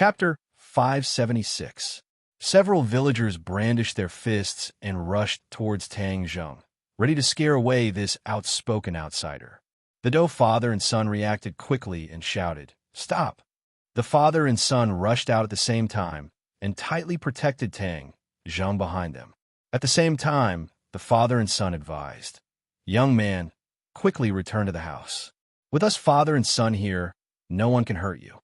Chapter 576. Several villagers brandished their fists and rushed towards Tang Zheng, ready to scare away this outspoken outsider. The Dou father and son reacted quickly and shouted, "Stop!" The father and son rushed out at the same time and tightly protected Tang Zheng behind them. At the same time, the father and son advised, "Young man, quickly return to the house. With us father and son here, no one can hurt you."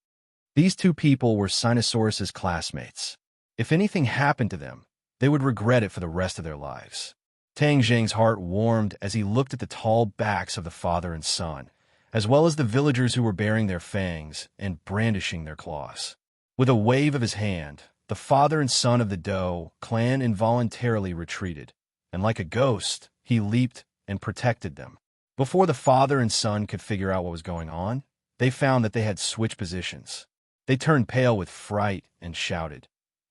These two people were Sinosaurus's classmates. If anything happened to them, they would regret it for the rest of their lives. Tang Zheng's heart warmed as he looked at the tall backs of the father and son, as well as the villagers who were baring their fangs and brandishing their claws. With a wave of his hand, the father and son of the Dou clan involuntarily retreated, and like a ghost, he leaped and protected them. Before the father and son could figure out what was going on, they found that they had switched positions. They turned pale with fright and shouted,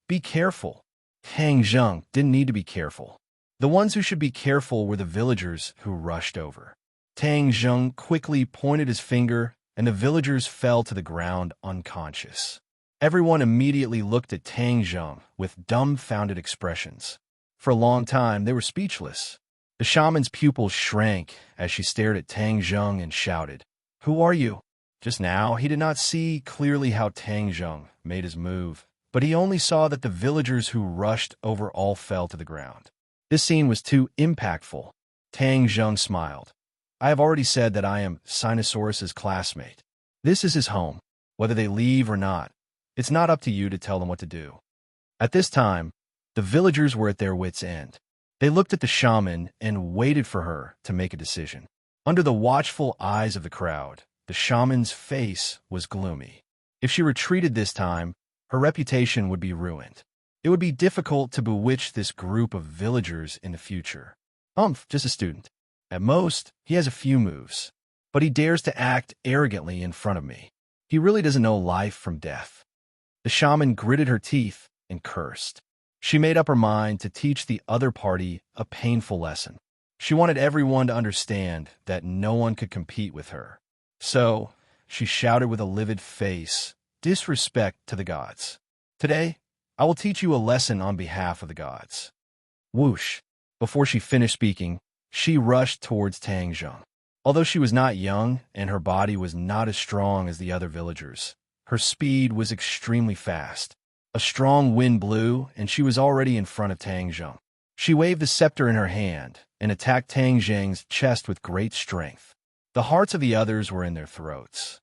"Be careful!" Tang Zheng didn't need to be careful. The ones who should be careful were the villagers who rushed over. Tang Zheng quickly pointed his finger, and the villagers fell to the ground unconscious. Everyone immediately looked at Tang Zheng with dumbfounded expressions. For a long time, they were speechless. The shaman's pupils shrank as she stared at Tang Zheng and shouted, "Who are you?" Just now, he did not see clearly how Tang Zheng made his move, but he only saw that the villagers who rushed over all fell to the ground. This scene was too impactful. Tang Zheng smiled. "I have already said that I am Sinosaurus's classmate. This is his home, whether they leave or not. It's not up to you to tell them what to do." At this time, the villagers were at their wits' end. They looked at the shaman and waited for her to make a decision. Under the watchful eyes of the crowd, the shaman's face was gloomy. If she retreated this time, her reputation would be ruined. It would be difficult to bewitch this group of villagers in the future. Just a student. At most, he has a few moves, but he dares to act arrogantly in front of me. He really doesn't know life from death. The shaman gritted her teeth and cursed. She made up her mind to teach the other party a painful lesson. She wanted everyone to understand that no one could compete with her. So, she shouted with a livid face, "Disrespect to the gods. Today, I will teach you a lesson on behalf of the gods." Whoosh! Before she finished speaking, she rushed towards Tang Zheng. Although she was not young and her body was not as strong as the other villagers, her speed was extremely fast. A strong wind blew, and she was already in front of Tang Zheng. She waved the scepter in her hand and attacked Tang Zheng's chest with great strength. The hearts of the others were in their throats.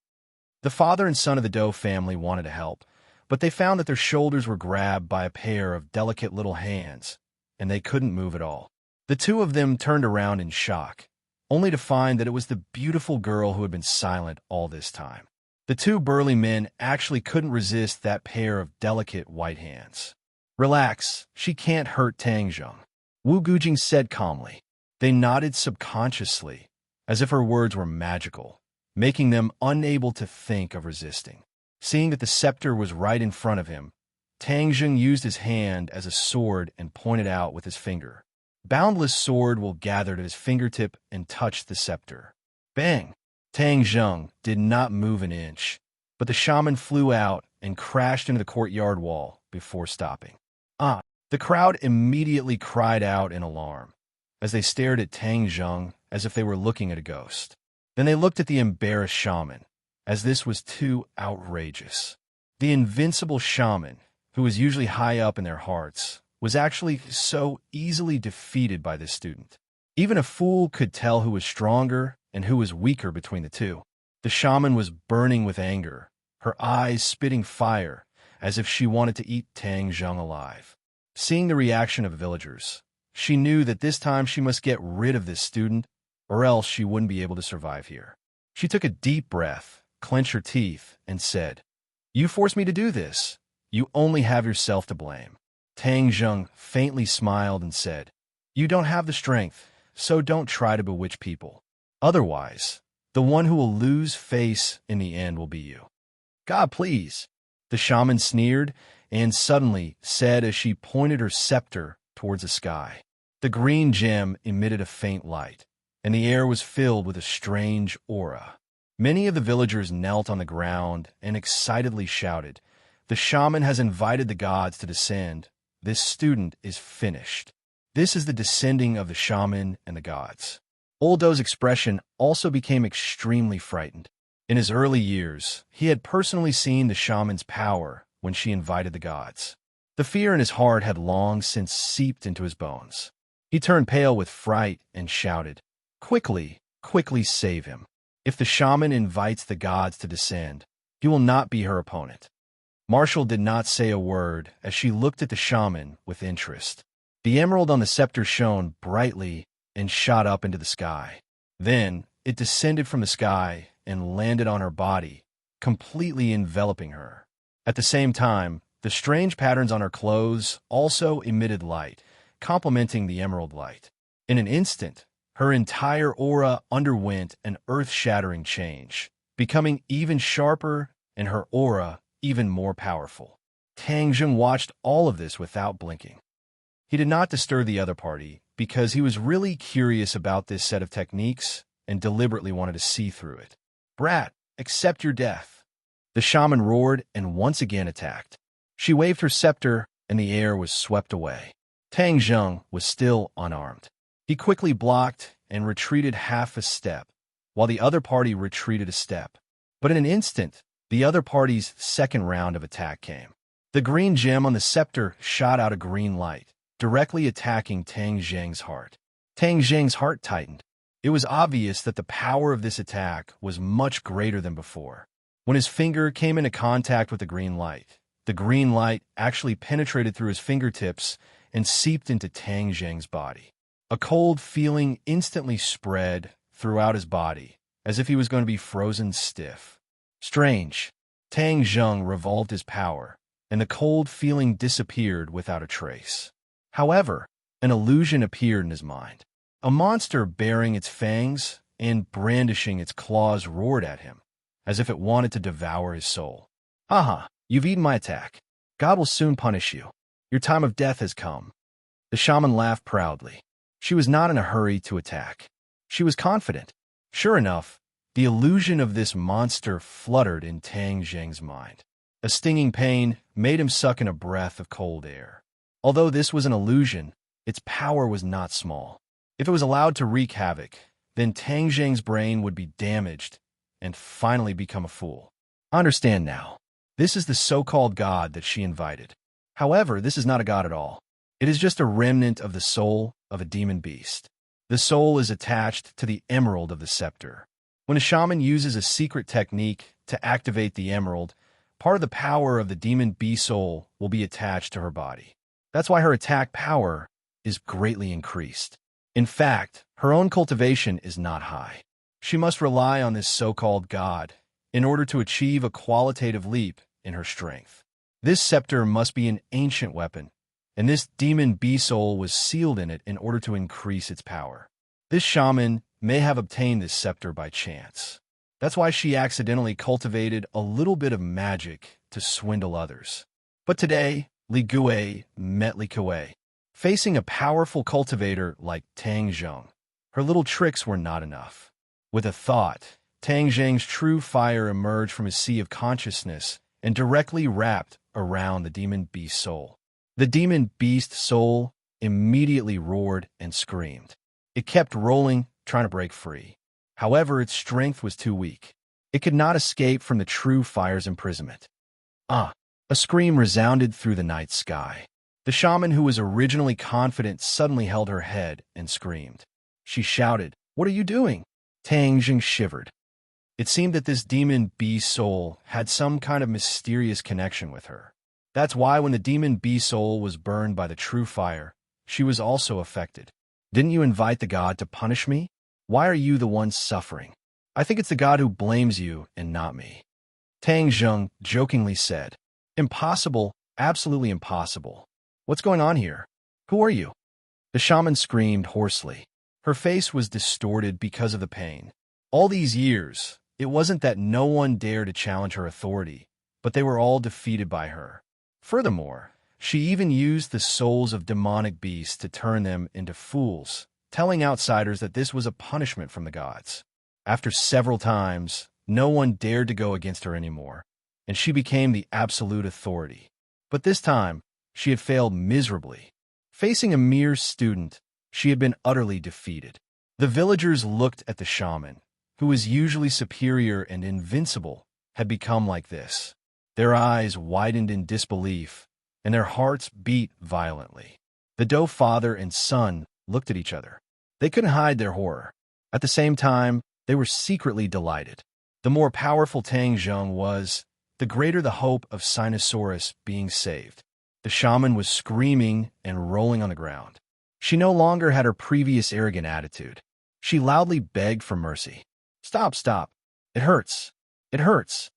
The father and son of the Dou family wanted to help, but they found that their shoulders were grabbed by a pair of delicate little hands, and they couldn't move at all. The two of them turned around in shock, only to find that it was the beautiful girl who had been silent all this time. The two burly men actually couldn't resist that pair of delicate white hands. "Relax, she can't hurt Tang Zheng," Wu Gujing said calmly. They nodded subconsciously, as if her words were magical, making them unable to think of resisting. Seeing that the scepter was right in front of him, Tang Zheng used his hand as a sword and pointed out with his finger. Boundless sword will gather to his fingertip and touch the scepter. Bang! Tang Zheng did not move an inch, but the shaman flew out and crashed into the courtyard wall before stopping. The crowd immediately cried out in alarm, as they stared at Tang Zheng as if they were looking at a ghost. Then they looked at the embarrassed shaman, as this was too outrageous. The invincible shaman, who was usually high up in their hearts, was actually so easily defeated by this student. Even a fool could tell who was stronger and who was weaker between the two. The shaman was burning with anger, her eyes spitting fire, as if she wanted to eat Tang Zheng alive. Seeing the reaction of villagers, she knew that this time she must get rid of this student, or else she wouldn't be able to survive here. She took a deep breath, clenched her teeth, and said, "You forced me to do this. You only have yourself to blame." Tang Zheng faintly smiled and said, "You don't have the strength, so don't try to bewitch people. Otherwise, the one who will lose face in the end will be you." "God, please," the shaman sneered and suddenly said as she pointed her scepter towards the sky. The green gem emitted a faint light, and the air was filled with a strange aura. Many of the villagers knelt on the ground and excitedly shouted, The shaman has invited the gods to descend. This student is finished. This is the descending of the shaman and the gods. Old Do's expression also became extremely frightened. In his early years, he had personally seen the shaman's power when she invited the gods. The fear in his heart had long since seeped into his bones. He turned pale with fright and shouted, "Quickly, quickly save him. If the shaman invites the gods to descend, he will not be her opponent." Marshall did not say a word as she looked at the shaman with interest. The emerald on the scepter shone brightly and shot up into the sky. Then it descended from the sky and landed on her body, completely enveloping her. At the same time, the strange patterns on her clothes also emitted light, complementing the emerald light. In an instant, her entire aura underwent an earth-shattering change, becoming even sharper and her aura even more powerful. Tang Zheng watched all of this without blinking. He did not disturb the other party because he was really curious about this set of techniques and deliberately wanted to see through it. "Brat, accept your death." The shaman roared and once again attacked. She waved her scepter and the air was swept away. Tang Zheng was still unarmed. He quickly blocked and retreated half a step, while the other party retreated a step. But in an instant, the other party's second round of attack came. The green gem on the scepter shot out a green light, directly attacking Tang Zheng's heart. Tang Zheng's heart tightened. It was obvious that the power of this attack was much greater than before. When his finger came into contact with the green light actually penetrated through his fingertips and seeped into Tang Zheng's body. A cold feeling instantly spread throughout his body, as if he was going to be frozen stiff. Strange. Tang Zheng revolved his power, and the cold feeling disappeared without a trace. However, an illusion appeared in his mind. A monster bearing its fangs and brandishing its claws roared at him, as if it wanted to devour his soul. "Haha, you've eaten my attack. God will soon punish you. Your time of death has come." The shaman laughed proudly. She was not in a hurry to attack. She was confident. Sure enough, the illusion of this monster fluttered in Tang Zheng's mind. A stinging pain made him suck in a breath of cold air. Although this was an illusion, its power was not small. If it was allowed to wreak havoc, then Tang Zheng's brain would be damaged and finally become a fool. I understand now. This is the so-called god that she invited. However, this is not a god at all. It is just a remnant of the soul of a demon beast. The soul is attached to the emerald of the scepter. When a shaman uses a secret technique to activate the emerald, part of the power of the demon bee soul will be attached to her body. That's why her attack power is greatly increased. In fact, her own cultivation is not high. She must rely on this so-called god in order to achieve a qualitative leap in her strength. This scepter must be an ancient weapon, and this demon bee soul was sealed in it in order to increase its power. This shaman may have obtained this scepter by chance. That's why she accidentally cultivated a little bit of magic to swindle others. But today, Li Gui met Li Kuei. Facing a powerful cultivator like Tang Zheng, her little tricks were not enough. With a thought, Tang Zheng's true fire emerged from his sea of consciousness and directly wrapped around the demon beast soul. The demon beast soul immediately roared and screamed. It kept rolling, trying to break free. However, its strength was too weak. It could not escape from the true fire's imprisonment. A scream resounded through the night sky. The shaman, who was originally confident, suddenly held her head and screamed. She shouted, "What are you doing?" Tang Zheng shivered. It seemed that this demon bee soul had some kind of mysterious connection with her. That's why when the demon bee soul was burned by the true fire, she was also affected. "Didn't you invite the god to punish me? Why are you the one suffering?" "I think it's the god who blames you and not me," Tang Zheng jokingly said. "Impossible, absolutely impossible. What's going on here? Who are you?" The shaman screamed hoarsely. Her face was distorted because of the pain. All these years, it wasn't that no one dared to challenge her authority, but they were all defeated by her. Furthermore, she even used the souls of demonic beasts to turn them into fools, telling outsiders that this was a punishment from the gods. After several times, no one dared to go against her anymore. and she became the absolute authority. But this time, she had failed miserably. Facing a mere student, she had been utterly defeated. The villagers looked at the shaman, who was usually superior and invincible, had become like this. Their eyes widened in disbelief, and their hearts beat violently. The doe father and son looked at each other. They couldn't hide their horror. At the same time, they were secretly delighted. The more powerful Tang Zheng was, the greater the hope of Sinosaurus being saved. The shaman was screaming and rolling on the ground. She no longer had her previous arrogant attitude. She loudly begged for mercy. "Stop, stop. It hurts. It hurts.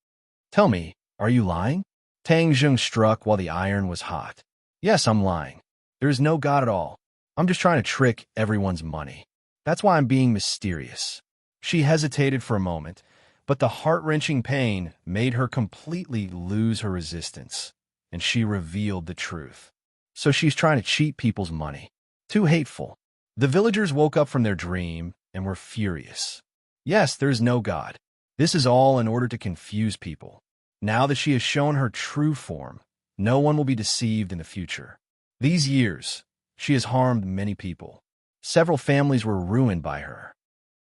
Tell me, are you lying?" Tang Zheng struck while the iron was hot. "Yes, I'm lying. There is no God at all. I'm just trying to trick everyone's money. That's why I'm being mysterious." She hesitated for a moment, but the heart-wrenching pain made her completely lose her resistance, and she revealed the truth. So she's trying to cheat people's money. Too hateful. The villagers woke up from their dream and were furious. Yes, there is no God. This is all in order to confuse people. Now that she has shown her true form, no one will be deceived in the future. These years, she has harmed many people. Several families were ruined by her.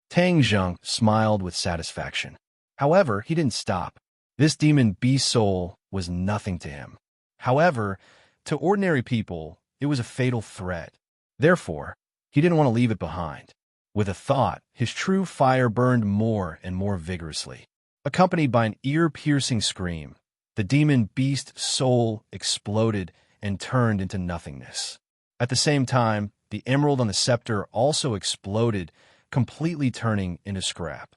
Tang Zheng smiled with satisfaction. However, he didn't stop. This demon beast soul was nothing to him. However, to ordinary people, it was a fatal threat. Therefore, he didn't want to leave it behind. With a thought, his true fire burned more and more vigorously. Accompanied by an ear-piercing scream, the demon beast soul exploded and turned into nothingness. At the same time, the emerald on the scepter also exploded, completely turning into scrap.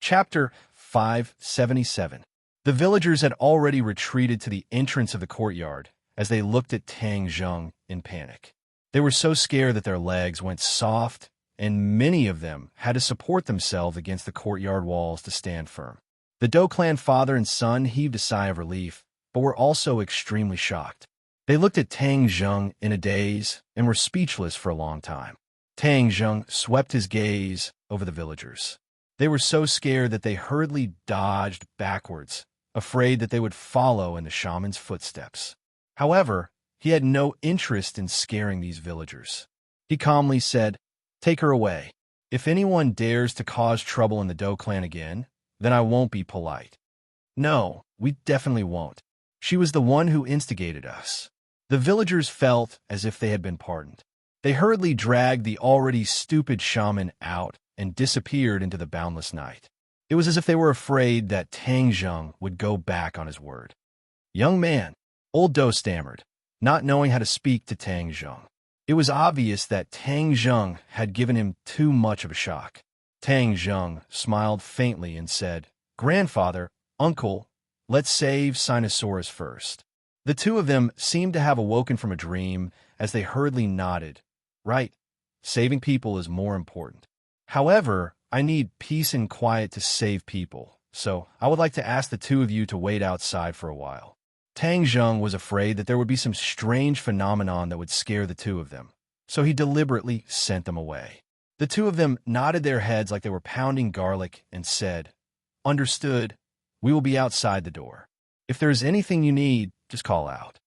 Chapter 577. The villagers had already retreated to the entrance of the courtyard as they looked at Tang Zheng in panic. They were so scared that their legs went soft, and many of them had to support themselves against the courtyard walls to stand firm. The Dou clan father and son heaved a sigh of relief, but were also extremely shocked. They looked at Tang Zheng in a daze and were speechless for a long time. Tang Zheng swept his gaze over the villagers. They were so scared that they hurriedly dodged backwards, afraid that they would follow in the shaman's footsteps. However, he had no interest in scaring these villagers. He calmly said, "Take her away. If anyone dares to cause trouble in the Dou clan again, then I won't be polite." "No, we definitely won't. She was the one who instigated us." The villagers felt as if they had been pardoned. They hurriedly dragged the already stupid shaman out and disappeared into the boundless night. It was as if they were afraid that Tang Zheng would go back on his word. "Young man," Old Dou stammered, not knowing how to speak to Tang Zheng. It was obvious that Tang Zheng had given him too much of a shock. Tang Zheng smiled faintly and said, "Grandfather, uncle, let's save Sinosaurus first." The two of them seemed to have awoken from a dream as they hurriedly nodded. "Right, saving people is more important. However, I need peace and quiet to save people, so I would like to ask the two of you to wait outside for a while." Tang Zheng was afraid that there would be some strange phenomenon that would scare the two of them, so he deliberately sent them away. The two of them nodded their heads like they were pounding garlic and said, "Understood. We will be outside the door. If there is anything you need, just call out."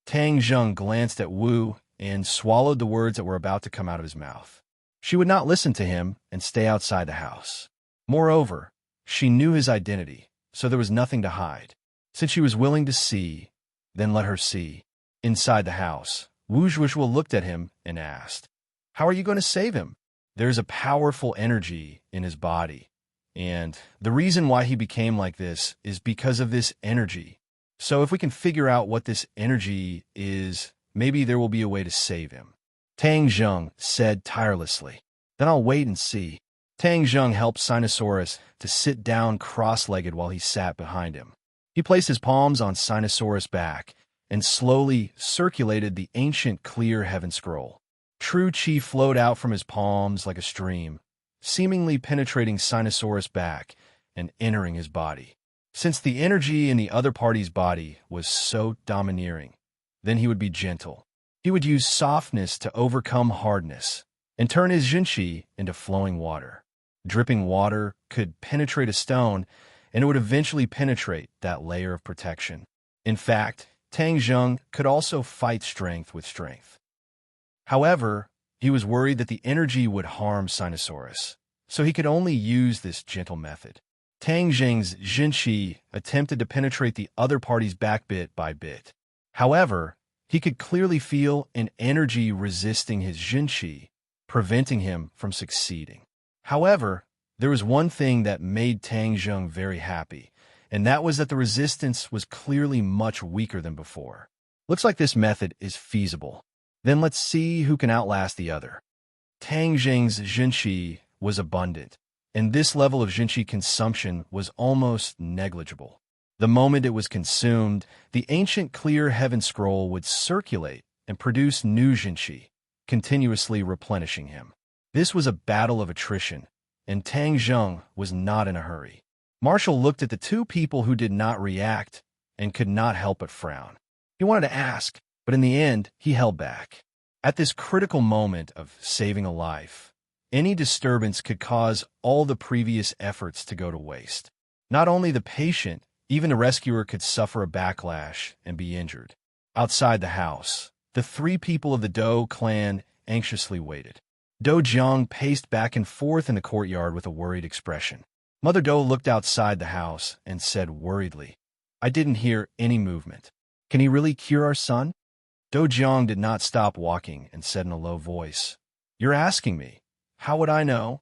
Tang Zheng glanced at Wu and swallowed the words that were about to come out of his mouth. She would not listen to him and stay outside the house. Moreover, she knew his identity, so there was nothing to hide. Since she was willing to see, then let her see. Inside the house, Wu Zhuozhuo looked at him and asked, "How are you going to save him?" "There's a powerful energy in his body, and the reason why he became like this is because of this energy. So if we can figure out what this energy is, maybe there will be a way to save him," Tang Zheng said tirelessly. "Then I'll wait and see." Tang Zheng helped Sinosaurus to sit down cross-legged while he sat behind him. He placed his palms on Sinosaurus' back and slowly circulated the ancient clear heaven scroll. True chi flowed out from his palms like a stream, seemingly penetrating Sinosaurus' back and entering his body. Since the energy in the other party's body was so domineering, then he would be gentle. He would use softness to overcome hardness and turn his Jinqi into flowing water. Dripping water could penetrate a stone, and it would eventually penetrate that layer of protection. In fact, Tang Zheng could also fight strength with strength. However, he was worried that the energy would harm Sinosaurus, so he could only use this gentle method. Tang Zheng's Jinqi attempted to penetrate the other party's back bit by bit. However, he could clearly feel an energy resisting his Jinqi, preventing him from succeeding. However, there was one thing that made Tang Zheng very happy, and that was that the resistance was clearly much weaker than before. Looks like this method is feasible. Then let's see who can outlast the other. Tang Zheng's Jinqi was abundant, and this level of Jinqi consumption was almost negligible. The moment it was consumed, the ancient clear heaven scroll would circulate and produce new Jinqi, continuously replenishing him. This was a battle of attrition, and Tang Zheng was not in a hurry. Marshall looked at the two people who did not react and could not help but frown. He wanted to ask, but in the end, he held back. At this critical moment of saving a life, any disturbance could cause all the previous efforts to go to waste. Not only the patient, even the rescuer could suffer a backlash and be injured. Outside the house, the three people of the Dou clan anxiously waited. Dou Jiang paced back and forth in the courtyard with a worried expression. Mother Dou looked outside the house and said worriedly, "I didn't hear any movement. Can he really cure our son?" Dou Jiang did not stop walking and said in a low voice, "You're asking me. How would I know?"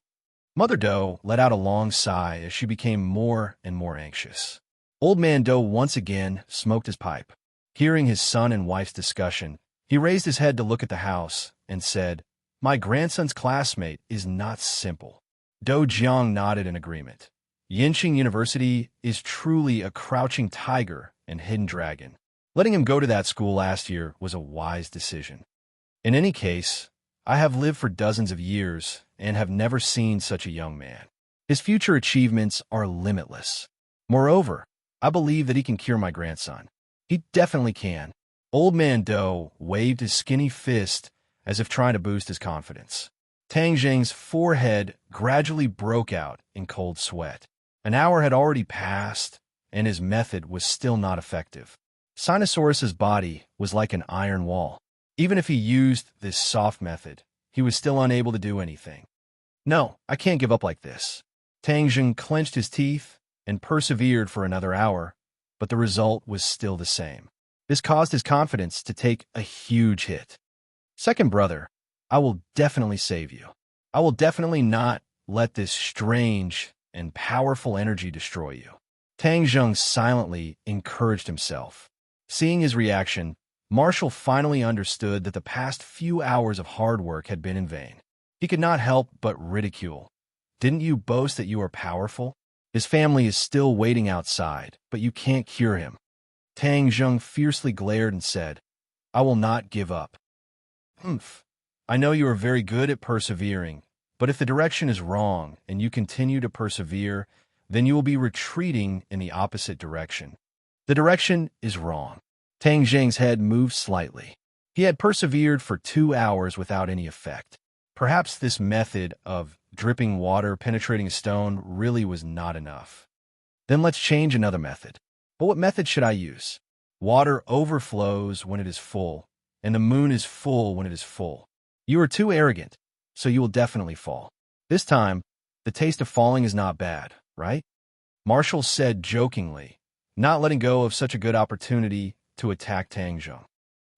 Mother Dou let out a long sigh as she became more and more anxious. Old Man Dou once again smoked his pipe. Hearing his son and wife's discussion, he raised his head to look at the house and said, "My grandson's classmate is not simple." Dou Jiang nodded in agreement. Yinqing University is truly a crouching tiger and hidden dragon. Letting him go to that school last year was a wise decision. In any case, I have lived for dozens of years and have never seen such a young man. His future achievements are limitless. Moreover, I believe that he can cure my grandson. He definitely can. Old Man Dou waved his skinny fist as if trying to boost his confidence. Tang Zheng's forehead gradually broke out in cold sweat. An hour had already passed, and his method was still not effective. Sinosaurus's body was like an iron wall. Even if he used this soft method, he was still unable to do anything. "No, I can't give up like this." Tang Zheng clenched his teeth and persevered for another hour, but the result was still the same. This caused his confidence to take a huge hit. "Second brother, I will definitely save you. I will definitely not let this strange and powerful energy destroy you." Tang Zheng silently encouraged himself. Seeing his reaction, Marshall finally understood that the past few hours of hard work had been in vain. He could not help but ridicule. "Didn't you boast that you are powerful? His family is still waiting outside, but you can't cure him." Tang Zheng fiercely glared and said, "I will not give up." "Humph. I know you are very good at persevering, but if the direction is wrong and you continue to persevere, then you will be retreating in the opposite direction. The direction is wrong." Tang Zheng's head moved slightly. He had persevered for 2 hours without any effect. Perhaps this method of dripping water penetrating a stone really was not enough. Then let's change another method. But what method should I use? Water overflows when it is full, and the moon is full when it is full. You are too arrogant, so you will definitely fall. This time, the taste of falling is not bad, right? Marshall said jokingly, not letting go of such a good opportunity to attack Tang Zheng.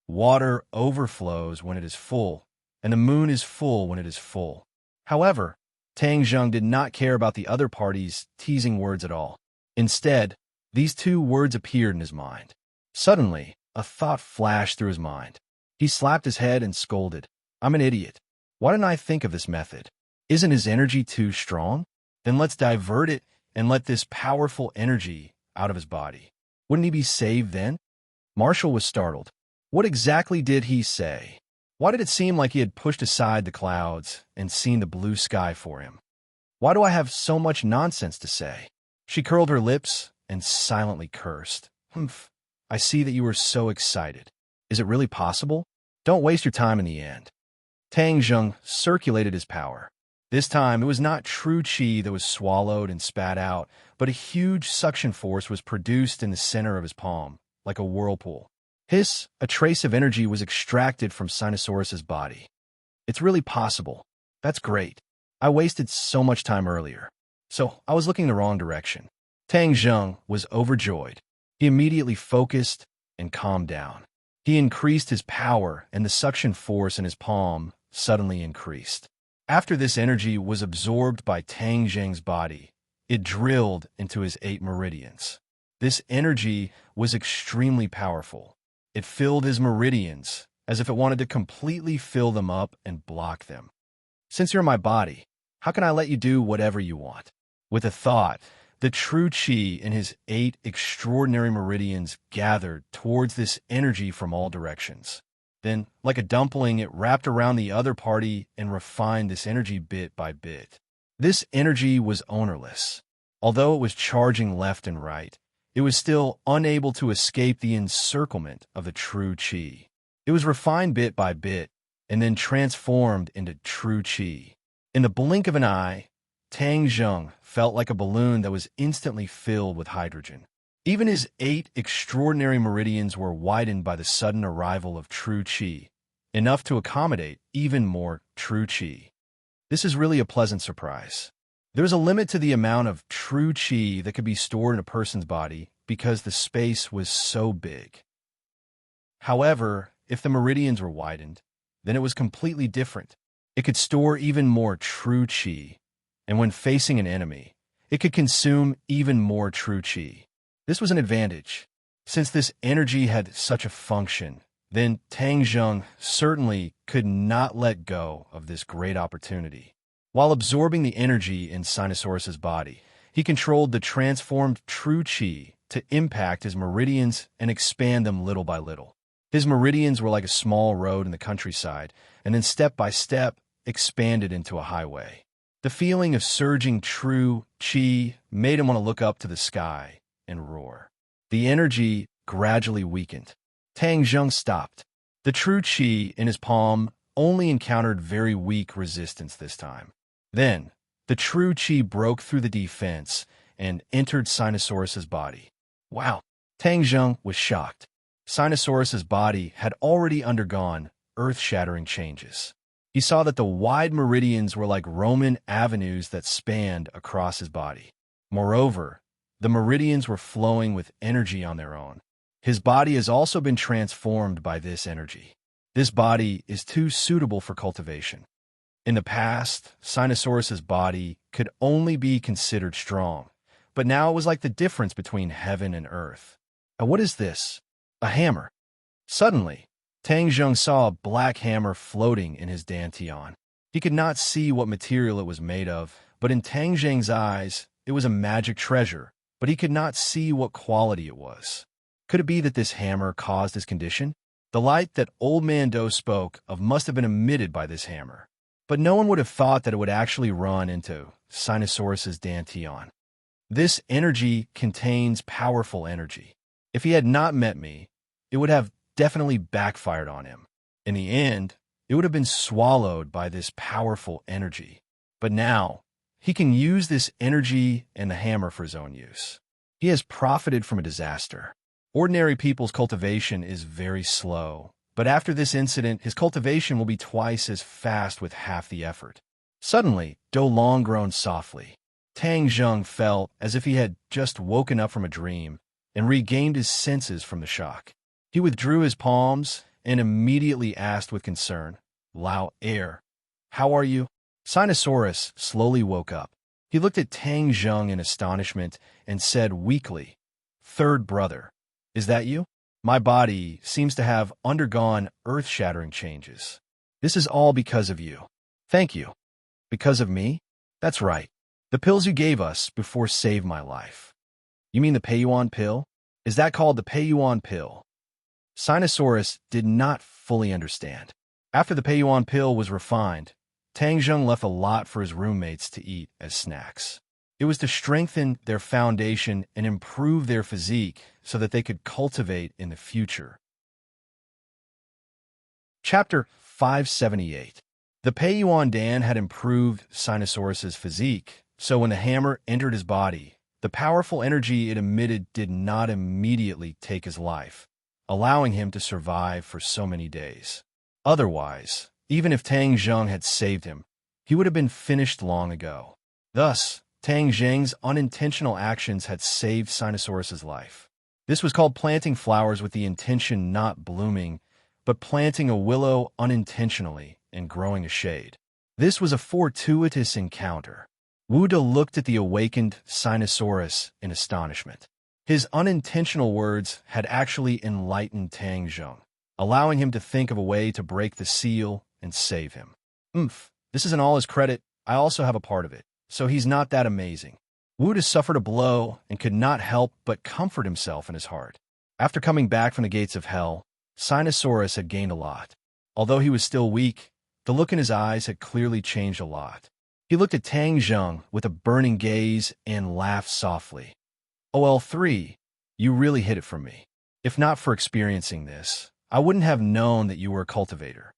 Water overflows when it is full, and the moon is full when it is full. However, Tang Zheng did not care about the other party's teasing words at all. Instead, these two words appeared in his mind. Suddenly, a thought flashed through his mind. He slapped his head and scolded, "I'm an idiot. Why didn't I think of this method? Isn't his energy too strong? Then let's divert it and let this powerful energy out of his body. Wouldn't he be saved then?" Marshall was startled. What exactly did he say? Why did it seem like he had pushed aside the clouds and seen the blue sky for him? Why do I have so much nonsense to say? She curled her lips and silently cursed. "Humph, I see that you are so excited. Is it really possible? Don't waste your time in the end." Tang Zheng circulated his power. This time, it was not true chi that was swallowed and spat out, but a huge suction force was produced in the center of his palm, like a whirlpool. Hiss, a trace of energy was extracted from Sinosaurus's body. It's really possible. That's great. I wasted so much time earlier. So I was looking the wrong direction. Tang Zheng was overjoyed. He immediately focused and calmed down. He increased his power, and the suction force in his palm suddenly increased. After this energy was absorbed by Tang Zheng's body, it drilled into his 8 meridians. This energy was extremely powerful. It filled his meridians as if it wanted to completely fill them up and block them. Since you're my body, how can I let you do whatever you want? With a thought, the true chi in his 8 extraordinary meridians gathered towards this energy from all directions. Then, like a dumpling, it wrapped around the other party and refined this energy bit by bit. This energy was ownerless. Although it was charging left and right, it was still unable to escape the encirclement of the true chi. It was refined bit by bit and then transformed into true chi. In the blink of an eye, Tang Zheng felt like a balloon that was instantly filled with hydrogen. Even his 8 extraordinary meridians were widened by the sudden arrival of true chi, enough to accommodate even more true chi. This is really a pleasant surprise. There is a limit to the amount of true chi that could be stored in a person's body because the space was so big. However, if the meridians were widened, then it was completely different. It could store even more true chi, and when facing an enemy, it could consume even more true chi. This was an advantage. Since this energy had such a function, then Tang Zheng certainly could not let go of this great opportunity. While absorbing the energy in Sinosaurus's body, he controlled the transformed true chi to impact his meridians and expand them little by little. His meridians were like a small road in the countryside, and then step by step expanded into a highway. The feeling of surging true chi made him want to look up to the sky and roar. The energy gradually weakened. Tang Zheng stopped. The true chi in his palm only encountered very weak resistance this time. Then, the true chi broke through the defense and entered Sinosaurus's body. Wow! Tang Zheng was shocked. Sinosaurus's body had already undergone earth-shattering changes. He saw that the wide meridians were like Roman avenues that spanned across his body. Moreover, the meridians were flowing with energy on their own. His body has also been transformed by this energy. This body is too suitable for cultivation. In the past, Sinosaurus's body could only be considered strong, but now it was like the difference between heaven and earth. And what is this? A hammer. Suddenly, Tang Zheng saw a black hammer floating in his dantian. He could not see what material it was made of, but in Tang Zheng's eyes, it was a magic treasure, but he could not see what quality it was. Could it be that this hammer caused his condition? The light that Old Man Doe spoke of must have been emitted by this hammer, but no one would have thought that it would actually run into Sinosaurus's dantian. This energy contains powerful energy. If he had not met me, it would have definitely backfired on him. In the end, it would have been swallowed by this powerful energy. But now, he can use this energy and the hammer for his own use. He has profited from a disaster. Ordinary people's cultivation is very slow, but after this incident, his cultivation will be twice as fast with half the effort. Suddenly, Do Long groaned softly. Tang Zheng felt as if he had just woken up from a dream and regained his senses from the shock. He withdrew his palms and immediately asked with concern, "Lao Air, how are you?" Sinosaurus slowly woke up. He looked at Tang Zheng in astonishment and said weakly, "Third brother, is that you? My body seems to have undergone earth-shattering changes. This is all because of you." "Thank you." "Because of me?" "That's right. The pills you gave us before saved my life." "You mean the Peiyuan pill? Is that called the Peiyuan pill?" Sinosaurus did not fully understand. After the Peiyuan pill was refined, Tang Zheng left a lot for his roommates to eat as snacks. It was to strengthen their foundation and improve their physique so that they could cultivate in the future. Chapter 578. The Peiyuan Dan had improved Sinosaurus's physique, so when the hammer entered his body, the powerful energy it emitted did not immediately take his life, allowing him to survive for so many days. Otherwise, even if Tang Zheng had saved him, he would have been finished long ago. Thus, Tang Zheng's unintentional actions had saved Sinosaurus's life. This was called planting flowers with the intention not blooming, but planting a willow unintentionally and growing a shade. This was a fortuitous encounter. Wu De looked at the awakened Sinosaurus in astonishment. His unintentional words had actually enlightened Tang Zheng, allowing him to think of a way to break the seal and save him. This isn't all his credit. I also have a part of it, so he's not that amazing. Wu De suffered a blow and could not help but comfort himself in his heart. After coming back from the gates of hell, Sinosaurus had gained a lot. Although he was still weak, the look in his eyes had clearly changed a lot. He looked at Tang Zheng with a burning gaze and laughed softly. OL3, you really hid it from me. If not for experiencing this, I wouldn't have known that you were a cultivator.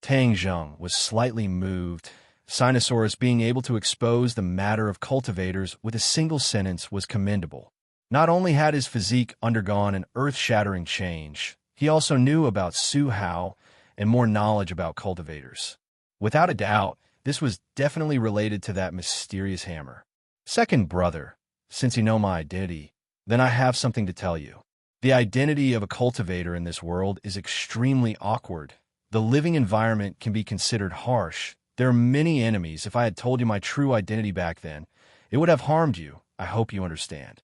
Tang Zheng was slightly moved. Sinosaurus being able to expose the matter of cultivators with a single sentence was commendable. Not only had his physique undergone an earth-shattering change, he also knew about Su Hao and more knowledge about cultivators. Without a doubt, this was definitely related to that mysterious hammer. Second brother, since you know my identity, then I have something to tell you. The identity of a cultivator in this world is extremely awkward. The living environment can be considered harsh. There are many enemies. If I had told you my true identity back then, it would have harmed you. I hope you understand.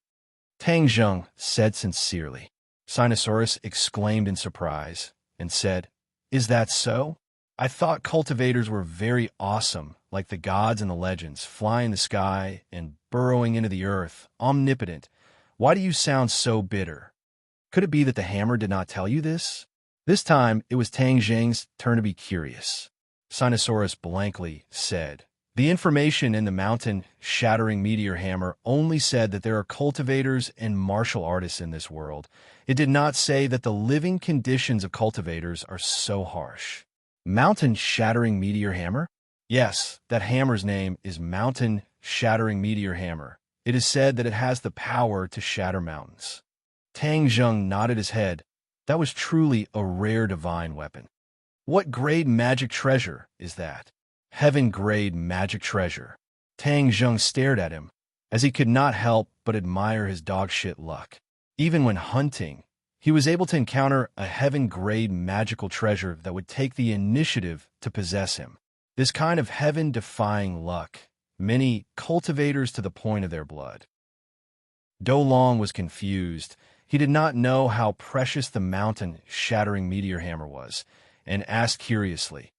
Tang Zheng said sincerely. Sinosaurus exclaimed in surprise and said, Is that so? I thought cultivators were very awesome, like the gods in the legends, flying in the sky and burrowing into the earth, omnipotent. Why do you sound so bitter? Could it be that the hammer did not tell you this? This time, it was Tang Zheng's turn to be curious. Sinosaurus blankly said, The information in the mountain-shattering meteor hammer only said that there are cultivators and martial artists in this world. It did not say that the living conditions of cultivators are so harsh. Mountain-shattering meteor hammer? Yes, that hammer's name is mountain-shattering meteor hammer. It is said that it has the power to shatter mountains. Tang Zheng nodded his head. That was truly a rare divine weapon. What grade magic treasure is that? Heaven-grade magic treasure. Tang Zheng stared at him, as he could not help but admire his dog-shit luck. Even when hunting, he was able to encounter a heaven-grade magical treasure that would take the initiative to possess him. This kind of heaven-defying luck, many cultivators to the point of their blood. Do Long was confused. He did not know how precious the mountain-shattering meteor hammer was, and asked curiously,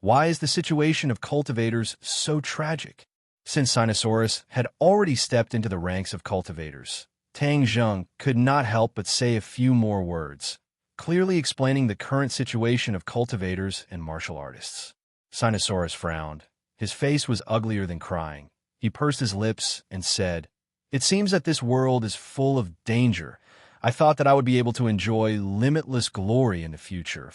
Why is the situation of cultivators so tragic? Since Sinosaurus had already stepped into the ranks of cultivators, Tang Zheng could not help but say a few more words, clearly explaining the current situation of cultivators and martial artists. Sinosaurus frowned. His face was uglier than crying. He pursed his lips and said, It seems that this world is full of danger. I thought that I would be able to enjoy limitless glory in the future.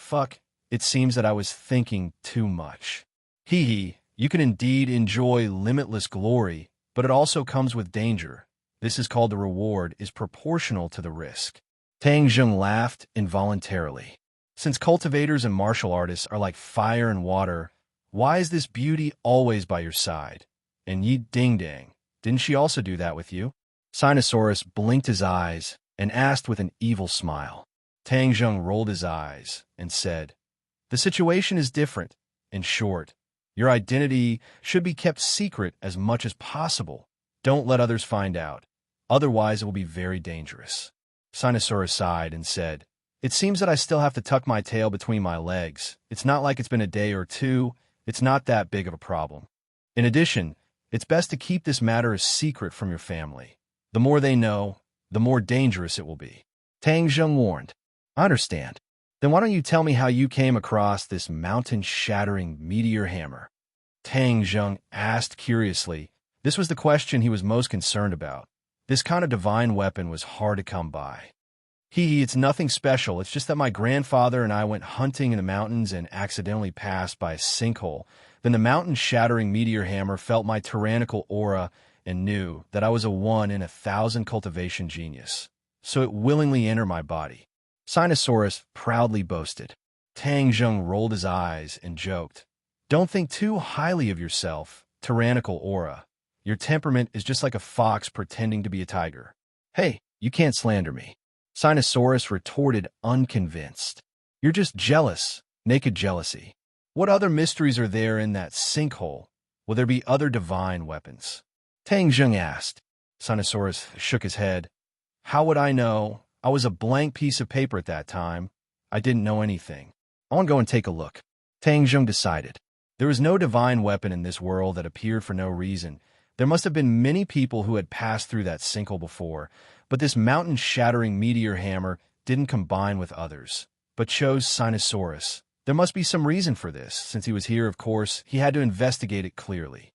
It seems that I was thinking too much. Hee, you can indeed enjoy limitless glory, but it also comes with danger. This is called the reward is proportional to the risk. Tang Zheng laughed involuntarily. Since cultivators and martial artists are like fire and water, why is this beauty always by your side? And Yi Ding Dang, didn't she also do that with you? Sinosaurus blinked his eyes and asked with an evil smile. Tang Zheng rolled his eyes and said, The situation is different. In short, your identity should be kept secret as much as possible. Don't let others find out. Otherwise, it will be very dangerous. Sinosaurus sighed and said, It seems that I still have to tuck my tail between my legs. It's not like it's been a day or two. It's not that big of a problem. In addition, it's best to keep this matter a secret from your family. The more they know, the more dangerous it will be. Tang Zheng warned. I understand. Then why don't you tell me how you came across this mountain-shattering meteor hammer? Tang Zheng asked curiously. This was the question he was most concerned about. This kind of divine weapon was hard to come by. It's nothing special. It's just that my grandfather and I went hunting in the mountains and accidentally passed by a sinkhole. Then the mountain-shattering meteor hammer felt my tyrannical aura and knew that I was a 1 in 1,000 cultivation genius. So it willingly entered my body. Sinosaurus proudly boasted. Tang Zheng rolled his eyes and joked. Don't think too highly of yourself, tyrannical aura. Your temperament is just like a fox pretending to be a tiger. Hey, you can't slander me. Sinosaurus retorted, unconvinced. You're just jealous, naked jealousy. What other mysteries are there in that sinkhole? Will there be other divine weapons? Tang Zheng asked. Sinosaurus shook his head. How would I know? I was a blank piece of paper at that time. I didn't know anything. I want to go and take a look. Tang Zheng decided. There was no divine weapon in this world that appeared for no reason. There must have been many people who had passed through that sinkhole before, but this mountain-shattering meteor hammer didn't combine with others, but chose Sinosaurus. There must be some reason for this. Since he was here, of course, he had to investigate it clearly.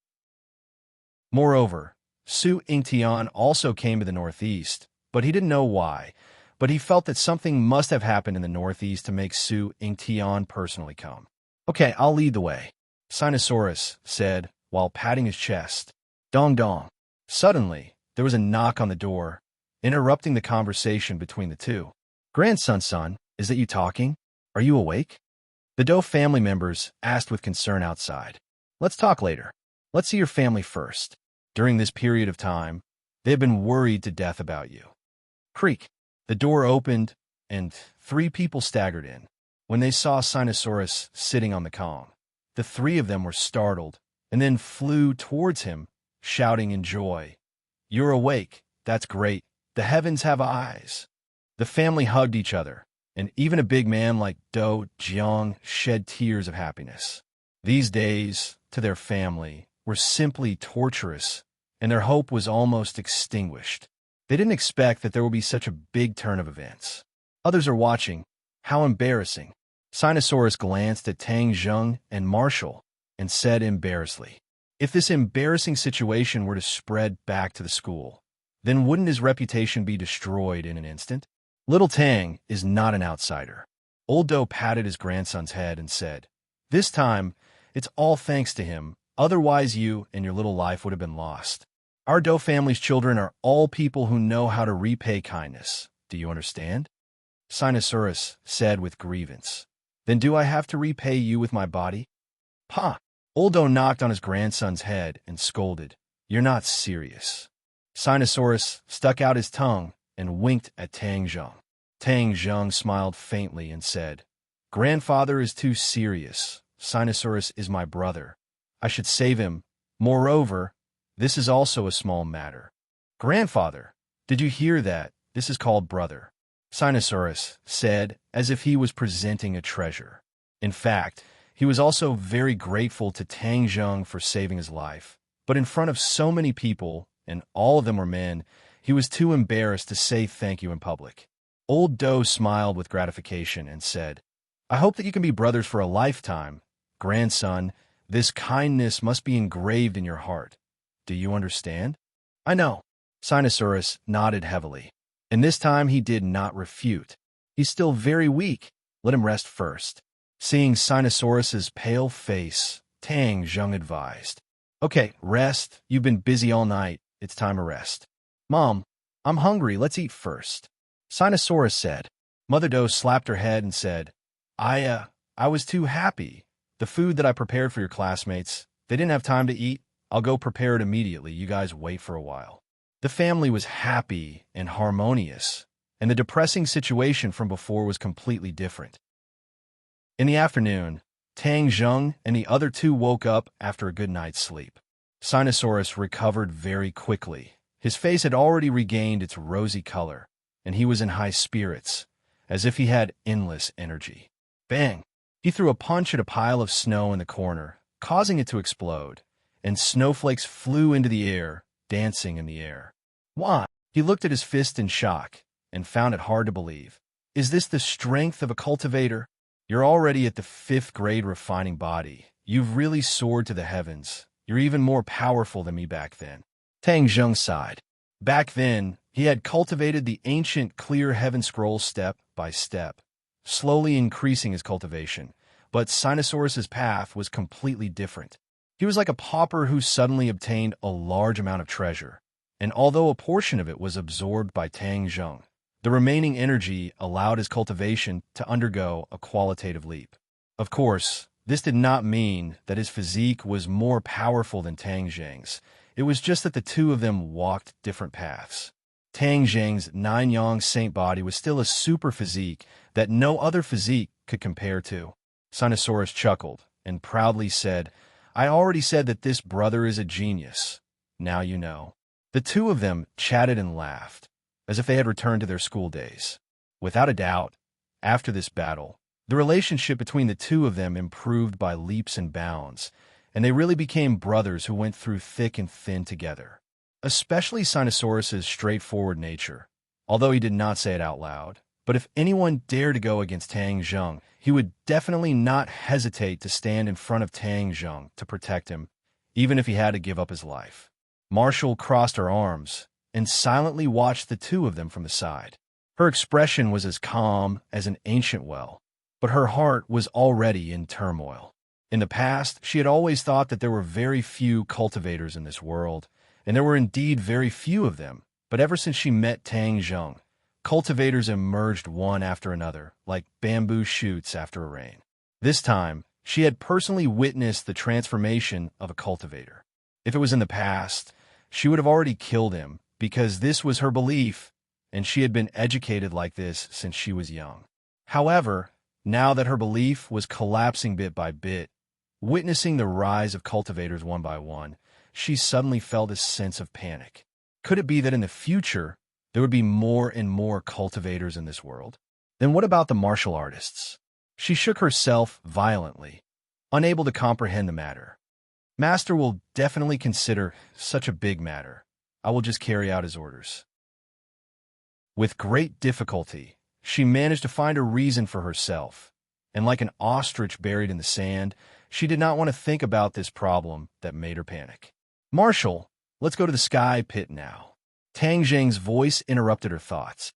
Moreover, Su Yingtian also came to the northeast, but he didn't know why. But he felt that something must have happened in the northeast to make Su Yingtian personally come. Okay, I'll lead the way, Sinosaurus said, while patting his chest. Dong dong. Suddenly, there was a knock on the door, interrupting the conversation between the two. Son, is that you talking? Are you awake? The Doe family members asked with concern outside. Let's talk later. Let's see your family first. During this period of time, they have been worried to death about you. Creak. The door opened, and 3 people staggered in. When they saw Sinosaurus sitting on the Kong, the 3 of them were startled, and then flew towards him, shouting in joy. You're awake. That's great. The heavens have eyes. The family hugged each other, and even a big man like Do Jiang shed tears of happiness. These days, to their family, were simply torturous, and their hope was almost extinguished. They didn't expect that there would be such a big turn of events. Others are watching. How embarrassing. Sinosaurus glanced at Tang Zheng and Marshall and said embarrassedly, if this embarrassing situation were to spread back to the school, then wouldn't his reputation be destroyed in an instant? Little Tang is not an outsider. Old Do patted his grandson's head and said, this time, it's all thanks to him. Otherwise you and your little life would have been lost. Our Do family's children are all people who know how to repay kindness. Do you understand? Sinosaurus said with grievance. Then do I have to repay you with my body? Pa! Old Do knocked on his grandson's head and scolded. You're not serious. Sinosaurus stuck out his tongue and winked at Tang Zheng. Tang Zheng smiled faintly and said, Grandfather is too serious. Sinosaurus is my brother. I should save him. Moreover, this is also a small matter. Grandfather, did you hear that? This is called brother. Sinosaurus said, as if he was presenting a treasure. In fact, he was also very grateful to Tang Zheng for saving his life. But in front of so many people, and all of them were men, he was too embarrassed to say thank you in public. Old Do smiled with gratification and said, I hope that you can be brothers for a lifetime. Grandson, this kindness must be engraved in your heart. Do you understand? I know. Sinosaurus nodded heavily. And this time he did not refute. He's still very weak. Let him rest first. Seeing Sinosaurus's pale face, Tang Zheng advised. Okay, rest. You've been busy all night. It's time to rest. Mom, I'm hungry. Let's eat first. Sinosaurus said. Mother Doe slapped her head and said, I was too happy. The food that I prepared for your classmates, they didn't have time to eat. I'll go prepare it immediately. You guys wait for a while. The family was happy and harmonious, and the depressing situation from before was completely different. In the afternoon, Tang Zheng and the other 2 woke up after a good night's sleep. Sinosaurus recovered very quickly. His face had already regained its rosy color, and he was in high spirits, as if he had endless energy. Bang! He threw a punch at a pile of snow in the corner, causing it to explode, and snowflakes flew into the air, dancing in the air. Why? He looked at his fist in shock and found it hard to believe. Is this the strength of a cultivator? You're already at the 5th grade refining body. You've really soared to the heavens. You're even more powerful than me back then. Tang Zheng sighed. Back then, He had cultivated the ancient clear heaven scroll step by step, slowly increasing his cultivation, but Sinusaurus's path was completely different. He was like a pauper who suddenly obtained a large amount of treasure, and although a portion of it was absorbed by Tang Zheng, the remaining energy allowed his cultivation to undergo a qualitative leap. Of course, this did not mean that his physique was more powerful than Tang Zheng's. It was just that the two of them walked different paths. Tang Zheng's nine-yang saint body was still a super physique that no other physique could compare to. Sinusaurus chuckled and proudly said, "I already said that this brother is a genius. Now you know." The two of them chatted and laughed, as if they had returned to their school days. Without a doubt, after this battle, the relationship between the two of them improved by leaps and bounds, and they really became brothers who went through thick and thin together. Especially Sinusaurus's straightforward nature, although he did not say it out loud. But if anyone dared to go against Tang Zheng, he would definitely not hesitate to stand in front of Tang Zheng to protect him, even if he had to give up his life. Marshall crossed her arms and silently watched the two of them from the side. Her expression was as calm as an ancient well, but her heart was already in turmoil. In the past, she had always thought that there were very few cultivators in this world, and there were indeed very few of them, but ever since she met Tang Zheng, cultivators emerged one after another, like bamboo shoots after a rain. This time, she had personally witnessed the transformation of a cultivator. If it was in the past, she would have already killed him, because this was her belief, and she had been educated like this since she was young. However, now that her belief was collapsing bit by bit, witnessing the rise of cultivators one by one, she suddenly felt a sense of panic. Could it be that in the future, there would be more and more cultivators in this world? Then what about the martial artists? She shook herself violently, unable to comprehend the matter. Master will definitely consider such a big matter. I will just carry out his orders. With great difficulty, she managed to find a reason for herself, and like an ostrich buried in the sand, she did not want to think about this problem that made her panic. "Marshall, let's go to the sky pit now." Tang Zheng's voice interrupted her thoughts.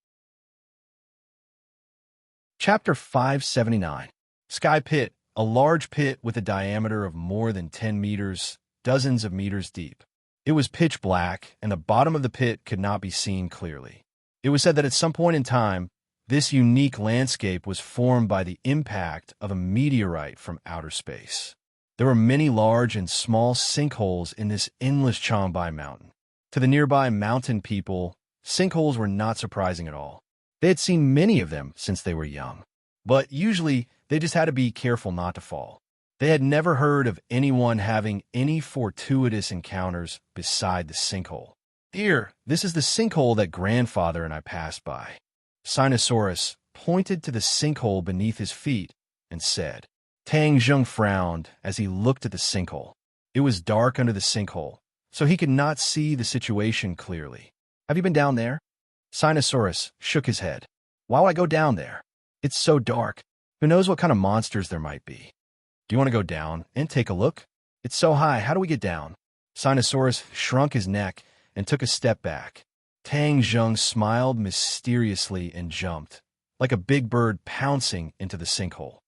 Chapter 579. Sky Pit, a large pit with a diameter of more than 10 meters, dozens of meters deep. It was pitch black, and the bottom of the pit could not be seen clearly. It was said that at some point in time, this unique landscape was formed by the impact of a meteorite from outer space. There were many large and small sinkholes in this endless Changbai mountain. To the nearby mountain people, sinkholes were not surprising at all. They had seen many of them since they were young. But usually, they just had to be careful not to fall. They had never heard of anyone having any fortuitous encounters beside the sinkhole. "Here, this is the sinkhole that grandfather and I passed by." Sinusaurus pointed to the sinkhole beneath his feet and said. Tang Zheng frowned as he looked at the sinkhole. It was dark under the sinkhole, so he could not see the situation clearly. "Have you been down there?" Sinusaurus shook his head. "Why would I go down there? It's so dark. Who knows what kind of monsters there might be? Do you want to go down and take a look? It's so high. How do we get down?" Sinusaurus shrunk his neck and took a step back. Tang Zheng smiled mysteriously and jumped, like a big bird pouncing into the sinkhole.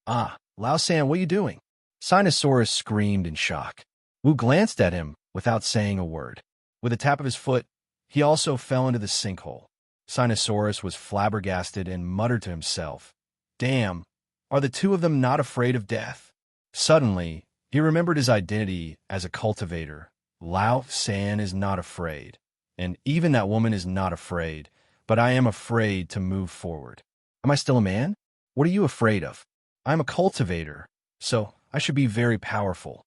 "Ah, Lao San, what are you doing?" Sinusaurus screamed in shock. Wu glanced at him without saying a word. With a tap of his foot, he also fell into the sinkhole. Sinusaurus was flabbergasted and muttered to himself, "Damn, are the two of them not afraid of death?" Suddenly, he remembered his identity as a cultivator. Lao San is not afraid, and even that woman is not afraid, but I am afraid to move forward. Am I still a man? What are you afraid of? I am a cultivator, so I should be very powerful.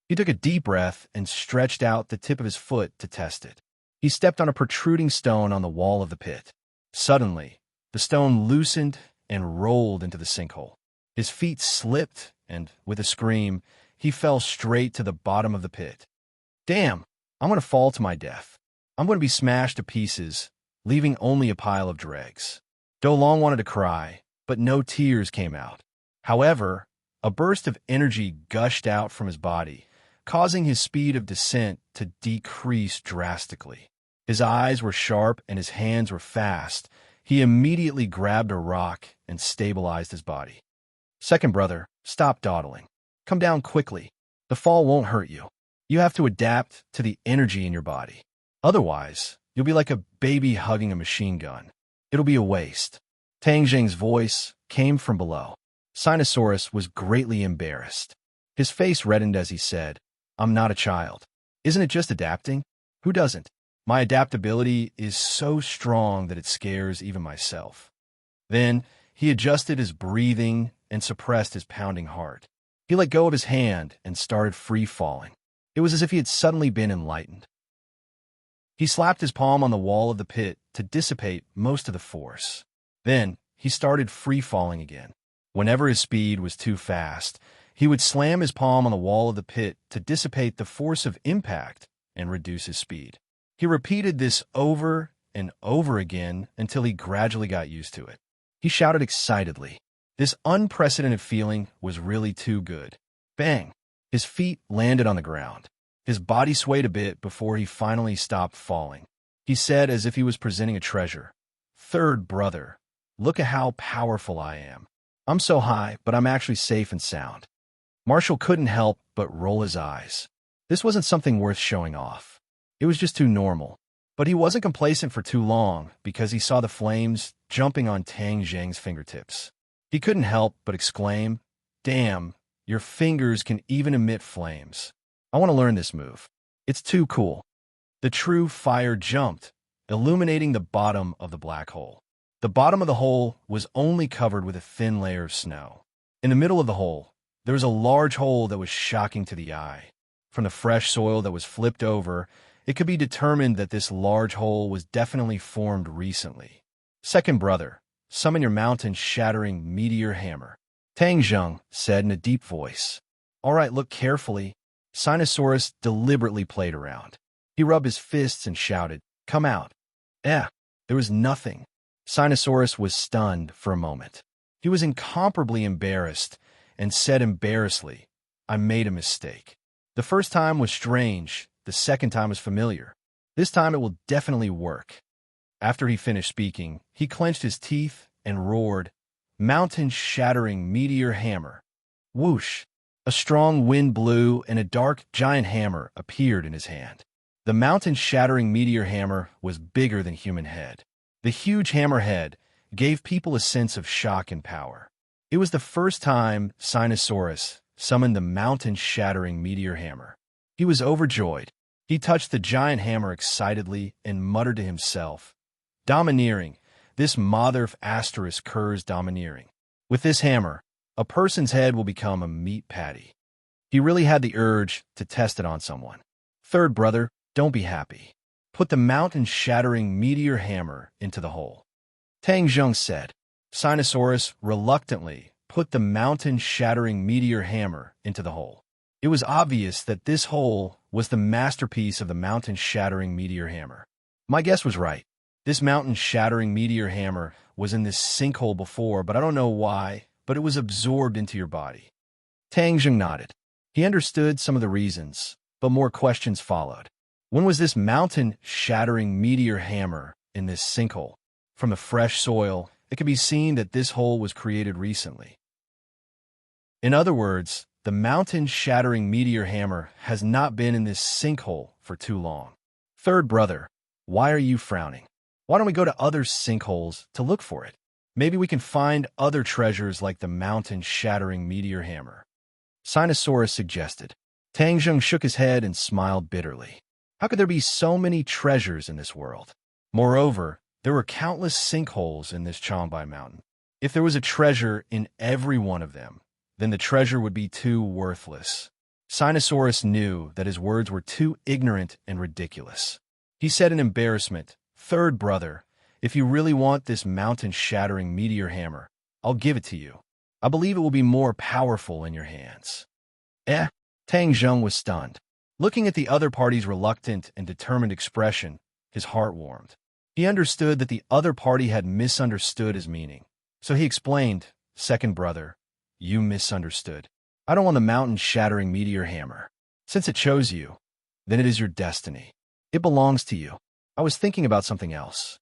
He took a deep breath and stretched out the tip of his foot to test it. He stepped on a protruding stone on the wall of the pit. Suddenly, the stone loosened and rolled into the sinkhole. His feet slipped, and with a scream, he fell straight to the bottom of the pit. "Damn, I'm going to fall to my death. I'm going to be smashed to pieces, leaving only a pile of dregs." Do Long wanted to cry, but no tears came out. However, a burst of energy gushed out from his body, causing his speed of descent to decrease drastically. His eyes were sharp and his hands were fast. He immediately grabbed a rock and stabilized his body. Second brother, stop dawdling. Come down quickly. The fall won't hurt you. You have to adapt to the energy in your body. Otherwise, you'll be like a baby hugging a machine gun. It'll be a waste. Tang Jing's voice came from below. Sinosaurus was greatly embarrassed. His face reddened as he said, I'm not a child. Isn't it just adapting? Who doesn't? My adaptability is so strong that it scares even myself. Then he adjusted his breathing and suppressed his pounding heart. He let go of his hand and started free-falling. It was as if he had suddenly been enlightened. He slapped his palm on the wall of the pit to dissipate most of the force. Then he started free-falling again. Whenever his speed was too fast, he would slam his palm on the wall of the pit to dissipate the force of impact and reduce his speed. He repeated this over and over again until he gradually got used to it. He shouted excitedly. This unprecedented feeling was really too good. Bang! His feet landed on the ground. His body swayed a bit before he finally stopped falling. He said as if he was presenting a treasure, Third brother, look at how powerful I am. I'm so high, but I'm actually safe and sound. Marshall couldn't help but roll his eyes. This wasn't something worth showing off. It was just too normal. But he wasn't complacent for too long because he saw the flames jumping on Tang Zheng's fingertips. He couldn't help but exclaim, Damn, your fingers can even emit flames. I want to learn this move. It's too cool. The true fire jumped, illuminating the bottom of the black hole. The bottom of the hole was only covered with a thin layer of snow. In the middle of the hole, there was a large hole that was shocking to the eye. From the fresh soil that was flipped over, it could be determined that this large hole was definitely formed recently. Second brother, summon your mountain-shattering meteor hammer. Tang Zheng said in a deep voice. All right, look carefully. Sinosaurus deliberately played around. He rubbed his fists and shouted, Come out. There was nothing. Sinosaurus was stunned for a moment. He was incomparably embarrassed and said embarrassedly, I made a mistake. The first time was strange. The second time was familiar. This time it will definitely work. After he finished speaking, he clenched his teeth and roared, Mountain-shattering meteor hammer. Whoosh! A strong wind blew and a dark, giant hammer appeared in his hand. The mountain-shattering meteor hammer was bigger than human head. The huge hammerhead gave people a sense of shock and power. It was the first time Sinosaurus summoned the mountain-shattering meteor hammer. He was overjoyed. He touched the giant hammer excitedly and muttered to himself, Domineering, this mother of asterisk curs domineering. With this hammer, a person's head will become a meat patty. He really had the urge to test it on someone. Third brother, don't be happy. Put the mountain-shattering meteor hammer into the hole. Tang Zheng said. Sinosaurus reluctantly put the mountain-shattering meteor hammer into the hole. It was obvious that this hole was the masterpiece of the mountain-shattering meteor hammer. My guess was right. This mountain-shattering meteor hammer was in this sinkhole before, but I don't know why, but it was absorbed into your body. Tang Zheng nodded. He understood some of the reasons, but more questions followed. When was this mountain-shattering meteor hammer in this sinkhole? From the fresh soil, it could be seen that this hole was created recently. In other words, the mountain-shattering meteor hammer has not been in this sinkhole for too long. Third brother, why are you frowning? Why don't we go to other sinkholes to look for it? Maybe we can find other treasures like the mountain-shattering meteor hammer. Sinosaurus suggested. Tang Zheng shook his head and smiled bitterly. How could there be so many treasures in this world? Moreover, there were countless sinkholes in this Changbai mountain. If there was a treasure in every one of them, then the treasure would be too worthless. Sinosaurus knew that his words were too ignorant and ridiculous. He said in embarrassment, Third brother, if you really want this mountain-shattering meteor hammer, I'll give it to you. I believe it will be more powerful in your hands. Tang Zheng was stunned. Looking at the other party's reluctant and determined expression, his heart warmed. He understood that the other party had misunderstood his meaning. So he explained, Second brother, you misunderstood. I don't want the mountain-shattering meteor hammer. Since it chose you, then it is your destiny. It belongs to you. I was thinking about something else.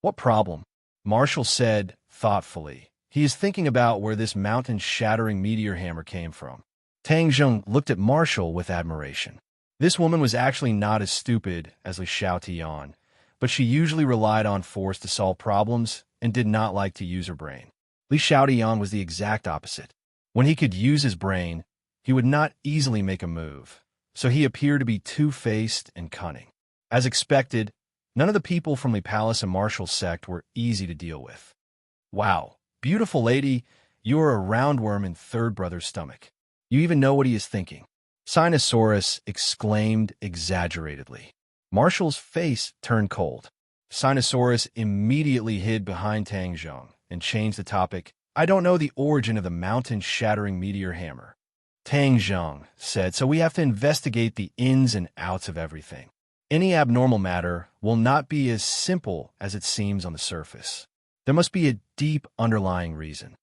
What problem? Marshall said, thoughtfully. He is thinking about where this mountain-shattering meteor hammer came from. Tang Zheng looked at Marshall with admiration. This woman was actually not as stupid as Li Xiaotian, but she usually relied on force to solve problems and did not like to use her brain. Li Xiaotian was the exact opposite. When he could use his brain, he would not easily make a move, so he appeared to be two-faced and cunning. As expected, none of the people from the palace and Marshall's sect were easy to deal with. Wow, beautiful lady, you are a roundworm in third brother's stomach. You even know what he is thinking. Sinosaurus exclaimed exaggeratedly. Marshall's face turned cold. Sinosaurus immediately hid behind Tang Zheng and changed the topic. I don't know the origin of the mountain-shattering meteor hammer. Tang Zheng said, so we have to investigate the ins and outs of everything. Any abnormal matter will not be as simple as it seems on the surface. There must be a deep underlying reason.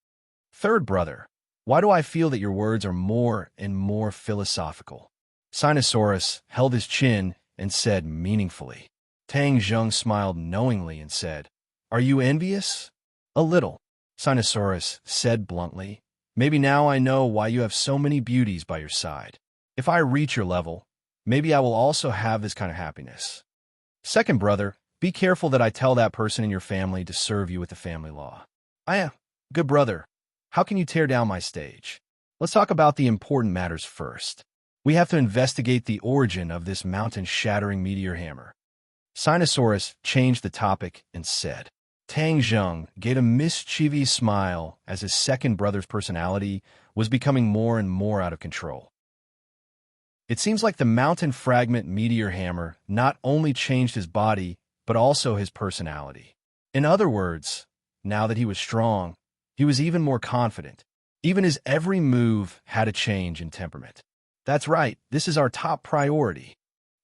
Third brother, why do I feel that your words are more and more philosophical? Sinosaurus held his chin and said meaningfully. Tang Zheng smiled knowingly and said, are you envious? A little, Sinosaurus said bluntly. Maybe now I know why you have so many beauties by your side. If I reach your level, maybe I will also have this kind of happiness. Second brother, be careful that I tell that person in your family to serve you with the family law. I am. Good brother, how can you tear down my stage? Let's talk about the important matters first. We have to investigate the origin of this mountain-shattering meteor hammer. Sinosaurus changed the topic and said. Tang Zheng gave a mischievous smile as his second brother's personality was becoming more and more out of control. It seems like the mountain fragment meteor hammer not only changed his body, but also his personality. In other words, now that he was strong, he was even more confident. Even his every move had a change in temperament. That's right, this is our top priority.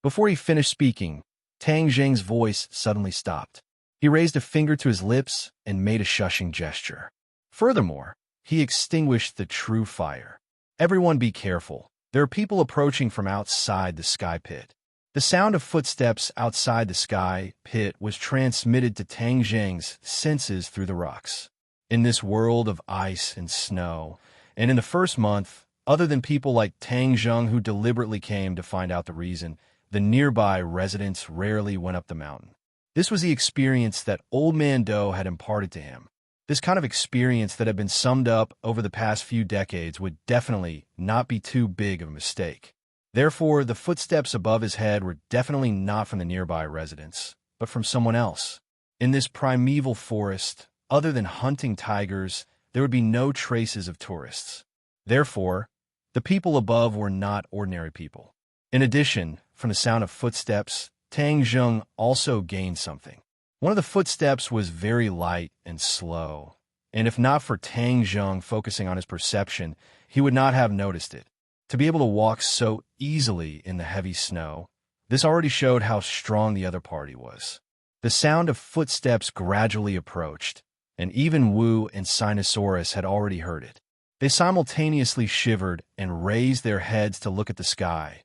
Before he finished speaking, Tang Zheng's voice suddenly stopped. He raised a finger to his lips and made a shushing gesture. Furthermore, he extinguished the true fire. Everyone be careful. There are people approaching from outside the sky pit. The sound of footsteps outside the sky pit was transmitted to Tang Zheng's senses through the rocks. In this world of ice and snow, and in the first month, other than people like Tang Zheng who deliberately came to find out the reason, the nearby residents rarely went up the mountain. This was the experience that Old Man Doe had imparted to him. This kind of experience that had been summed up over the past few decades would definitely not be too big of a mistake. Therefore, the footsteps above his head were definitely not from the nearby residents, but from someone else. In this primeval forest, other than hunting tigers, there would be no traces of tourists. Therefore, the people above were not ordinary people. In addition, from the sound of footsteps, Tang Zheng also gained something. One of the footsteps was very light and slow, and if not for Tang Zheng focusing on his perception, he would not have noticed it. To be able to walk so easily in the heavy snow, this already showed how strong the other party was. The sound of footsteps gradually approached, and even Wu and Sinosaurus had already heard it. They simultaneously shivered and raised their heads to look at the sky,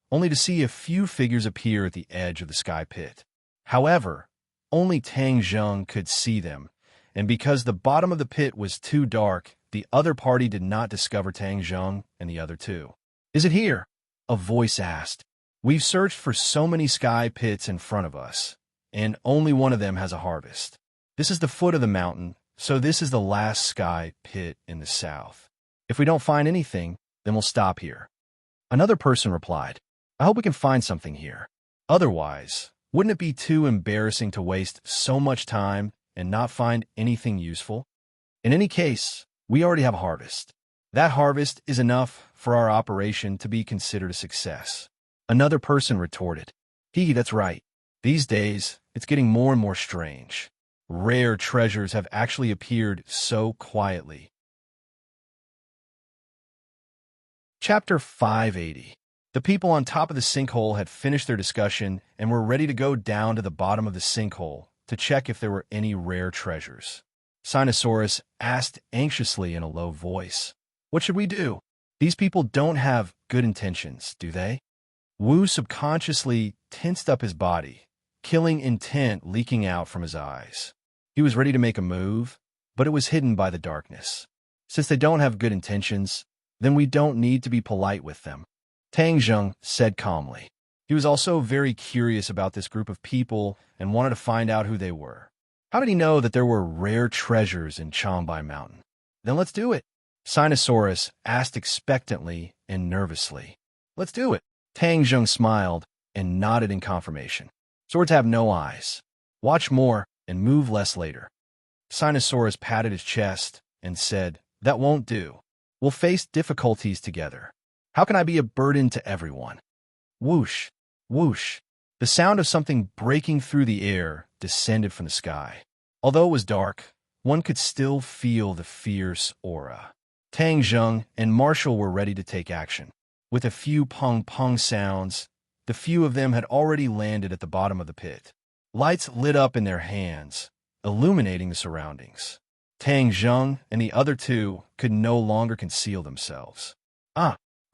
only to see a few figures appear at the edge of the sky pit. However, only Tang Zheng could see them, and because the bottom of the pit was too dark, the other party did not discover Tang Zheng and the other two. Is it here? A voice asked. We've searched for so many sky pits in front of us, and only one of them has a harvest. This is the foot of the mountain, so this is the last sky pit in the south. If we don't find anything, then we'll stop here. Another person replied, I hope we can find something here. Otherwise, wouldn't it be too embarrassing to waste so much time and not find anything useful? In any case, we already have a harvest. That harvest is enough for our operation to be considered a success. Another person retorted, that's right. These days, it's getting more and more strange. Rare treasures have actually appeared so quietly. Chapter 580. The people on top of the sinkhole had finished their discussion and were ready to go down to the bottom of the sinkhole to check if there were any rare treasures. Sinosaurus asked anxiously in a low voice, What should we do? These people don't have good intentions, do they? Wu subconsciously tensed up his body, killing intent leaking out from his eyes. He was ready to make a move, but it was hidden by the darkness. Since they don't have good intentions, then we don't need to be polite with them, Tang Zheng said calmly. He was also very curious about this group of people and wanted to find out who they were. How did he know that there were rare treasures in Changbai Mountain? Then let's do it, Sinosaurus asked expectantly and nervously. Let's do it. Tang Zheng smiled and nodded in confirmation. Swords have no eyes. Watch more and move less later. Sinosaurus patted his chest and said, That won't do. We'll face difficulties together. How can I be a burden to everyone? Whoosh, whoosh. The sound of something breaking through the air descended from the sky. Although it was dark, one could still feel the fierce aura. Tang Zheng and Marshall were ready to take action. With a few pong-pong sounds, the few of them had already landed at the bottom of the pit. Lights lit up in their hands, illuminating the surroundings. Tang Zheng and the other two could no longer conceal themselves.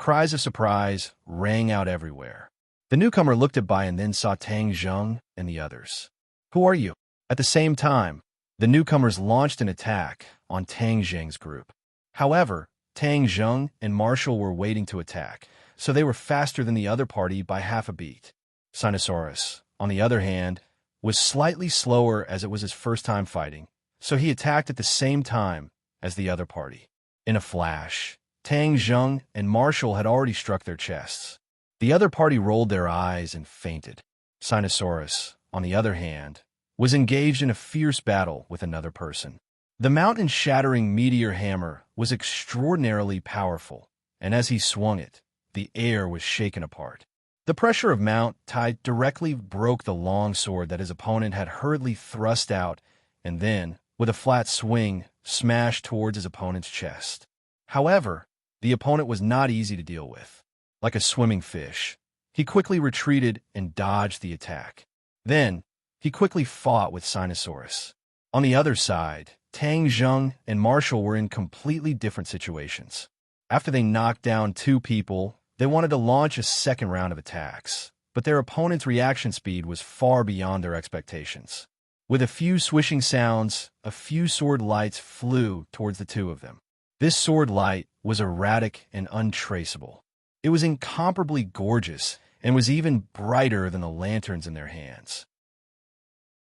Cries of surprise rang out everywhere. The newcomer looked at Bai and then saw Tang Zheng and the others. Who are you? At the same time, the newcomers launched an attack on Tang Zheng's group. However, Tang Zheng and Marshall were waiting to attack, so they were faster than the other party by half a beat. Sinosaurus, on the other hand, was slightly slower as it was his first time fighting, so he attacked at the same time as the other party. In a flash, Tang Zheng and Marshall had already struck their chests. The other party rolled their eyes and fainted. Sinosaurus, on the other hand, was engaged in a fierce battle with another person. The mountain-shattering meteor hammer was extraordinarily powerful, and as he swung it, the air was shaken apart. The pressure of Mount Tai directly broke the long sword that his opponent had hurriedly thrust out and then, with a flat swing, smashed towards his opponent's chest. However, the opponent was not easy to deal with. Like a swimming fish, he quickly retreated and dodged the attack. Then, he quickly fought with Sinosaurus. On the other side, Tang Zheng and Marshall were in completely different situations. After they knocked down two people, they wanted to launch a second round of attacks, but their opponent's reaction speed was far beyond their expectations. With a few swishing sounds, a few sword lights flew towards the two of them. This sword light was erratic and untraceable. It was incomparably gorgeous and was even brighter than the lanterns in their hands.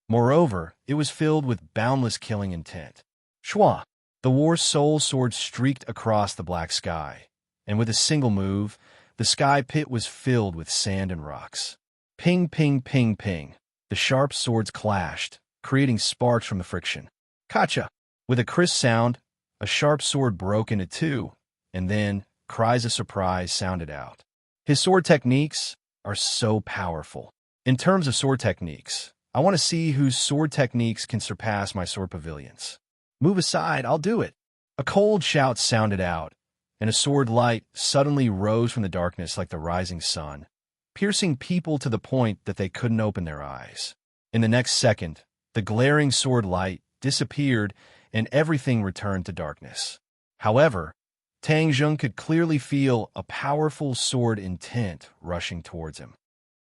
Moreover, it was filled with boundless killing intent. Shua, the war soul sword streaked across the black sky, and with a single move, the sky pit was filled with sand and rocks. Ping, ping, ping, ping. The sharp swords clashed, creating sparks from the friction. Kacha! With a crisp sound, a sharp sword broke into two, and then cries of surprise sounded out. His sword techniques are so powerful. In terms of sword techniques, I want to see whose sword techniques can surpass my sword pavilions. Move aside, I'll do it. A cold shout sounded out, and a sword light suddenly rose from the darkness like the rising sun, piercing people to the point that they couldn't open their eyes. In the next second, the glaring sword light disappeared and everything returned to darkness. However, Tang Zheng could clearly feel a powerful sword intent rushing towards him.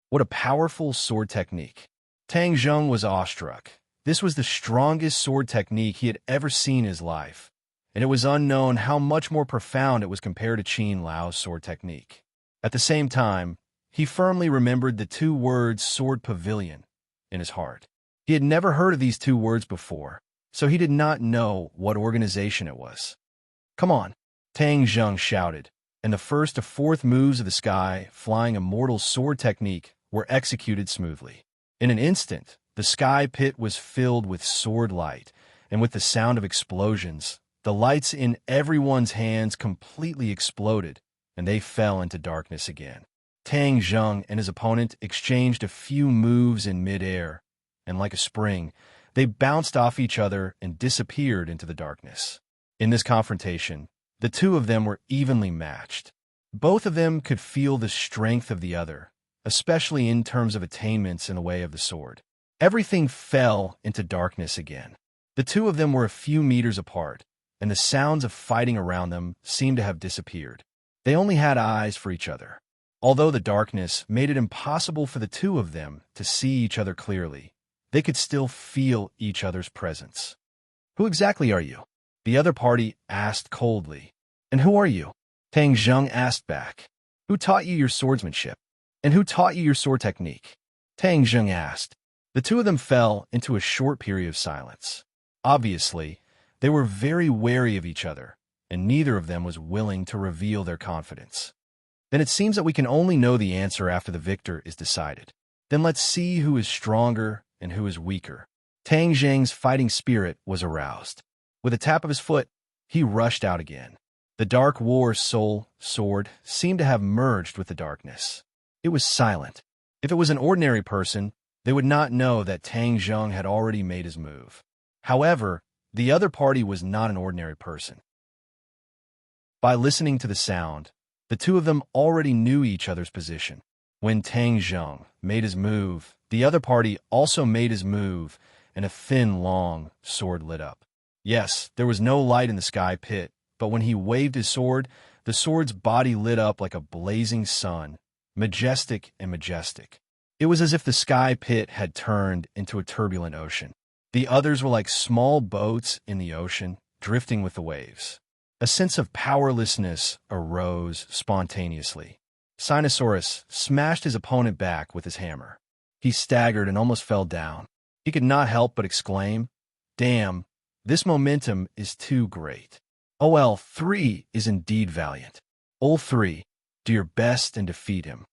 What a powerful sword technique. Tang Zheng was awestruck. This was the strongest sword technique he had ever seen in his life, and it was unknown how much more profound it was compared to Qin Lao's sword technique. At the same time, he firmly remembered the two words sword pavilion in his heart. He had never heard of these two words before, so he did not know what organization it was. Come on, Tang Zheng shouted, and the first to fourth moves of the sky flying immortal sword technique were executed smoothly. In an instant, the sky pit was filled with sword light, and with the sound of explosions, the lights in everyone's hands completely exploded, and they fell into darkness again. Tang Zheng and his opponent exchanged a few moves in midair, and like a spring, they bounced off each other and disappeared into the darkness. In this confrontation, the two of them were evenly matched. Both of them could feel the strength of the other, especially in terms of attainments in the way of the sword. Everything fell into darkness again. The two of them were a few meters apart, and the sounds of fighting around them seemed to have disappeared. They only had eyes for each other. Although the darkness made it impossible for the two of them to see each other clearly, they could still feel each other's presence. "Who exactly are you?" the other party asked coldly. "And who are you?" Tang Zheng asked back. "Who taught you your swordsmanship? And who taught you your sword technique?" Tang Zheng asked. The two of them fell into a short period of silence. Obviously, they were very wary of each other, and neither of them was willing to reveal their confidence. "Then it seems that we can only know the answer after the victor is decided. Then let's see who is stronger and who is weaker." Tang Zheng's fighting spirit was aroused. With a tap of his foot, he rushed out again. The dark war soul sword seemed to have merged with the darkness. It was silent. If it was an ordinary person, they would not know that Tang Zheng had already made his move. However, the other party was not an ordinary person. By listening to the sound, the two of them already knew each other's position. When Tang Zheng made his move, the other party also made his move, and a thin, long sword lit up. Yes, there was no light in the sky pit, but when he waved his sword, the sword's body lit up like a blazing sun, majestic and majestic. It was as if the sky pit had turned into a turbulent ocean. The others were like small boats in the ocean, drifting with the waves. A sense of powerlessness arose spontaneously. Sinosaurus smashed his opponent back with his hammer. He staggered and almost fell down. He could not help but exclaim, "Damn, this momentum is too great. OL3 is indeed valiant. OL3, do your best and defeat him."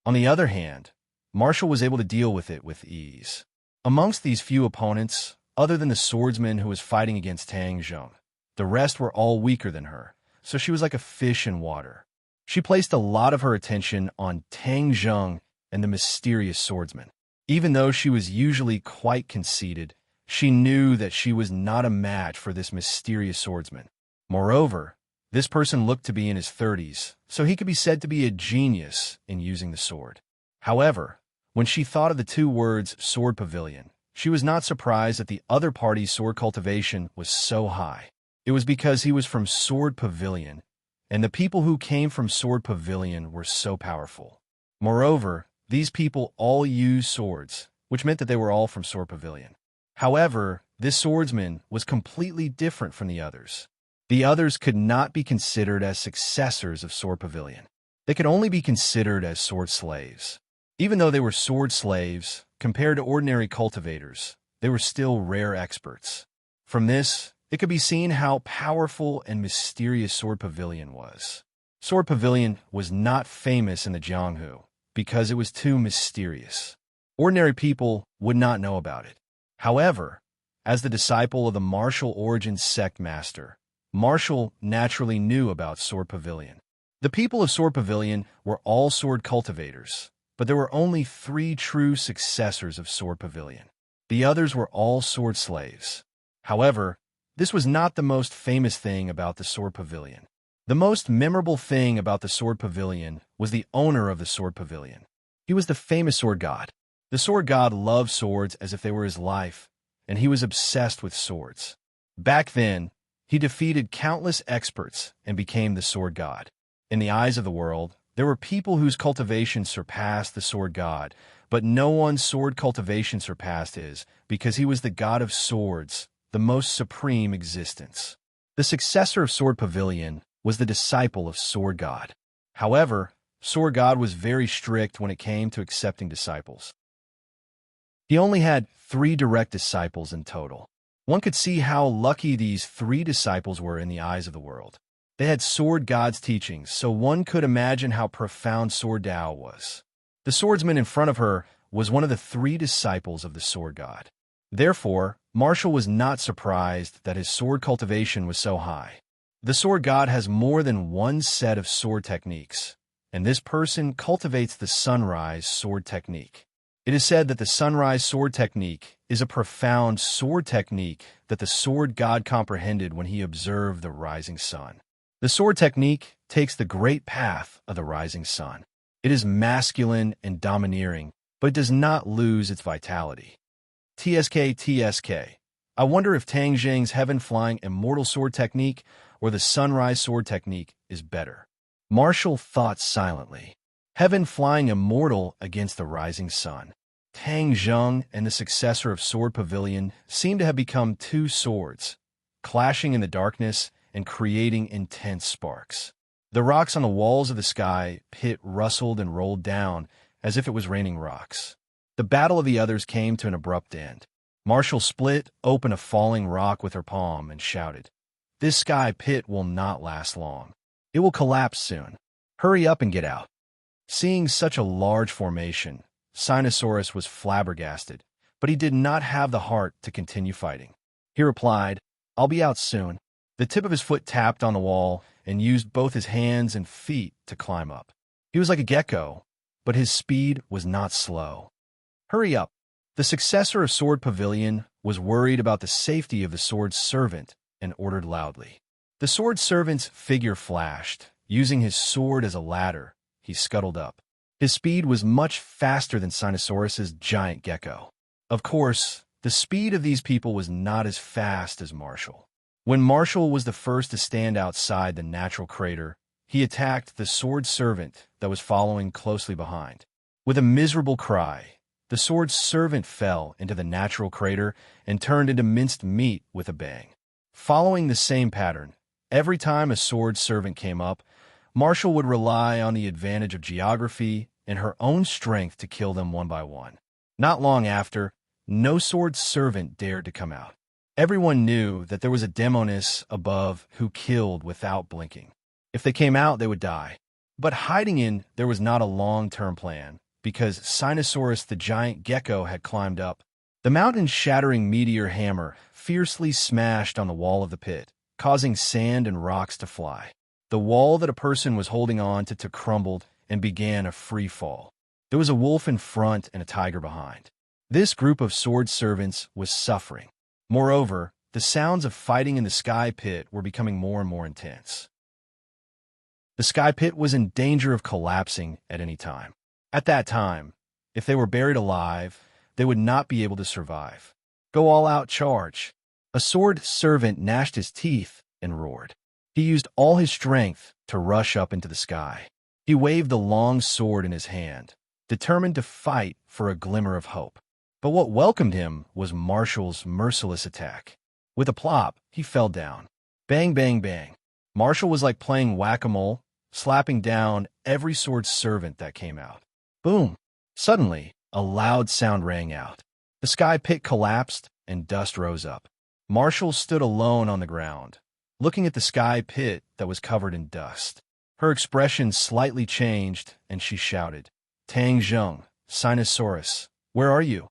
On the other hand, Marshall was able to deal with it with ease. Amongst these few opponents, other than the swordsman who was fighting against Tang Zheng, the rest were all weaker than her, so she was like a fish in water. She placed a lot of her attention on Tang Zheng and the mysterious swordsman. Even though she was usually quite conceited, she knew that she was not a match for this mysterious swordsman. Moreover, this person looked to be in his 30s, so he could be said to be a genius in using the sword. However, when she thought of the two words sword pavilion, she was not surprised that the other party's sword cultivation was so high. It was because he was from Sword Pavilion, and the people who came from Sword Pavilion were so powerful. Moreover, these people all used swords, which meant that they were all from Sword Pavilion. However, this swordsman was completely different from the others. The others could not be considered as successors of Sword Pavilion. They could only be considered as sword slaves. Even though they were sword slaves, compared to ordinary cultivators, they were still rare experts. From this, it could be seen how powerful and mysterious Sword Pavilion was. Sword Pavilion was not famous in the Jianghu because it was too mysterious. Ordinary people would not know about it. However, as the disciple of the martial origins sect master, Marshall naturally knew about Sword Pavilion. The people of Sword Pavilion were all sword cultivators, but there were only 3 true successors of Sword Pavilion. The others were all sword slaves. However, this was not the most famous thing about the Sword Pavilion. The most memorable thing about the Sword Pavilion was the owner of the Sword Pavilion. He was the famous sword god. The sword god loved swords as if they were his life, and he was obsessed with swords. Back then, he defeated countless experts and became the sword god. In the eyes of the world, there were people whose cultivation surpassed the sword god, but no one's sword cultivation surpassed his, because he was the god of swords, the most supreme existence. The successor of Sword Pavilion was the disciple of Sword God. However, Sword God was very strict when it came to accepting disciples. He only had 3 direct disciples in total. One could see how lucky these 3 disciples were in the eyes of the world. They had Sword God's teachings, so one could imagine how profound Sword Dao was. The swordsman in front of her was one of the 3 disciples of the Sword God. Therefore, Marshall was not surprised that his sword cultivation was so high. The sword god has more than one set of sword techniques, and this person cultivates the sunrise sword technique. It is said that the sunrise sword technique is a profound sword technique that the sword god comprehended when he observed the rising sun. The sword technique takes the great path of the rising sun. It is masculine and domineering, but it does not lose its vitality. TSK. I wonder if Tang Zheng's heaven-flying immortal sword technique or the sunrise sword technique is better. Marshall thought silently. heaven flying immortal against the rising sun. Tang Zheng and the successor of Sword Pavilion seemed to have become two swords, clashing in the darkness and creating intense sparks. The rocks on the walls of the sky pit rustled and rolled down as if it was raining rocks. The battle of the others came to an abrupt end. Marshall split open a falling rock with her palm and shouted, "This sky pit will not last long. It will collapse soon. Hurry up and get out." Seeing such a large formation, Sinosaurus was flabbergasted, but he did not have the heart to continue fighting. He replied, "I'll be out soon." The tip of his foot tapped on the wall and used both his hands and feet to climb up. He was like a gecko, but his speed was not slow. "Hurry up." The successor of Sword Pavilion was worried about the safety of the sword's servant and ordered loudly. The sword servant's figure flashed. Using his sword as a ladder, he scuttled up. His speed was much faster than Sinosaurus's giant gecko. Of course, the speed of these people was not as fast as Marshall. When Marshall was the first to stand outside the natural crater, he attacked the sword servant that was following closely behind. With a miserable cry, the sword servant fell into the natural crater and turned into minced meat with a bang. Following the same pattern, every time a sword servant came up, Marshall would rely on the advantage of geography and her own strength to kill them one by one. Not long after, no sword servant dared to come out. Everyone knew that there was a demoness above who killed without blinking. If they came out, they would die. But hiding in there was not a long-term plan, because Sinosaurus the giant gecko had climbed up. The mountain-shattering meteor hammer fiercely smashed on the wall of the pit, causing sand and rocks to fly. The wall that a person was holding on to crumbled and began a free fall. There was a wolf in front and a tiger behind. This group of sword servants was suffering. Moreover, the sounds of fighting in the sky pit were becoming more and more intense. The sky pit was in danger of collapsing at any time. At that time, if they were buried alive, they would not be able to survive. "Go all out, charge." A sword servant gnashed his teeth and roared. He used all his strength to rush up into the sky. He waved the long sword in his hand, determined to fight for a glimmer of hope. But what welcomed him was Marshall's merciless attack. With a plop, he fell down. Bang, bang, bang. Marshall was like playing whack-a-mole, slapping down every sword servant that came out. Boom! Suddenly, a loud sound rang out. The sky pit collapsed and dust rose up. Marshall stood alone on the ground, looking at the sky pit that was covered in dust. Her expression slightly changed, and she shouted, "Tang Zheng, Sinosaurus, where are you?"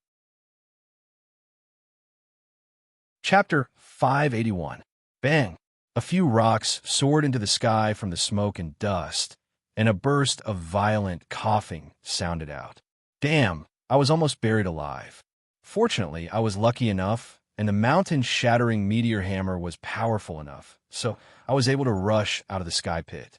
Chapter 581. Bang! A few rocks soared into the sky from the smoke and dust, and a burst of violent coughing sounded out. Damn, I was almost buried alive. Fortunately, I was lucky enough, and the mountain-shattering meteor hammer was powerful enough, so I was able to rush out of the sky pit.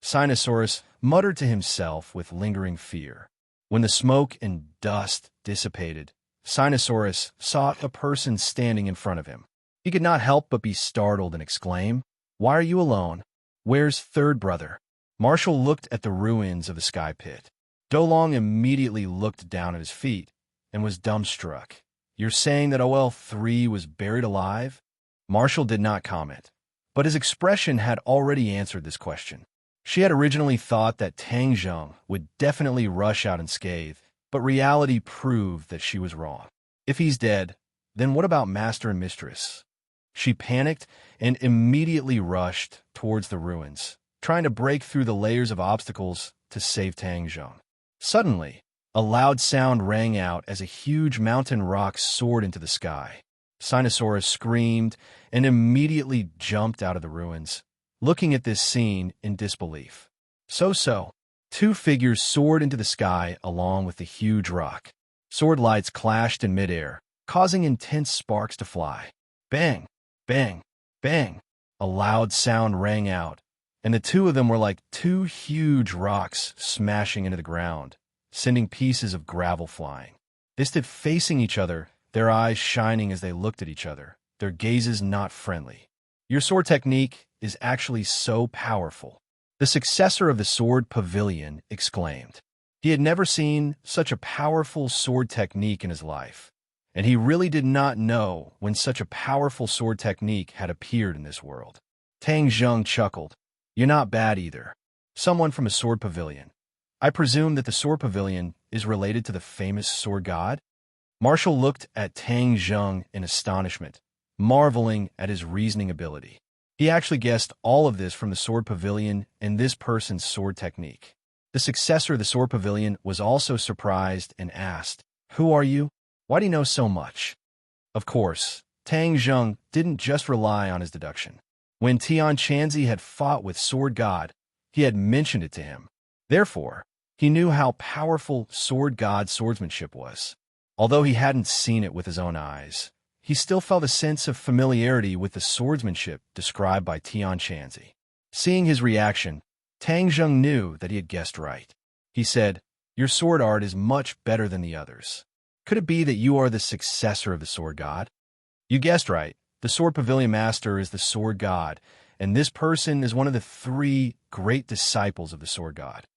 Sinosaurus muttered to himself with lingering fear. When the smoke and dust dissipated, Sinosaurus saw a person standing in front of him. He could not help but be startled and exclaim, "Why are you alone? Where's third brother?" Marshall looked at the ruins of the sky pit. Dolong immediately looked down at his feet and was dumbstruck. "You're saying that OL3 was buried alive?" Marshall did not comment, but his expression had already answered this question. She had originally thought that Tang Zheng would definitely rush out unscathed, but reality proved that she was wrong. If he's dead, then what about Master and Mistress? She panicked and immediately rushed towards the ruins, trying to break through the layers of obstacles to save Tang Zheng. Suddenly, a loud sound rang out as a huge mountain rock soared into the sky. Sinosaurus screamed and immediately jumped out of the ruins, looking at this scene in disbelief. So, two figures soared into the sky along with the huge rock. Sword lights clashed in midair, causing intense sparks to fly. Bang, bang, bang. A loud sound rang out, and the two of them were like two huge rocks smashing into the ground, sending pieces of gravel flying. They stood facing each other, their eyes shining as they looked at each other, their gazes not friendly. "Your sword technique is actually so powerful." The successor of the sword pavilion exclaimed. He had never seen such a powerful sword technique in his life, and he really did not know when such a powerful sword technique had appeared in this world. Tang Zheng chuckled. You're not bad either. Someone from a sword pavilion. I presume that the sword pavilion is related to the famous sword god? Marshall looked at Tang Zheng in astonishment, marveling at his reasoning ability. He actually guessed all of this from the sword pavilion and this person's sword technique. The successor of the sword pavilion was also surprised and asked, Who are you? Why do you know so much? Of course, Tang Zheng didn't just rely on his deduction. When Tian Chanzi had fought with Sword God, he had mentioned it to him. Therefore, he knew how powerful Sword God's swordsmanship was. Although he hadn't seen it with his own eyes, he still felt a sense of familiarity with the swordsmanship described by Tian Chanzi. Seeing his reaction, Tang Zheng knew that he had guessed right. He said, Your sword art is much better than the others. Could it be that you are the successor of the sword god? You guessed right. The sword pavilion master is the sword god, and this person is one of the 3 great disciples of the sword god.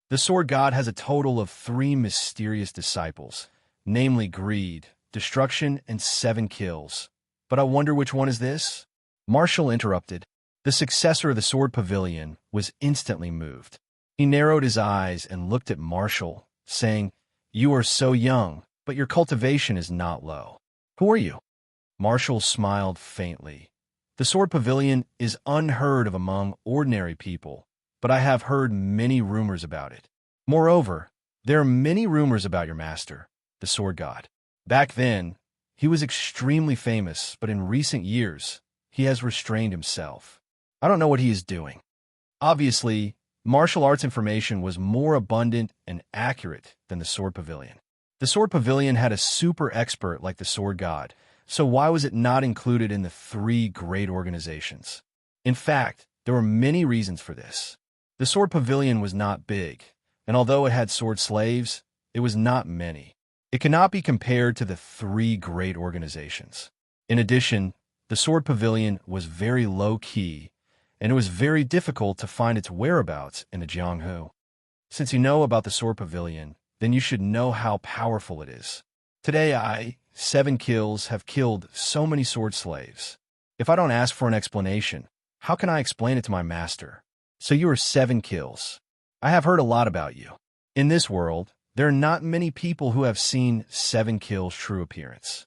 The sword god has a total of 3 mysterious disciples, namely greed, destruction, and 7 kills. But I wonder which one is this? Marshall interrupted. The successor of the sword pavilion was instantly moved. He narrowed his eyes and looked at Marshall, saying, You are so young, but your cultivation is not low. Who are you? Marshall smiled faintly. The sword pavilion is unheard of among ordinary people, but I have heard many rumors about it. Moreover, there are many rumors about your master, the sword god. Back then, he was extremely famous, but in recent years, he has restrained himself. I don't know what he is doing. Obviously, martial arts information was more abundant and accurate than the sword pavilion. The sword pavilion had a super expert like the sword god, so why was it not included in the 3 great organizations? In fact, there were many reasons for this. The sword pavilion was not big, and although it had sword slaves, it was not many. It cannot be compared to the 3 great organizations. In addition, the sword pavilion was very low-key, and it was very difficult to find its whereabouts in the Jianghu. Since you know about the sword pavilion, then you should know how powerful it is. Today 7 kills, have killed so many sword slaves. If I don't ask for an explanation, how can I explain it to my master? So you are 7 kills. I have heard a lot about you. In this world, there are not many people who have seen 7 kills' true appearance.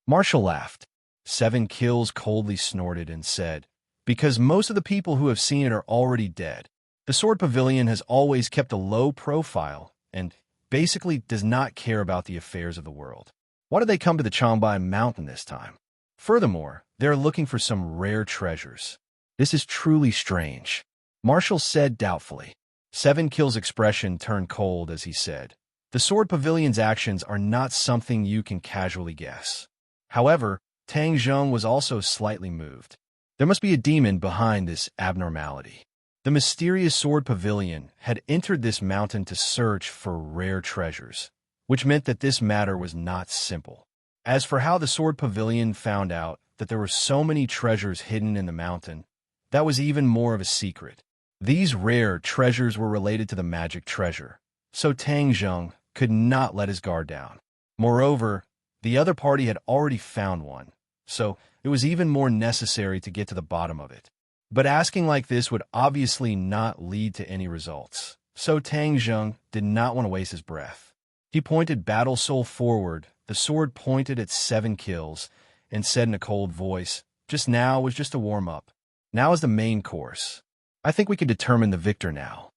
Marshall laughed. 7 kills coldly snorted and said, Because most of the people who have seen it are already dead. The sword pavilion has always kept a low profile and basically does not care about the affairs of the world. Why did they come to the Changbai Mountain this time? Furthermore, they are looking for some rare treasures. This is truly strange, Marshall said doubtfully. 7 Kill's expression turned cold as he said, The sword pavilion's actions are not something you can casually guess. However, Tang Zheng was also slightly moved. There must be a demon behind this abnormality. The mysterious sword pavilion had entered this mountain to search for rare treasures, which meant that this matter was not simple. As for how the sword pavilion found out that there were so many treasures hidden in the mountain, that was even more of a secret. These rare treasures were related to the magic treasure, so Tang Zheng could not let his guard down. Moreover, the other party had already found one, so it was even more necessary to get to the bottom of it. But asking like this would obviously not lead to any results, so Tang Zheng did not want to waste his breath. He pointed Battle Soul forward, the sword pointed at 7 kills, and said in a cold voice, Just now was just a warm-up. Now is the main course. I think we can determine the victor now.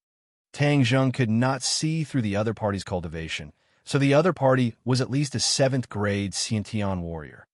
Tang Zheng could not see through the other party's cultivation, so the other party was at least a 7th grade Xiantian warrior.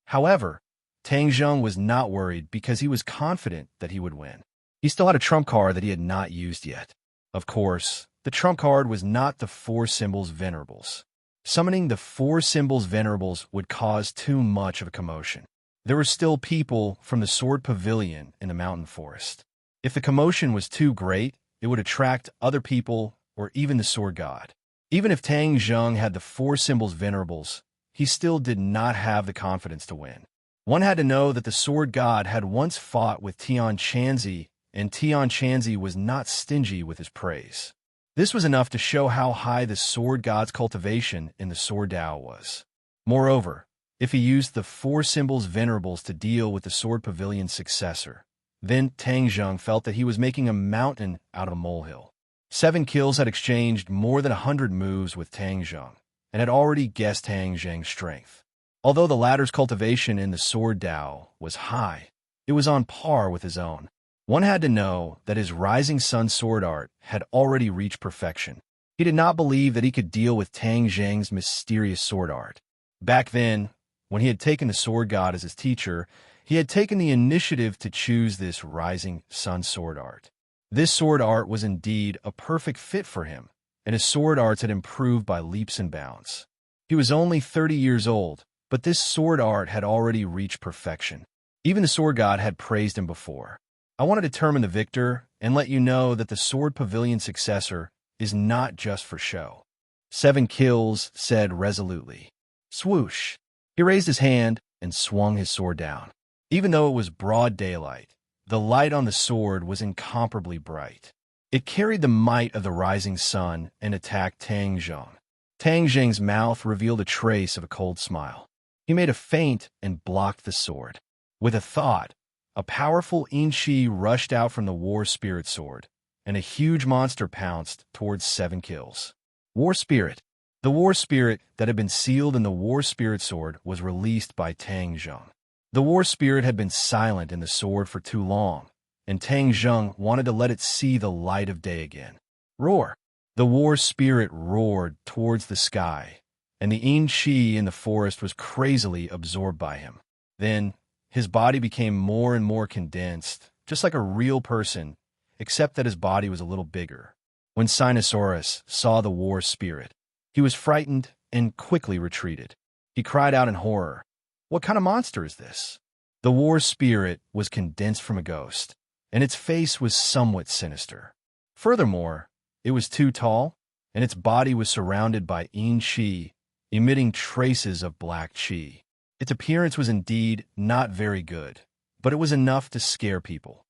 However, Tang Zheng was not worried because he was confident that he would win. He still had a trump card that he had not used yet. Of course, the trump card was not the 4 symbols venerables. Summoning the 4 symbols venerables would cause too much of a commotion. There were still people from the sword pavilion in the mountain forest. If the commotion was too great, it would attract other people or even the sword god. Even if Tang Zheng had the 4 symbols venerables, he still did not have the confidence to win. One had to know that the sword god had once fought with Tian Chanzi, and Tian Chanzi was not stingy with his praise. This was enough to show how high the sword god's cultivation in the sword Dao was. Moreover, if he used the four symbols venerables to deal with the sword pavilion's successor, then Tang Zheng felt that he was making a mountain out of a molehill. 7 kills had exchanged more than 100 moves with Tang Zheng, and had already guessed Tang Zheng's strength. Although the latter's cultivation in the sword Dao was high, it was on par with his own. One had to know that his Rising Sun sword art had already reached perfection. He did not believe that he could deal with Tang Zheng's mysterious sword art. Back then, when he had taken the sword god as his teacher, he had taken the initiative to choose this Rising Sun sword art. This sword art was indeed a perfect fit for him, and his sword arts had improved by leaps and bounds. He was only 30 years old, but this sword art had already reached perfection. Even the sword god had praised him before. I want to determine the victor and let you know that the sword pavilion successor is not just for show. 7 kills said resolutely. Swoosh! He raised his hand and swung his sword down. Even though it was broad daylight, the light on the sword was incomparably bright. It carried the might of the rising sun and attacked Tang Zheng. Tang Zheng's mouth revealed a trace of a cold smile. He made a feint and blocked the sword. With a thought, a powerful Inchi rushed out from the War Spirit sword, and a huge monster pounced towards 7 kills. War Spirit. The War Spirit that had been sealed in the War Spirit sword was released by Tang Zheng. The War Spirit had been silent in the sword for too long, and Tang Zheng wanted to let it see the light of day again. Roar! The War Spirit roared towards the sky, and the Inchi in the forest was crazily absorbed by him. Then, his body became more and more condensed, just like a real person, except that his body was a little bigger. When Sinosaurus saw the War Spirit, he was frightened and quickly retreated. He cried out in horror, "What kind of monster is this?" The War Spirit was condensed from a ghost, and its face was somewhat sinister. Furthermore, it was too tall, and its body was surrounded by Yin Qi, emitting traces of black qi. Its appearance was indeed not very good, but it was enough to scare people.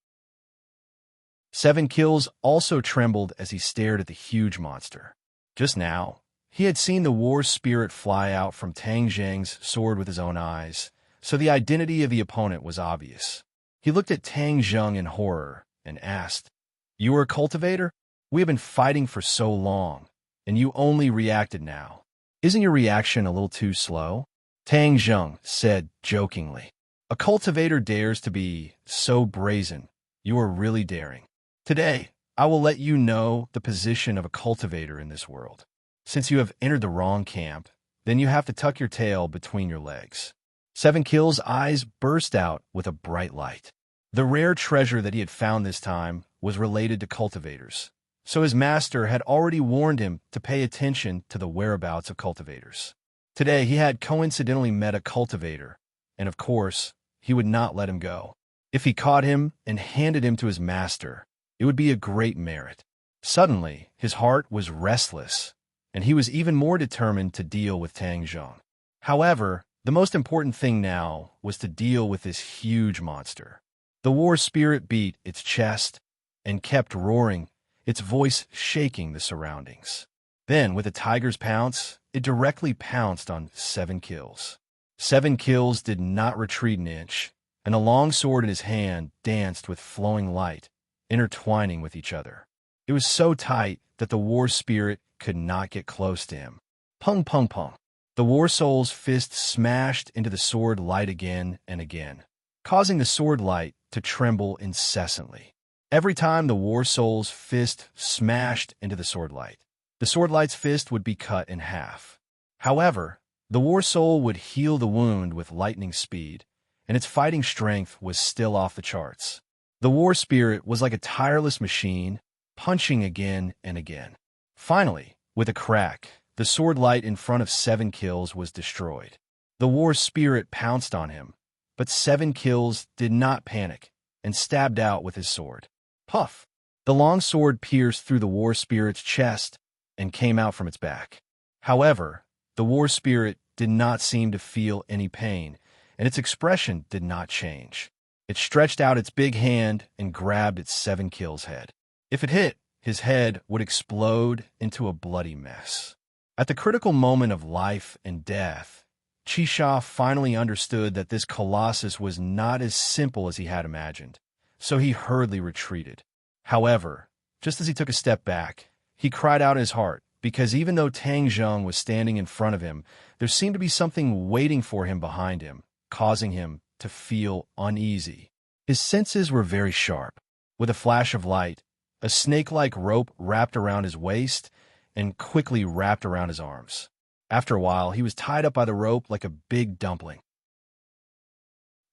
7 kills also trembled as he stared at the huge monster. Just now, he had seen the War Spirit fly out from Tang Zheng's sword with his own eyes, so the identity of the opponent was obvious. He looked at Tang Zheng in horror and asked, "You are a cultivator? We have been fighting for so long, and you only reacted now. Isn't your reaction a little too slow?" Tang Zheng said jokingly, "A cultivator dares to be so brazen. You are really daring. Today, I will let you know the position of a cultivator in this world. Since you have entered the wrong camp, then you have to tuck your tail between your legs." 7 Kill's eyes burst out with a bright light. The rare treasure that he had found this time was related to cultivators, so his master had already warned him to pay attention to the whereabouts of cultivators. Today he had coincidentally met a cultivator, and of course, he would not let him go. If he caught him and handed him to his master, it would be a great merit. Suddenly, his heart was restless, and he was even more determined to deal with Tang Zheng. However, the most important thing now was to deal with this huge monster. The War Spirit beat its chest and kept roaring, its voice shaking the surroundings. Then, with a tiger's pounce, it directly pounced on 7 Kills. 7 Kills did not retreat an inch, and the long sword in his hand danced with flowing light, intertwining with each other. It was so tight that the War Spirit could not get close to him. Pung pung pung. The War Soul's fist smashed into the sword light again and again, causing the sword light to tremble incessantly. Every time the War Soul's fist smashed into the sword light, the sword light's fist would be cut in half. However, the War Soul would heal the wound with lightning speed, and its fighting strength was still off the charts. The War Spirit was like a tireless machine, punching again and again. Finally, with a crack, the sword light in front of 7 Kills was destroyed. The War Spirit pounced on him, but 7 Kills did not panic and stabbed out with his sword. Puff! The long sword pierced through the War Spirit's chest and came out from its back. However, the War Spirit did not seem to feel any pain, and its expression did not change. It stretched out its big hand and grabbed its 7-Kill's head. If it hit, his head would explode into a bloody mess. At the critical moment of life and death, Chisha finally understood that this colossus was not as simple as he had imagined, so he hurriedly retreated. However, just as he took a step back, he cried out in his heart, because even though Tang Zheng was standing in front of him, there seemed to be something waiting for him behind him, causing him to feel uneasy. His senses were very sharp. With a flash of light, a snake-like rope wrapped around his waist and quickly wrapped around his arms. After a while, he was tied up by the rope like a big dumpling.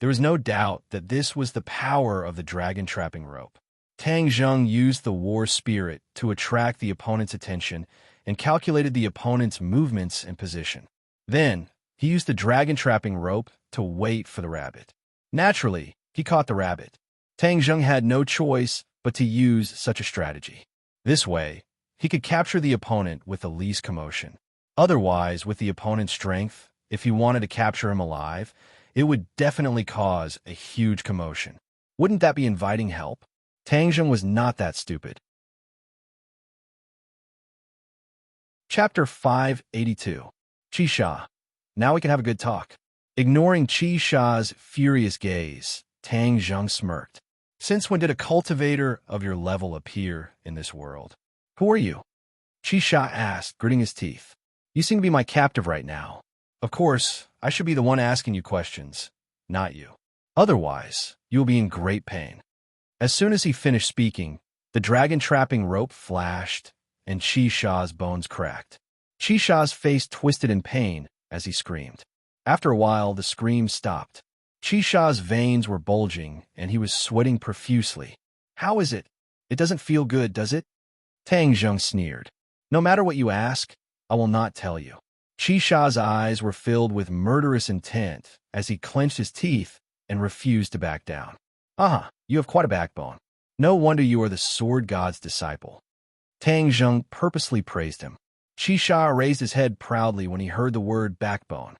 There was no doubt that this was the power of the dragon-trapping rope. Tang Zheng used the war spirit to attract the opponent's attention and calculated the opponent's movements and position. Then, he used the dragon-trapping rope to wait for the rabbit. Naturally, he caught the rabbit. Tang Zheng had no choice but to use such a strategy. This way, he could capture the opponent with the least commotion. Otherwise, with the opponent's strength, if he wanted to capture him alive, it would definitely cause a huge commotion. Wouldn't that be inviting help? Tang Zheng was not that stupid. Chapter 582. Chisha. Now we can have a good talk. Ignoring Chisha's furious gaze, Tang Zheng smirked. Since when did a cultivator of your level appear in this world? Who are you? Chisha asked, gritting his teeth. You seem to be my captive right now. Of course, I should be the one asking you questions, not you. Otherwise, you will be in great pain. As soon as he finished speaking, the dragon-trapping rope flashed, and Chisha's bones cracked. Chisha's face twisted in pain as he screamed. After a while, the scream stopped. Chisha's veins were bulging, and he was sweating profusely. How is it? It doesn't feel good, does it? Tang Zheng sneered. No matter what you ask, I will not tell you. Chisha's eyes were filled with murderous intent as he clenched his teeth and refused to back down. You have quite a backbone. No wonder you are the sword god's disciple. Tang Zheng purposely praised him. Chisha raised his head proudly when he heard the word backbone.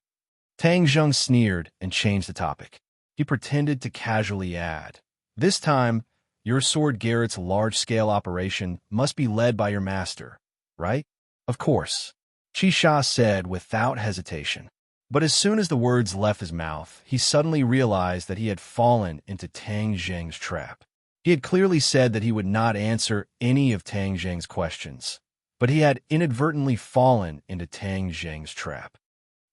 Tang Zheng sneered and changed the topic. He pretended to casually add, This time, your sword Garrett's large-scale operation must be led by your master, right? Of course, Chisha said without hesitation. But as soon as the words left his mouth, he suddenly realized that he had fallen into Tang Zheng's trap. He had clearly said that he would not answer any of Tang Zheng's questions, but he had inadvertently fallen into Tang Zheng's trap.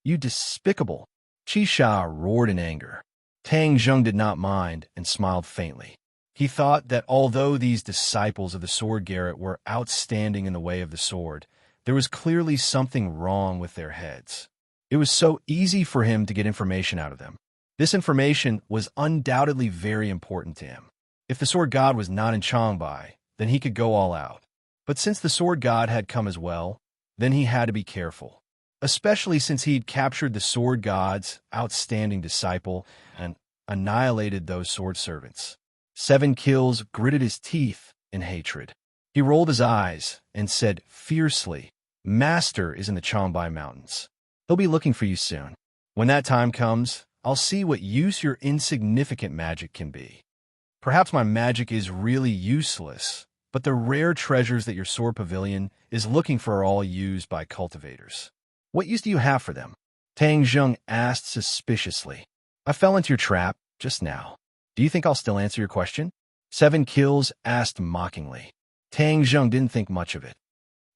You despicable! Chisha roared in anger. Tang Zheng did not mind and smiled faintly. He thought that although these disciples of the sword Garrett were outstanding in the way of the sword, there was clearly something wrong with their heads. It was so easy for him to get information out of them. This information was undoubtedly very important to him. If the sword god was not in Changbai, then he could go all out. But since the sword god had come as well, then he had to be careful. Especially since he'd captured the sword god's outstanding disciple and annihilated those sword servants. 7-Kills gritted his teeth in hatred. He rolled his eyes and said fiercely, Master is in the Changbai Mountains. He'll be looking for you soon. When that time comes, I'll see what use your insignificant magic can be. Perhaps my magic is really useless, but the rare treasures that your sword pavilion is looking for are all used by cultivators. What use do you have for them? Tang Zheng asked suspiciously. I fell into your trap just now. Do you think I'll still answer your question? 7-Kills asked mockingly. Tang Zheng didn't think much of it.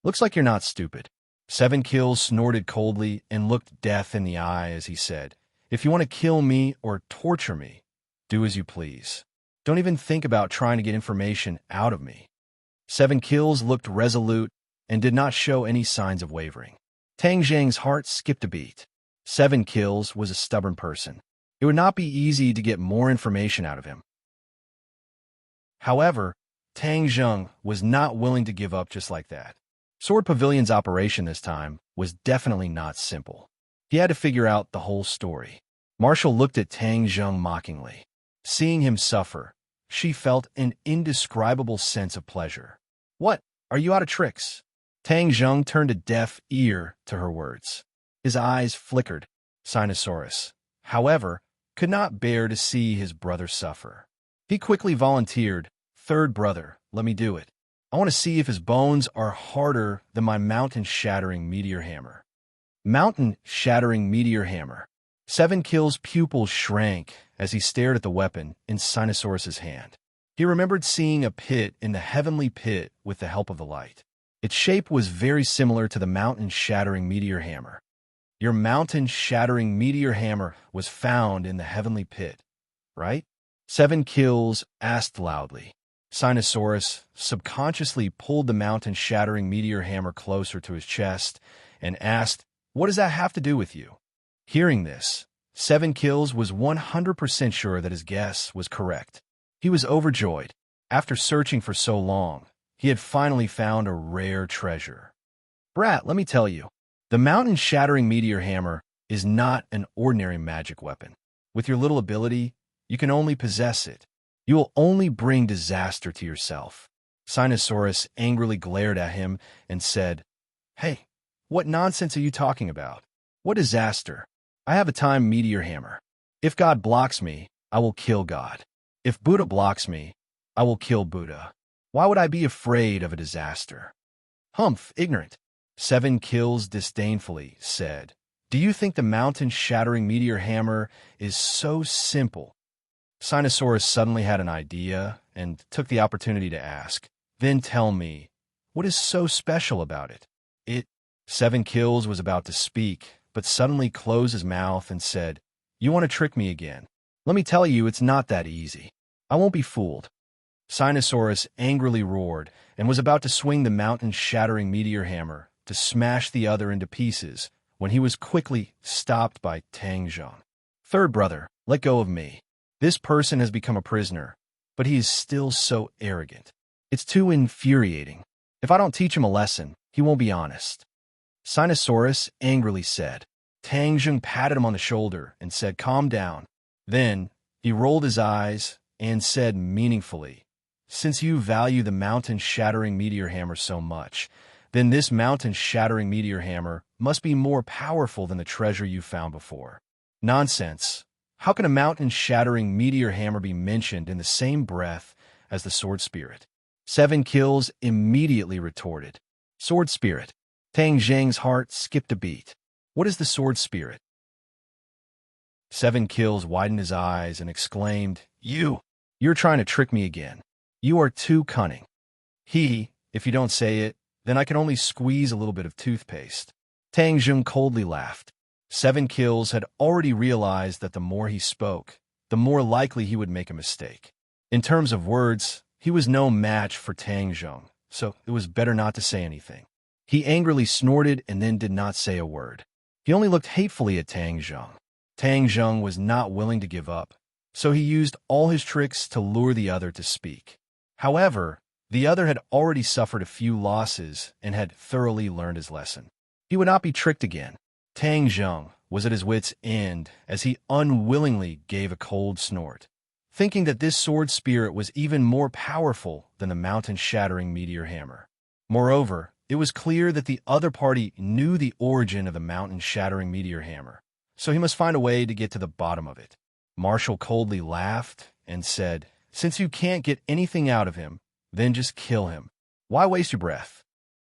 Looks like you're not stupid. 7-Kills snorted coldly and looked death in the eye as he said, If you want to kill me or torture me, do as you please. Don't even think about trying to get information out of me. 7-Kills looked resolute and did not show any signs of wavering. Tang Zheng's heart skipped a beat. 7-Kills was a stubborn person. It would not be easy to get more information out of him. However, Tang Zheng was not willing to give up just like that. Sword Pavilion's operation this time was definitely not simple. He had to figure out the whole story. Marshall looked at Tang Zheng mockingly. Seeing him suffer, she felt an indescribable sense of pleasure. What? Are you out of tricks? Tang Zheng turned a deaf ear to her words. His eyes flickered. Sinosaurus. However, could not bear to see his brother suffer. He quickly volunteered, "Third brother, let me do it. I want to see if his bones are harder than my mountain-shattering meteor hammer." Mountain-shattering meteor hammer. Seven Kill's pupils shrank as he stared at the weapon in Sinosaurus's hand. He remembered seeing a pit in the heavenly pit with the help of the light. Its shape was very similar to the mountain-shattering meteor hammer. "Your mountain-shattering meteor hammer was found in the heavenly pit, right?" Seven Kills asked loudly. Sinosaurus subconsciously pulled the mountain-shattering meteor hammer closer to his chest and asked, "What does that have to do with you?" Hearing this, Seven Kills was 100% sure that his guess was correct. He was overjoyed. After searching for so long, he had finally found a rare treasure. "Brat, let me tell you, the mountain-shattering meteor hammer is not an ordinary magic weapon. With your little ability, you can only possess it. You will only bring disaster to yourself." Sinosaurus angrily glared at him and said, "Hey, what nonsense are you talking about? What disaster? I have a time meteor hammer. If God blocks me, I will kill God. If Buddha blocks me, I will kill Buddha. Why would I be afraid of a disaster?" "Humph, ignorant," Seven Kills disdainfully said. "Do you think the mountain-shattering meteor hammer is so simple?" Sinosaurus suddenly had an idea and took the opportunity to ask, "Then tell me, what is so special about it?" Seven Kills was about to speak, but suddenly closed his mouth and said, "You want to trick me again? Let me tell you, it's not that easy. I won't be fooled." Sinosaurus angrily roared and was about to swing the mountain-shattering meteor hammer to smash the other into pieces when he was quickly stopped by Tang Zheng. "Third brother, let go of me. This person has become a prisoner, but he is still so arrogant. It's too infuriating. If I don't teach him a lesson, he won't be honest." Sinosaurus angrily said. Tang Zheng patted him on the shoulder and said, "Calm down." Then he rolled his eyes and said meaningfully, "Since you value the mountain-shattering meteor hammer so much, then this mountain-shattering meteor hammer must be more powerful than the treasure you found before." "Nonsense. How can a mountain-shattering meteor hammer be mentioned in the same breath as the sword spirit?" Seven Kills immediately retorted. "Sword spirit." Tang Zheng's heart skipped a beat. "What is the sword spirit?" Seven Kills widened his eyes and exclaimed, You're trying to trick me again. You are too cunning." If you don't say it, then I can only squeeze a little bit of toothpaste." Tang Zheng coldly laughed. Seven Kills had already realized that the more he spoke, the more likely he would make a mistake. In terms of words, he was no match for Tang Zheng, so it was better not to say anything. He angrily snorted and then did not say a word. He only looked hatefully at Tang Zheng. Tang Zheng was not willing to give up, so he used all his tricks to lure the other to speak. However, the other had already suffered a few losses and had thoroughly learned his lesson. He would not be tricked again. Tang Zheng was at his wit's end as he unwillingly gave a cold snort, thinking that this sword spirit was even more powerful than the mountain-shattering meteor hammer. Moreover, it was clear that the other party knew the origin of the mountain-shattering meteor hammer, so he must find a way to get to the bottom of it. Marshall coldly laughed and said, "Since you can't get anything out of him, then just kill him. Why waste your breath?"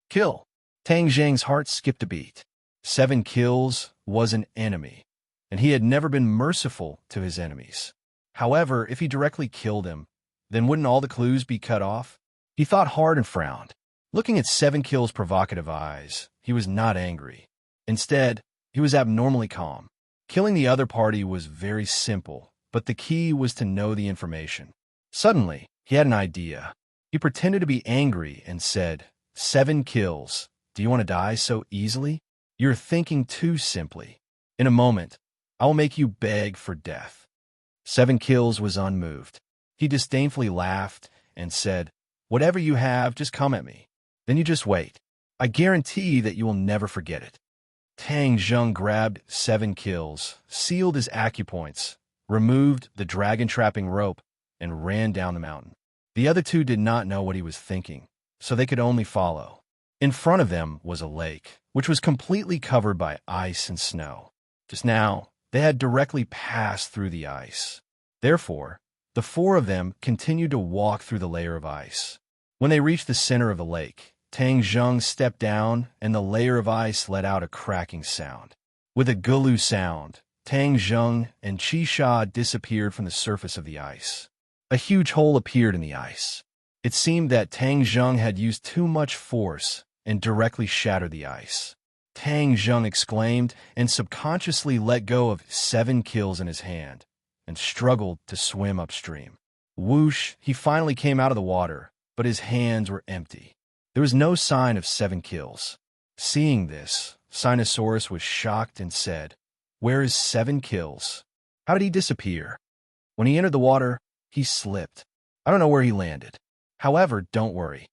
"Kill." Tang Zheng's heart skipped a beat. Seven Kills was an enemy, and he had never been merciful to his enemies. However, if he directly killed him, then wouldn't all the clues be cut off? He thought hard and frowned. Looking at Seven Kills' provocative eyes, he was not angry. Instead, he was abnormally calm. Killing the other party was very simple, but the key was to know the information. Suddenly, he had an idea. He pretended to be angry and said, "Seven Kills, do you want to die so easily? You're thinking too simply. In a moment, I will make you beg for death." Seven Kills was unmoved. He disdainfully laughed and said, "Whatever you have, just come at me. Then you just wait. I guarantee that you will never forget it." Tang Zheng grabbed Seven Kills, sealed his acupoints, removed the dragon-trapping rope, and ran down the mountain. The other two did not know what he was thinking, so they could only follow. In front of them was a lake, which was completely covered by ice and snow. Just now, They had directly passed through the ice. Therefore, the four of them continued to walk through the layer of ice. When they reached the center of the lake, Tang Zheng stepped down, and the layer of ice let out a cracking sound. With a gulu sound, Tang Zheng and Qi Sha disappeared from the surface of the ice. A huge hole appeared in the ice. It seemed that Tang Zheng had used too much force and directly shattered the ice. Tang Zheng exclaimed and subconsciously let go of 7 kills in his hand and struggled to swim upstream. Whoosh, he finally came out of the water, but his hands were empty. There was no sign of 7 kills. Seeing this, Sinosaurus was shocked and said, "Where is 7 kills? How did he disappear?" When he entered the water, he slipped. I don't know where he landed. However, don't worry.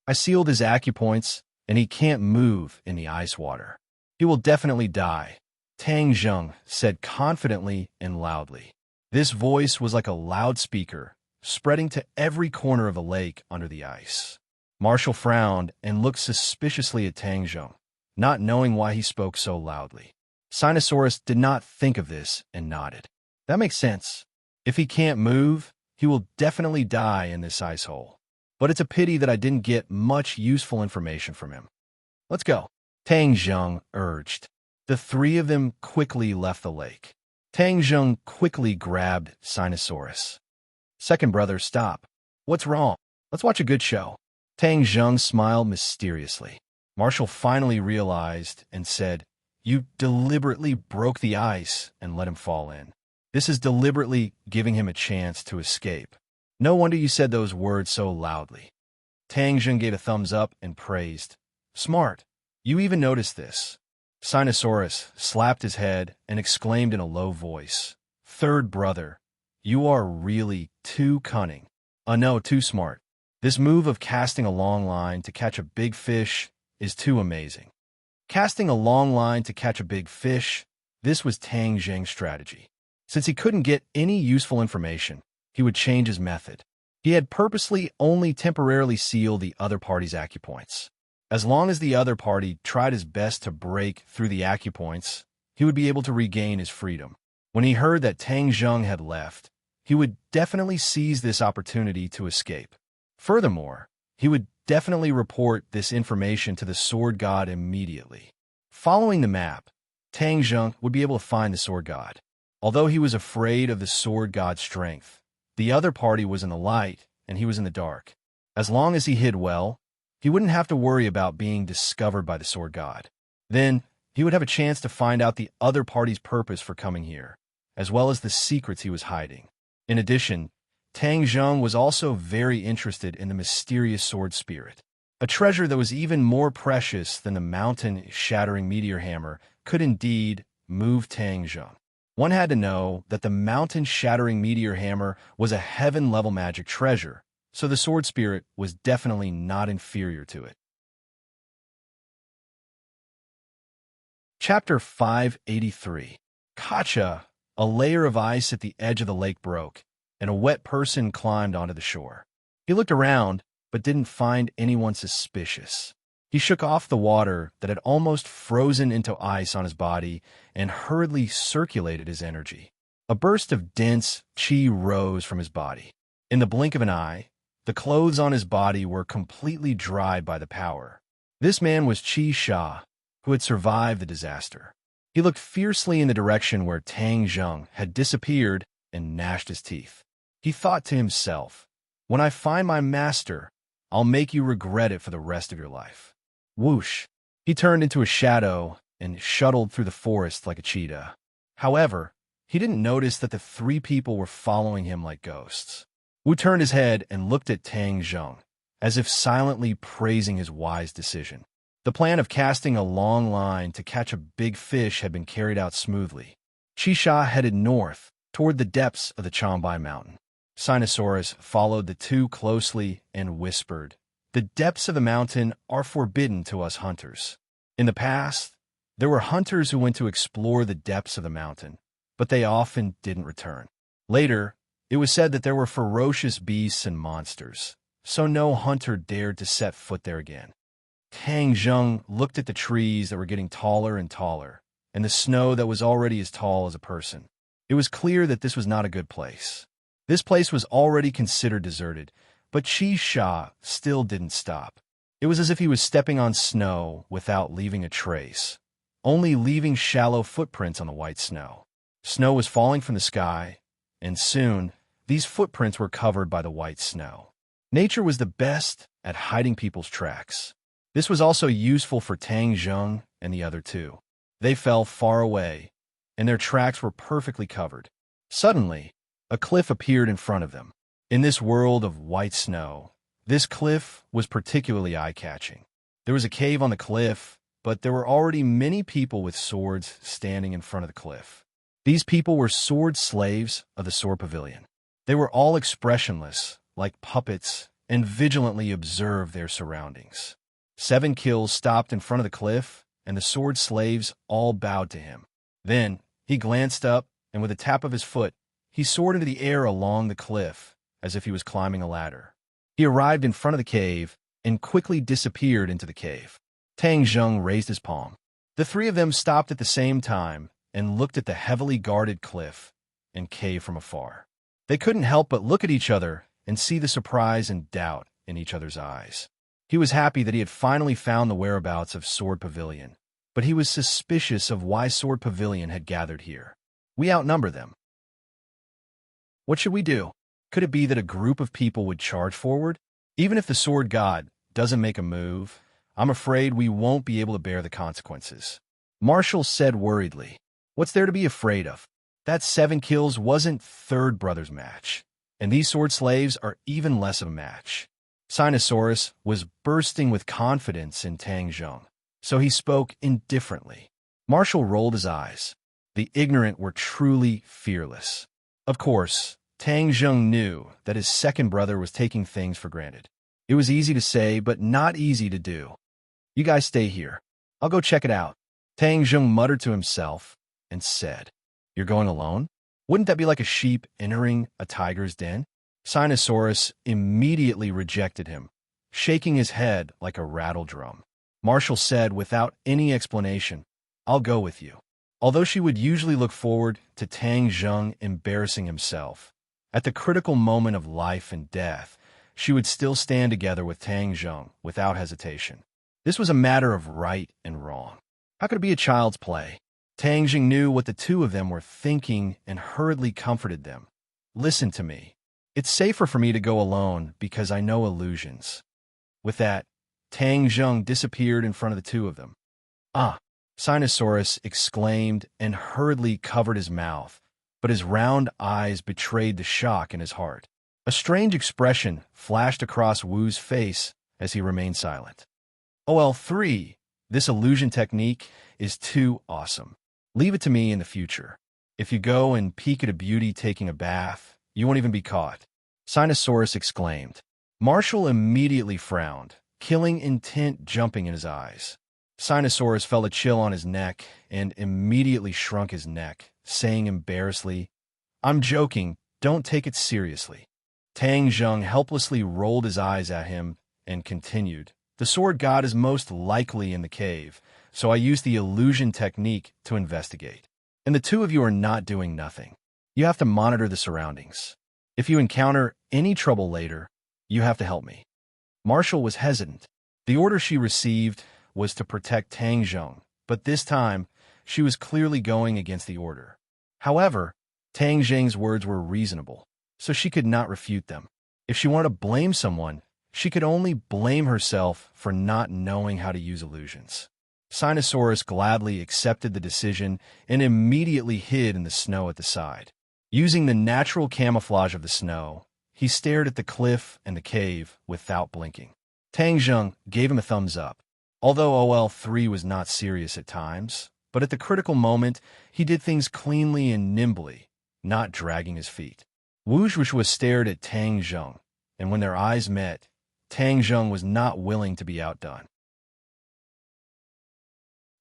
I sealed his acupoints, and he can't move in the ice water. He will definitely die, Tang Zheng said confidently and loudly. This voice was like a loudspeaker, spreading to every corner of the lake under the ice. Marshall frowned and looked suspiciously at Tang Zheng, not knowing why he spoke so loudly. Sinosaurus did not think of this and nodded. That makes sense. If he can't move, he will definitely die in this ice hole. But it's a pity that I didn't get much useful information from him. Let's go, Tang Zheng urged. The 3 of them quickly left the lake. Tang Zheng quickly grabbed Sinosaurus. Second brother, stop. What's wrong? Let's watch a good show. Tang Zheng smiled mysteriously. Marshall finally realized and said, "You deliberately broke the ice and let him fall in. This is deliberately giving him a chance to escape. No wonder you said those words so loudly." Tang Zheng gave a thumbs up and praised. "Smart. You even noticed this." Sinosaurus slapped his head and exclaimed in a low voice, "Third brother, you are really too cunning. No, too smart. This move of casting a long line to catch a big fish is too amazing." Casting a long line to catch a big fish, this was Tang Zheng's strategy. Since he couldn't get any useful information, he would change his method. He had purposely only temporarily sealed the other party's acupoints. As long as the other party tried his best to break through the acupoints, he would be able to regain his freedom. When he heard that Tang Zheng had left, he would definitely seize this opportunity to escape. Furthermore, he would definitely report this information to the sword god immediately. Following the map, Tang Zheng would be able to find the sword god. Although he was afraid of the sword god's strength, the other party was in the light and he was in the dark. As long as he hid well, he wouldn't have to worry about being discovered by the sword god. Then, he would have a chance to find out the other party's purpose for coming here, as well as the secrets he was hiding. In addition, Tang Zheng was also very interested in the mysterious sword spirit. A treasure that was even more precious than the mountain-shattering meteor hammer could indeed move Tang Zheng. One had to know that the mountain-shattering meteor hammer was a heaven-level magic treasure, so the sword spirit was definitely not inferior to it. Chapter 583. Kacha, a layer of ice at the edge of the lake broke, and a wet person climbed onto the shore. He looked around, but didn't find anyone suspicious. He shook off the water that had almost frozen into ice on his body and hurriedly circulated his energy. A burst of dense qi rose from his body. In the blink of an eye, the clothes on his body were completely dried by the power. This man was Qi Sha, who had survived the disaster. He looked fiercely in the direction where Tang Zheng had disappeared and gnashed his teeth. He thought to himself, "When I find my master, I'll make you regret it for the rest of your life." Whoosh! He turned into a shadow and shuttled through the forest like a cheetah. However, he didn't notice that the 3 people were following him like ghosts. Wu turned his head and looked at Tang Zheng, as if silently praising his wise decision. The plan of casting a long line to catch a big fish had been carried out smoothly. Qi Sha headed north, toward the depths of the Changbai Mountain. Sinosaurus followed the 2 closely and whispered, "The depths of the mountain are forbidden to us hunters." In the past, there were hunters who went to explore the depths of the mountain, but they often didn't return. Later, it was said that there were ferocious beasts and monsters, so no hunter dared to set foot there again. Tang Zheng looked at the trees that were getting taller and taller, and the snow that was already as tall as a person. It was clear that this was not a good place. This place was already considered deserted, but Chi Sha still didn't stop. It was as if he was stepping on snow without leaving a trace, only leaving shallow footprints on the white snow. Snow was falling from the sky, and soon these footprints were covered by the white snow. Nature was the best at hiding people's tracks. This was also useful for Tang Zheng and the other two. They fell far away, and their tracks were perfectly covered. Suddenly, a cliff appeared in front of them. In this world of white snow, this cliff was particularly eye-catching. There was a cave on the cliff, but there were already many people with swords standing in front of the cliff. These people were sword slaves of the sword pavilion. They were all expressionless, like puppets, and vigilantly observed their surroundings. 7 kills stopped in front of the cliff, and the sword slaves all bowed to him. Then, he glanced up, and with a tap of his foot, he soared into the air along the cliff, as if he was climbing a ladder. He arrived in front of the cave, and quickly disappeared into the cave. Tang Zheng raised his palm. The 3 of them stopped at the same time, and looked at the heavily guarded cliff and cave from afar. They couldn't help but look at each other and see the surprise and doubt in each other's eyes. He was happy that he had finally found the whereabouts of Sword Pavilion, but he was suspicious of why Sword Pavilion had gathered here. We outnumber them. What should we do? Could it be that a group of people would charge forward? Even if the Sword God doesn't make a move, I'm afraid we won't be able to bear the consequences. Marshall said worriedly. What's there to be afraid of? That 7 kills wasn't Third Brother's match, and these sword slaves are even less of a match. Sinosaurus was bursting with confidence in Tang Zheng, so he spoke indifferently. Marshall rolled his eyes. The ignorant were truly fearless. Of course, Tang Zheng knew that his second brother was taking things for granted. It was easy to say, but not easy to do. You guys stay here. I'll go check it out. Tang Zheng muttered to himself and said, You're going alone? Wouldn't that be like a sheep entering a tiger's den? Sinosaurus immediately rejected him, shaking his head like a rattle drum. Marshall said without any explanation, I'll go with you. Although she would usually look forward to Tang Zheng embarrassing himself, at the critical moment of life and death, she would still stand together with Tang Zheng without hesitation. This was a matter of right and wrong. How could it be a child's play? Tang Zheng knew what the 2 of them were thinking and hurriedly comforted them. Listen to me. It's safer for me to go alone because I know illusions. With that, Tang Zheng disappeared in front of the 2 of them. Ah! Sinosaurus exclaimed and hurriedly covered his mouth, but his round eyes betrayed the shock in his heart. A strange expression flashed across Wu's face as he remained silent. OL3, this illusion technique is too awesome. Leave it to me in the future. If you go and peek at a beauty taking a bath, you won't even be caught. Sinosaurus exclaimed. Marshall immediately frowned, killing intent jumping in his eyes. Sinosaurus felt a chill on his neck and immediately shrunk his neck, saying embarrassedly, I'm joking, don't take it seriously. Tang Zheng helplessly rolled his eyes at him and continued, The sword god is most likely in the cave, so I used the illusion technique to investigate. And the 2 of you are not doing nothing. You have to monitor the surroundings. If you encounter any trouble later, you have to help me. Marshall was hesitant. The order she received was to protect Tang Zheng, but this time, she was clearly going against the order. However, Tang Zheng's words were reasonable, so she could not refute them. If she wanted to blame someone, she could only blame herself for not knowing how to use illusions. Sinosaurus gladly accepted the decision and immediately hid in the snow at the side. Using the natural camouflage of the snow, he stared at the cliff and the cave without blinking. Tang Zheng gave him a thumbs up. Although OL3 was not serious at times, but at the critical moment, he did things cleanly and nimbly, not dragging his feet. Wu Zhuoxuo stared at Tang Zheng, and when their eyes met, Tang Zheng was not willing to be outdone.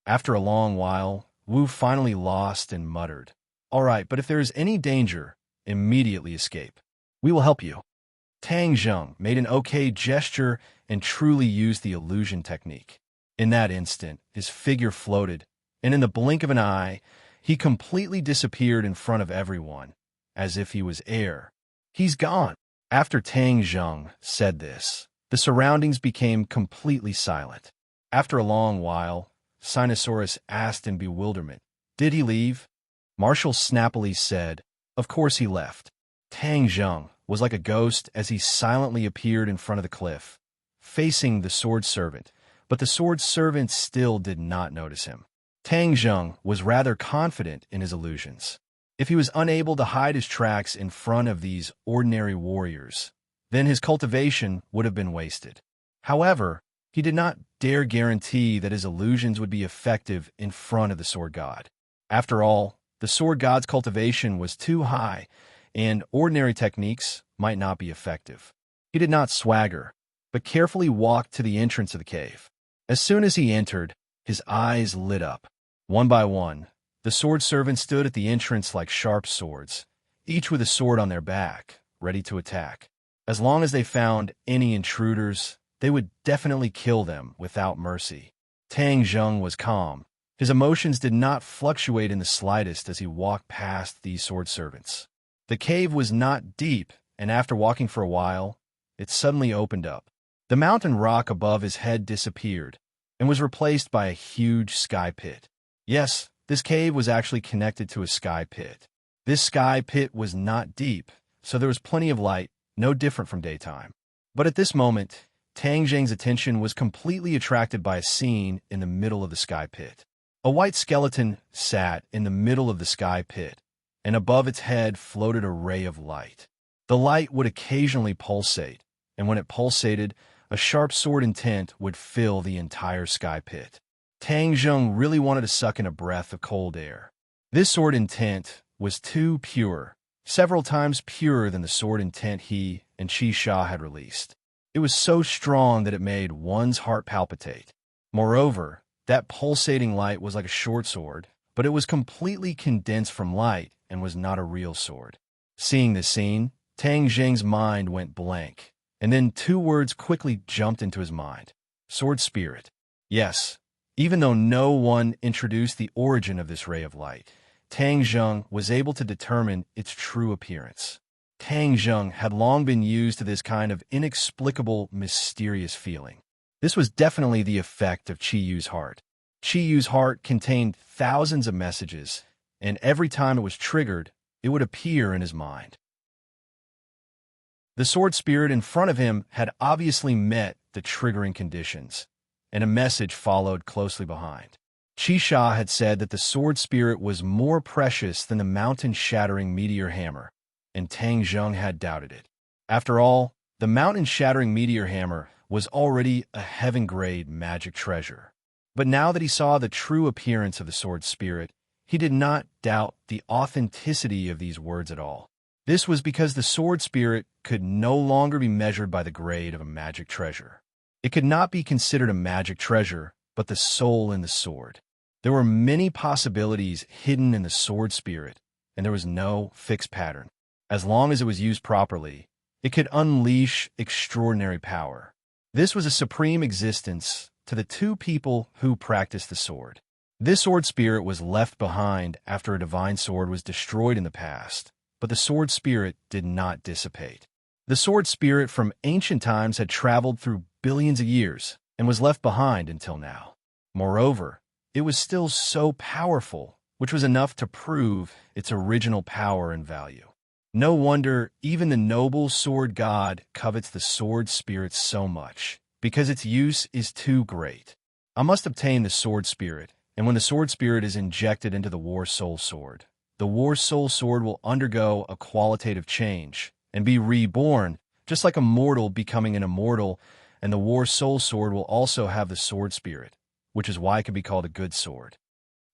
After a long while, Wu finally lost and muttered, All right, but if there is any danger, immediately escape. We will help you. Tang Zheng made an okay gesture and truly used the illusion technique. In that instant, his figure floated, and in the blink of an eye, he completely disappeared in front of everyone, as if he was air. "He's gone." After Tang Zheng said this, the surroundings became completely silent. After a long while, Sinosaurus asked in bewilderment, "Did he leave?" Marshall snappily said, "Of course he left." Tang Zheng was like a ghost as he silently appeared in front of the cliff, facing the sword servant, but the sword servant still did not notice him. Tang Zheng was rather confident in his illusions. If he was unable to hide his tracks in front of these ordinary warriors, then his cultivation would have been wasted. However, he did not dare guarantee that his illusions would be effective in front of the sword god. After all, the sword god's cultivation was too high, and ordinary techniques might not be effective. He did not swagger, but carefully walked to the entrance of the cave. As soon as he entered, his eyes lit up. One by one, the sword servants stood at the entrance like sharp swords, each with a sword on their back, ready to attack. As long as they found any intruders, they would definitely kill them without mercy. Tang Zheng was calm. His emotions did not fluctuate in the slightest as he walked past these sword servants. The cave was not deep, and after walking for a while, it suddenly opened up. The mountain rock above his head disappeared and was replaced by a huge sky pit. Yes, this cave was actually connected to a sky pit. This sky pit was not deep, so there was plenty of light, no different from daytime. But at this moment, Tang Zheng's attention was completely attracted by a scene in the middle of the sky pit. A white skeleton sat in the middle of the sky pit, and above its head floated a ray of light. The light would occasionally pulsate, and when it pulsated, a sharp sword intent would fill the entire sky pit. Tang Zheng really wanted to suck in a breath of cold air. This sword intent was too pure, several times purer than the sword intent he and Qi Sha had released. It was so strong that it made one's heart palpitate. Moreover, that pulsating light was like a short sword, but it was completely condensed from light and was not a real sword. Seeing this scene, Tang Zheng's mind went blank, and then two words quickly jumped into his mind. Sword spirit. Yes. Even though no one introduced the origin of this ray of light, Tang Zheng was able to determine its true appearance. Tang Zheng had long been used to this kind of inexplicable, mysterious feeling. This was definitely the effect of Qi Yu's heart. Qi Yu's heart contained thousands of messages, and every time it was triggered, it would appear in his mind. The sword spirit in front of him had obviously met the triggering conditions, and a message followed closely behind. Qi Sha had said that the sword spirit was more precious than the mountain-shattering meteor hammer, and Tang Zheng had doubted it. After all, the mountain-shattering meteor hammer was already a heaven-grade magic treasure. But now that he saw the true appearance of the sword spirit, he did not doubt the authenticity of these words at all. This was because the sword spirit could no longer be measured by the grade of a magic treasure. It could not be considered a magic treasure, but the soul in the sword. There were many possibilities hidden in the sword spirit, and there was no fixed pattern. As long as it was used properly, it could unleash extraordinary power. This was a supreme existence to the two people who practiced the sword. This sword spirit was left behind after a divine sword was destroyed in the past, but the sword spirit did not dissipate. The sword spirit from ancient times had traveled through billions of years and was left behind until now. Moreover, it was still so powerful, which was enough to prove its original power and value. No wonder even the noble sword god covets the sword spirit so much, because its use is too great. I must obtain the sword spirit, and when the sword spirit is injected into the war soul sword, the war soul sword will undergo a qualitative change and be reborn, just like a mortal becoming an immortal, and the war soul sword will also have the sword spirit, which is why it can be called a good sword.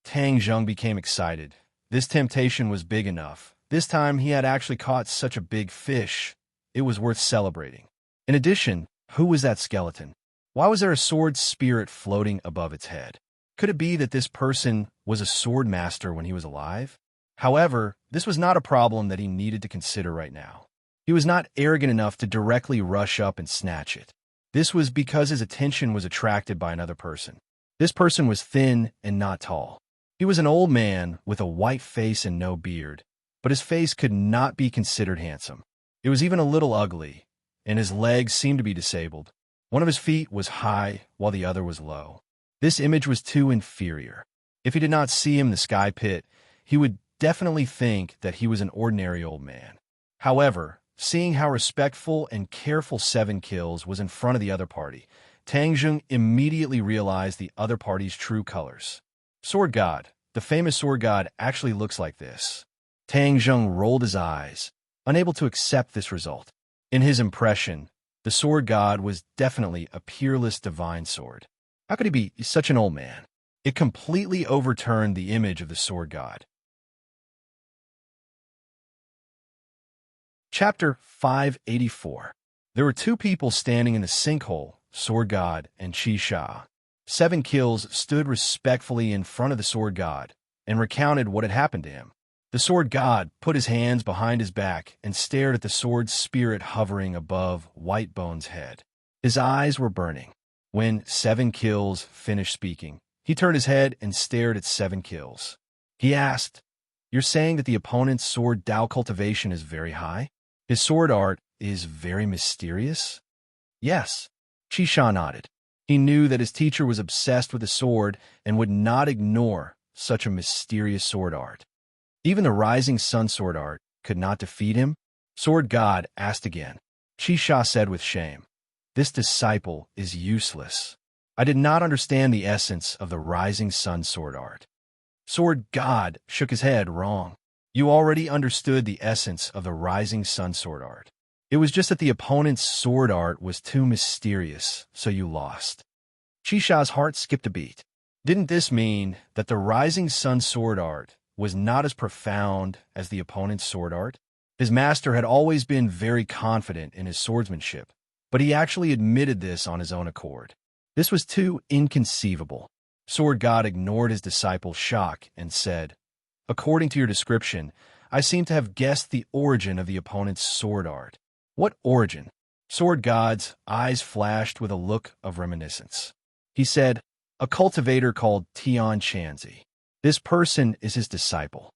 Tang Zheng became excited. This temptation was big enough. This time he had actually caught such a big fish. It was worth celebrating. In addition, who was that skeleton? Why was there a sword spirit floating above its head? Could it be that this person was a sword master when he was alive? However, this was not a problem that he needed to consider right now. He was not arrogant enough to directly rush up and snatch it. This was because his attention was attracted by another person. This person was thin and not tall. He was an old man with a white face and no beard, but his face could not be considered handsome. It was even a little ugly, and his legs seemed to be disabled. One of his feet was high, while the other was low. This image was too inferior. If he did not see him in the sky pit, he would definitely think that he was an ordinary old man. However, seeing how respectful and careful Seven Kills was in front of the other party, Tang Zheng immediately realized the other party's true colors. Sword God, the famous sword god, actually looks like this. Tang Zheng rolled his eyes, unable to accept this result. In his impression, the sword god was definitely a peerless divine sword. How could he be such an old man? It completely overturned the image of the sword god. Chapter 584. There were two people standing in the sinkhole, Sword God and Qi Sha. Seven Kills stood respectfully in front of the sword god and recounted what had happened to him. The sword god put his hands behind his back and stared at the sword spirit hovering above Whitebone's head. His eyes were burning. When Seven Kills finished speaking, he turned his head and stared at Seven Kills. He asked, "You're saying that the opponent's sword Dao cultivation is very high? His sword art is very mysterious?" "Yes." Qi Sha nodded. He knew that his teacher was obsessed with the sword and would not ignore such a mysterious sword art. Even the rising sun sword art could not defeat him? Sword God asked again. Qi Sha said with shame, "This disciple is useless. I did not understand the essence of the rising sun sword art." Sword God shook his head. "Wrong. You already understood the essence of the rising sun sword art. It was just that the opponent's sword art was too mysterious, so you lost." Qi Sha's heart skipped a beat. Didn't this mean that the rising sun sword art was not as profound as the opponent's sword art? His master had always been very confident in his swordsmanship, but he actually admitted this on his own accord. This was too inconceivable. Sword God ignored his disciple's shock and said, "According to your description, I seem to have guessed the origin of the opponent's sword art." "What origin?" Sword God's eyes flashed with a look of reminiscence. He said, "A cultivator called Tian Chanzi. This person is his disciple."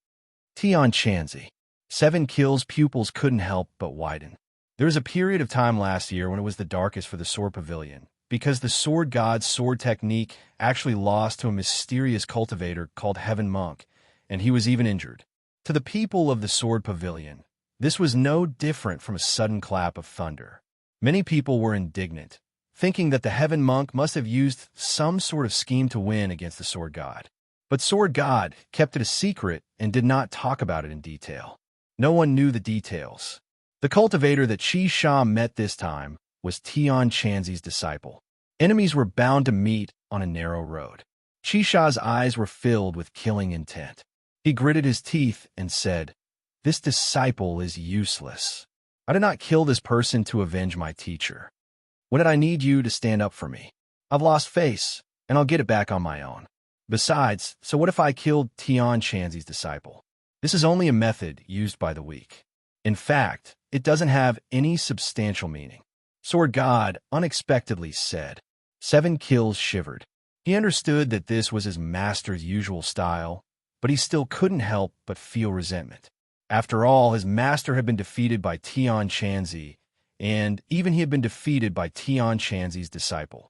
Tian Chanzi. Seven Kills' pupils couldn't help but widen. There was a period of time last year when it was the darkest for the Sword Pavilion, because the Sword God's sword technique actually lost to a mysterious cultivator called Heaven Monk, and he was even injured. To the people of the Sword Pavilion, this was no different from a sudden clap of thunder. Many people were indignant, thinking that the Heaven Monk must have used some sort of scheme to win against the Sword God. But Sword God kept it a secret and did not talk about it in detail. No one knew the details. The cultivator that Qi Sha met this time was Tian Chanzi's disciple. Enemies were bound to meet on a narrow road. Qi Sha's eyes were filled with killing intent. He gritted his teeth and said, "This disciple is useless. I did not kill this person to avenge my teacher. When did I need you to stand up for me? I've lost face, and I'll get it back on my own. Besides, so what if I killed Tian Chanzi's disciple? This is only a method used by the weak. In fact, it doesn't have any substantial meaning." Sword God unexpectedly said. Seven Kills shivered. He understood that this was his master's usual style, but he still couldn't help but feel resentment. After all, his master had been defeated by Tian Chanzi, and even he had been defeated by Tian Chanzi's disciple.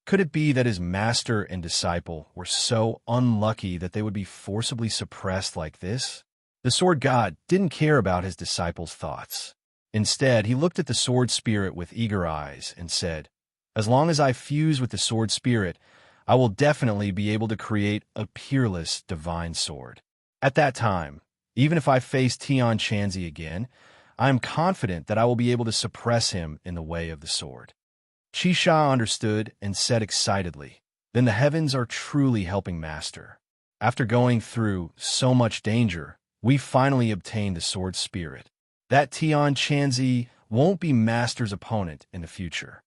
Could it be that his master and disciple were so unlucky that they would be forcibly suppressed like this? The sword god didn't care about his disciple's thoughts. Instead, he looked at the sword spirit with eager eyes and said, "As long as I fuse with the sword spirit, I will definitely be able to create a peerless divine sword. At that time, even if I face Tian Chanzi again, I am confident that I will be able to suppress him in the way of the sword." Qi Sha understood and said excitedly, "Then the heavens are truly helping Master. After going through so much danger, we finally obtained the sword spirit. That Tian Chanzi won't be Master's opponent in the future."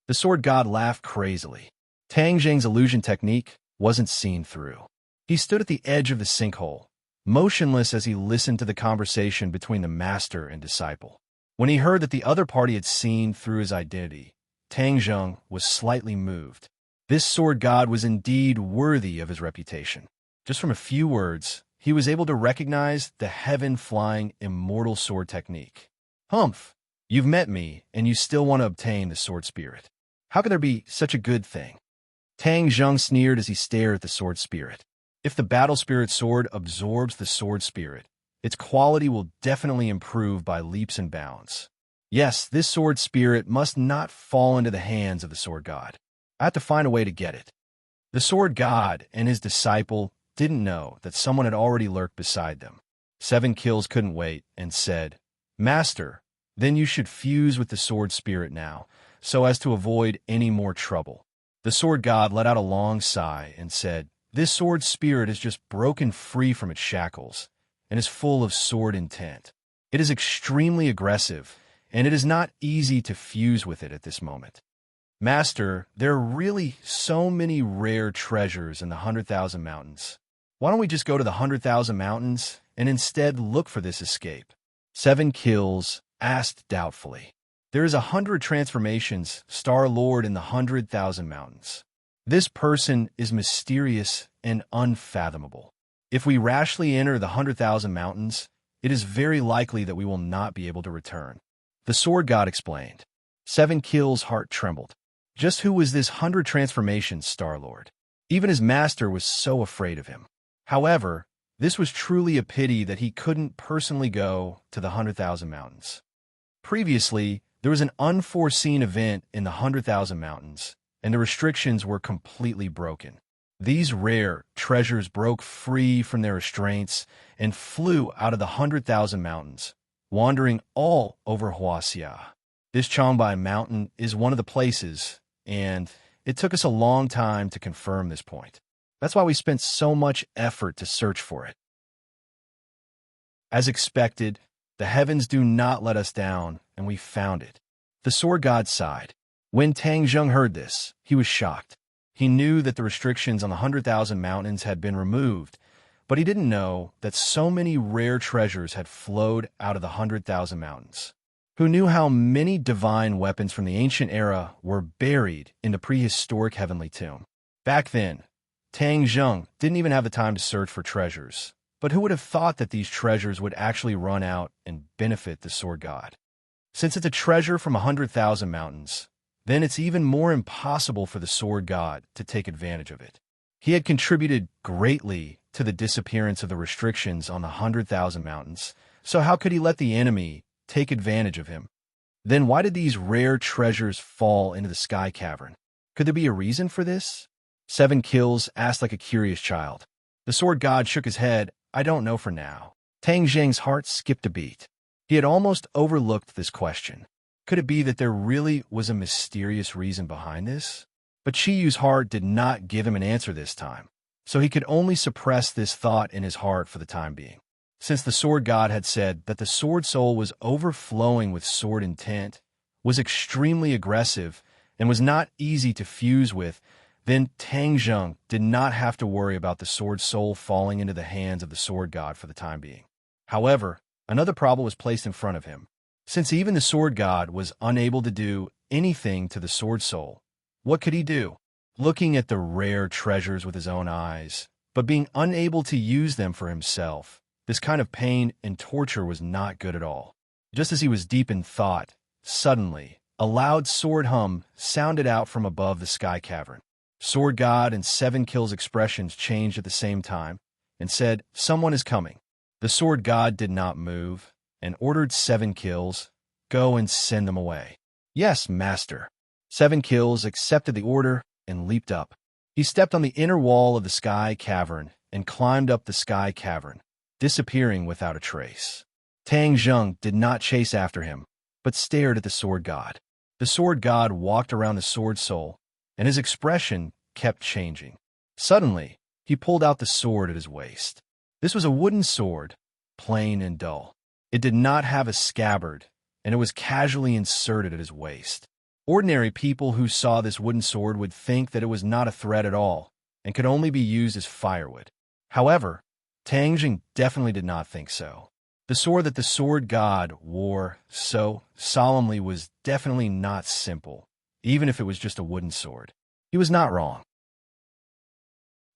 The sword god laughed crazily. Tang Zheng's illusion technique wasn't seen through. He stood at the edge of the sinkhole, motionless as he listened to the conversation between the master and disciple. When he heard that the other party had seen through his identity, Tang Zheng was slightly moved. This sword god was indeed worthy of his reputation. Just from a few words, he was able to recognize the heaven-flying immortal sword technique. Humph! You've met me, and you still want to obtain the sword spirit. How could there be such a good thing? Tang Zheng sneered as he stared at the sword spirit. If the battle spirit sword absorbs the sword spirit, its quality will definitely improve by leaps and bounds. Yes, this sword spirit must not fall into the hands of the sword god. I have to find a way to get it. The sword god and his disciple didn't know that someone had already lurked beside them. 7 Kills couldn't wait and said, "Master, then you should fuse with the sword spirit now, so as to avoid any more trouble." The sword god let out a long sigh and said, "This sword spirit is just broken free from its shackles and is full of sword intent. It is extremely aggressive, and it is not easy to fuse with it at this moment. Master, there are really so many rare treasures in the 100,000 Mountains. Why don't we just go to the 100,000 Mountains and instead look for this escape?" 7 Kills asked doubtfully. "There is 100 transformations, Star-Lord, in the 100,000 Mountains. This person is mysterious and unfathomable. If we rashly enter the 100,000 Mountains, it is very likely that we will not be able to return." The sword god explained. 7 Kills' heart trembled. Just who was this 100 transformations Star-Lord? Even his master was so afraid of him. However, this was truly a pity that he couldn't personally go to the 100,000 Mountains. Previously, there was an unforeseen event in the 100,000 Mountains, and the restrictions were completely broken. These rare treasures broke free from their restraints and flew out of the 100,000 Mountains, wandering all over Huaxia. This Changbai Mountain is one of the places, and it took us a long time to confirm this point. That's why we spent so much effort to search for it. As expected, the heavens do not let us down, and we found it. The sword god sighed. When Tang Zheng heard this, he was shocked. He knew that the restrictions on the 100,000 Mountains had been removed, but he didn't know that so many rare treasures had flowed out of the 100,000 Mountains. Who knew how many divine weapons from the ancient era were buried in the prehistoric heavenly tomb? Back then, Tang Zheng didn't even have the time to search for treasures. But who would have thought that these treasures would actually run out and benefit the sword god? Since it's a treasure from 100,000 Mountains, then it's even more impossible for the sword god to take advantage of it. He had contributed greatly to the disappearance of the restrictions on the 100,000 Mountains, so how could he let the enemy take advantage of him? Then why did these rare treasures fall into the sky cavern? Could there be a reason for this? 7 Kills asked like a curious child. The sword god shook his head. "I don't know for now." Tang Zheng's heart skipped a beat. He had almost overlooked this question. Could it be that there really was a mysterious reason behind this? But Chi Yu's heart did not give him an answer this time, so he could only suppress this thought in his heart for the time being. Since the sword god had said that the sword soul was overflowing with sword intent, was extremely aggressive, and was not easy to fuse with, then Tang Zheng did not have to worry about the sword soul falling into the hands of the sword god for the time being. However, another problem was placed in front of him. Since even the sword god was unable to do anything to the sword soul, what could he do? Looking at the rare treasures with his own eyes, but being unable to use them for himself, this kind of pain and torture was not good at all. Just as he was deep in thought, suddenly, a loud sword hum sounded out from above the sky cavern. Sword god and 7 Kills' expressions changed at the same time and said, "Someone is coming." The sword god did not move and ordered 7 Kills, "Go and send them away." "Yes, master." 7 Kills accepted the order and leaped up. He stepped on the inner wall of the sky cavern and climbed up the sky cavern, disappearing without a trace. Tang Zheng did not chase after him, but stared at the sword god. The sword god walked around the sword soul, and his expression kept changing. Suddenly, he pulled out the sword at his waist. This was a wooden sword, plain and dull. It did not have a scabbard, and it was casually inserted at his waist. Ordinary people who saw this wooden sword would think that it was not a threat at all, and could only be used as firewood. However, Tang Zheng definitely did not think so. The sword that the sword god wore so solemnly was definitely not simple, even if it was just a wooden sword. He was not wrong.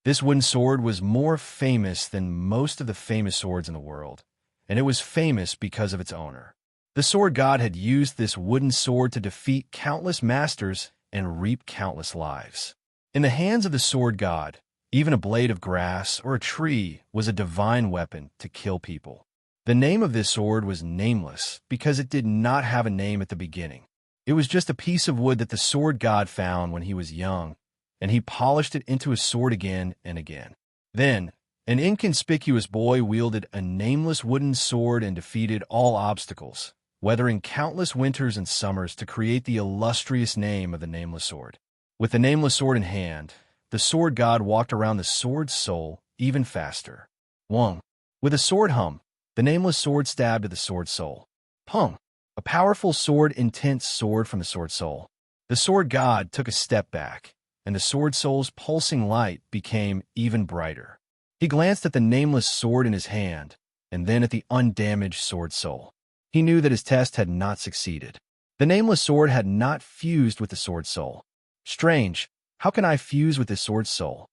This wooden sword was more famous than most of the famous swords in the world, and it was famous because of its owner. The sword god had used this wooden sword to defeat countless masters and reap countless lives. In the hands of the sword god, even a blade of grass or a tree was a divine weapon to kill people. The name of this sword was nameless because it did not have a name at the beginning. It was just a piece of wood that the sword god found when he was young, and he polished it into a sword again and again. Then, an inconspicuous boy wielded a nameless wooden sword and defeated all obstacles, weathering countless winters and summers to create the illustrious name of the nameless sword. With the nameless sword in hand, the sword god walked around the sword's soul even faster. Wong. With a sword hum, the nameless sword stabbed at the sword's soul. Pung. A powerful sword, intense sword from the sword soul. The sword god took a step back, and the sword soul's pulsing light became even brighter. He glanced at the nameless sword in his hand, and then at the undamaged sword soul. He knew that his test had not succeeded. The nameless sword had not fused with the sword soul. Strange, how can I fuse with this sword soul?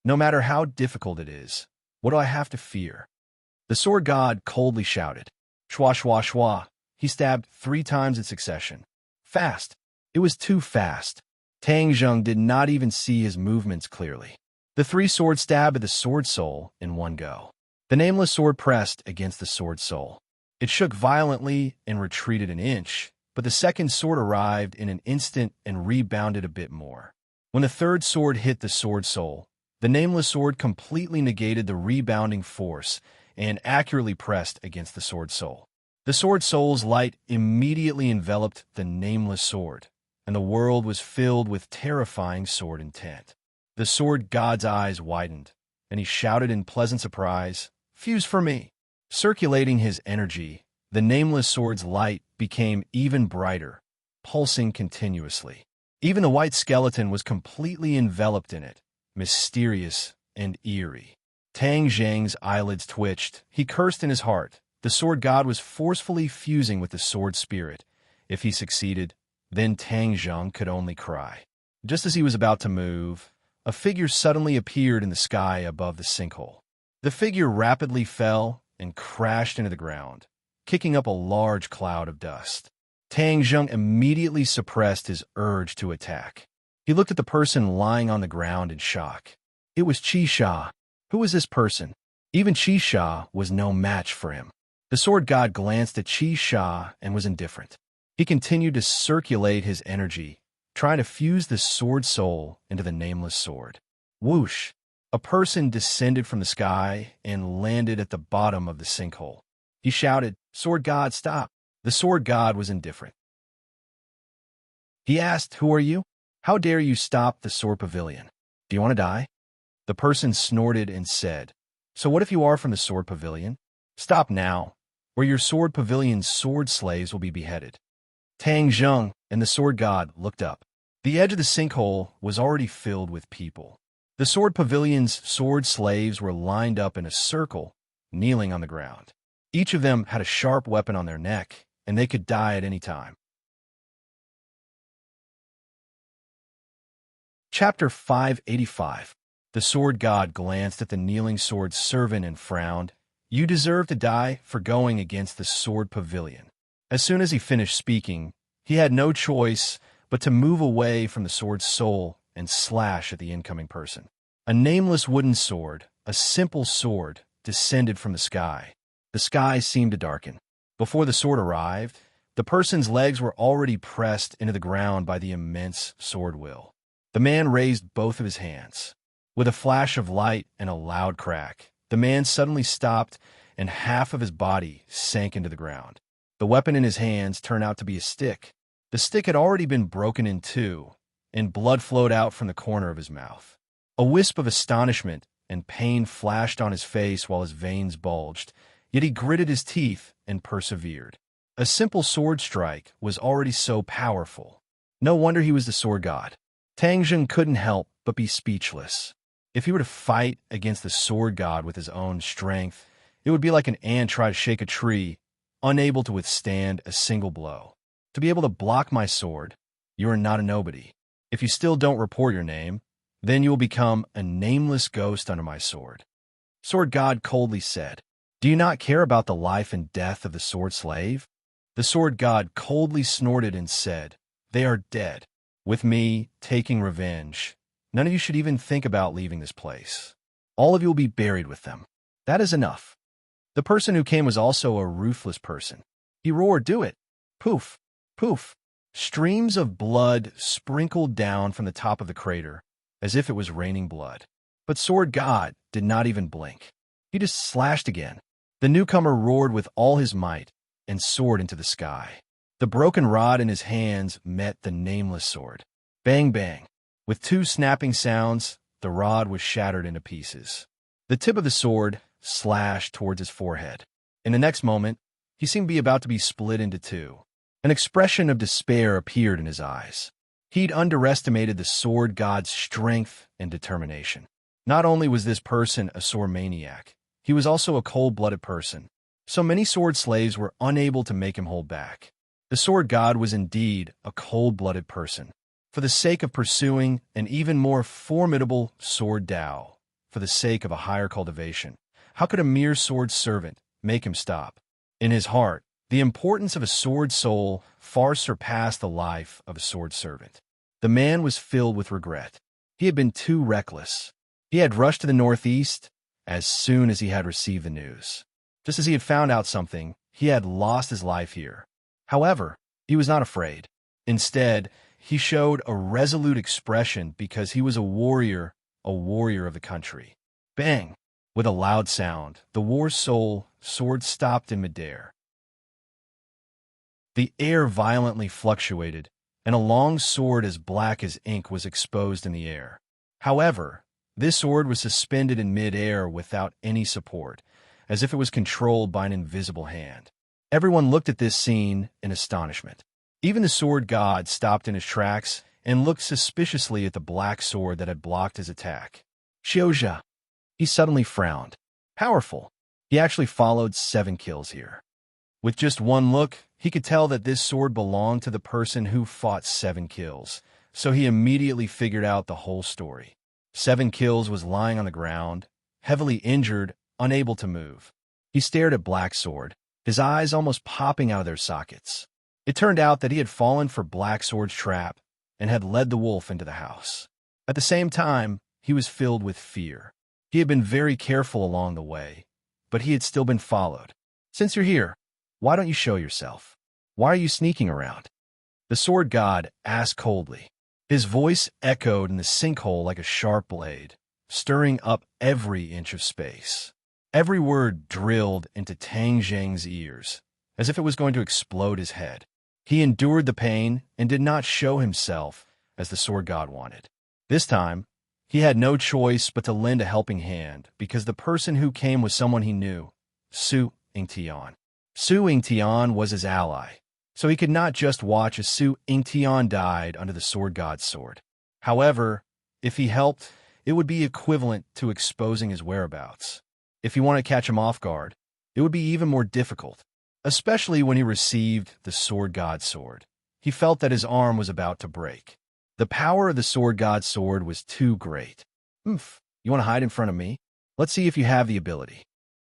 No matter how difficult it is, what do I have to fear? The sword god coldly shouted. Shwa shwa shwa. He stabbed 3 times in succession. Fast. It was too fast. Tang Zheng did not even see his movements clearly. The 3 swords stabbed at the sword soul in one go. The nameless sword pressed against the sword soul. It shook violently and retreated an inch, but the second sword arrived in an instant and rebounded a bit more. When the 3rd sword hit the sword soul, the nameless sword completely negated the rebounding force and accurately pressed against the sword soul. The sword soul's light immediately enveloped the nameless sword, and the world was filled with terrifying sword intent. The sword god's eyes widened, and he shouted in pleasant surprise, "Fuse for me!" Circulating his energy, the nameless sword's light became even brighter, pulsing continuously. Even the white skeleton was completely enveloped in it, mysterious and eerie. Tang Zheng's eyelids twitched. He cursed in his heart. The sword god was forcefully fusing with the sword spirit. If he succeeded, then Tang Zheng could only cry. Just as he was about to move, a figure suddenly appeared in the sky above the sinkhole. The figure rapidly fell and crashed into the ground, kicking up a large cloud of dust. Tang Zheng immediately suppressed his urge to attack. He looked at the person lying on the ground in shock. It was Qi Sha. Who was this person? Even Qi Sha was no match for him. The sword god glanced at Qi Sha and was indifferent. He continued to circulate his energy, trying to fuse the sword soul into the nameless sword. Whoosh! A person descended from the sky and landed at the bottom of the sinkhole. He shouted, "Sword god, stop!" The sword god was indifferent. He asked, "Who are you? How dare you stop the sword pavilion? Do you want to die?" The person snorted and said, "So what if you are from the sword pavilion? Stop now, or your sword pavilion's sword slaves will be beheaded." Tang Zheng and the sword god looked up. The edge of the sinkhole was already filled with people. The sword pavilion's sword slaves were lined up in a circle, kneeling on the ground. Each of them had a sharp weapon on their neck, and they could die at any time. Chapter 585. The sword god glanced at the kneeling sword servant and frowned. "You deserve to die for going against the sword pavilion." As soon as he finished speaking, he had no choice but to move away from the sword's soul and slash at the incoming person. A nameless wooden sword, a simple sword, descended from the sky. The sky seemed to darken. Before the sword arrived, the person's legs were already pressed into the ground by the immense sword will. The man raised both of his hands. With a flash of light and a loud crack, the man suddenly stopped and half of his body sank into the ground. The weapon in his hands turned out to be a stick. The stick had already been broken in two, and blood flowed out from the corner of his mouth. A wisp of astonishment and pain flashed on his face while his veins bulged, yet he gritted his teeth and persevered. A simple sword strike was already so powerful. No wonder he was the sword god. Tang Zheng couldn't help but be speechless. If he were to fight against the sword god with his own strength, it would be like an ant trying to shake a tree, unable to withstand a single blow. To be able to block my sword, you are not a nobody. If you still don't report your name, then you will become a nameless ghost under my sword." Sword God coldly said, "Do you not care about the life and death of the sword slave?" The sword god coldly snorted and said, "They are dead. With me taking revenge, none of you should even think about leaving this place. All of you will be buried with them. That is enough." The person who came was also a ruthless person. He roared, "Do it!" Poof, poof. Streams of blood sprinkled down from the top of the crater, as if it was raining blood. But Sword God did not even blink. He just slashed again. The newcomer roared with all his might and soared into the sky. The broken rod in his hands met the nameless sword. Bang, bang. With two snapping sounds, the rod was shattered into pieces. The tip of the sword slashed towards his forehead. In the next moment, he seemed to be about to be split into two. An expression of despair appeared in his eyes. He'd underestimated the sword god's strength and determination. Not only was this person a sword maniac, he was also a cold-blooded person. So many sword slaves were unable to make him hold back. The sword god was indeed a cold-blooded person. For the sake of pursuing an even more formidable sword Tao, for the sake of a higher cultivation, how could a mere sword servant make him stop? In his heart, the importance of a sword soul far surpassed the life of a sword servant. The man was filled with regret. He had been too reckless. He had rushed to the northeast as soon as he had received the news. Just as he had found out something, he had lost his life here. However, he was not afraid. Instead, he showed a resolute expression because he was a warrior of the country. Bang! With a loud sound, the war soul sword stopped in midair. The air violently fluctuated, and a long sword as black as ink was exposed in the air. However, this sword was suspended in mid-air without any support, as if it was controlled by an invisible hand. Everyone looked at this scene in astonishment. Even the sword god stopped in his tracks and looked suspiciously at the black sword that had blocked his attack. Xiaozha. He suddenly frowned. Powerful. He actually followed 7 kills here. With just one look, he could tell that this sword belonged to the person who fought 7 kills, so he immediately figured out the whole story. 7 kills was lying on the ground, heavily injured, unable to move. He stared at Black Sword, his eyes almost popping out of their sockets. It turned out that he had fallen for Black Sword's trap and had led the wolf into the house. At the same time, he was filled with fear. He had been very careful along the way, but he had still been followed. "Since you're here, why don't you show yourself? Why are you sneaking around?" The sword god asked coldly. His voice echoed in the sinkhole like a sharp blade, stirring up every inch of space. Every word drilled into Tang Zheng's ears, as if it was going to explode his head. He endured the pain and did not show himself as the sword god wanted. This time, he had no choice but to lend a helping hand because the person who came was someone he knew, Su Yingtian. Su Yingtian was his ally, so he could not just watch as Su Yingtian died under the sword god's sword. However, if he helped, it would be equivalent to exposing his whereabouts. If he wanted to catch him off guard, it would be even more difficult, especially when he received the sword god's sword. He felt that his arm was about to break. The power of the sword god's sword was too great. You want to hide in front of me? Let's see if you have the ability."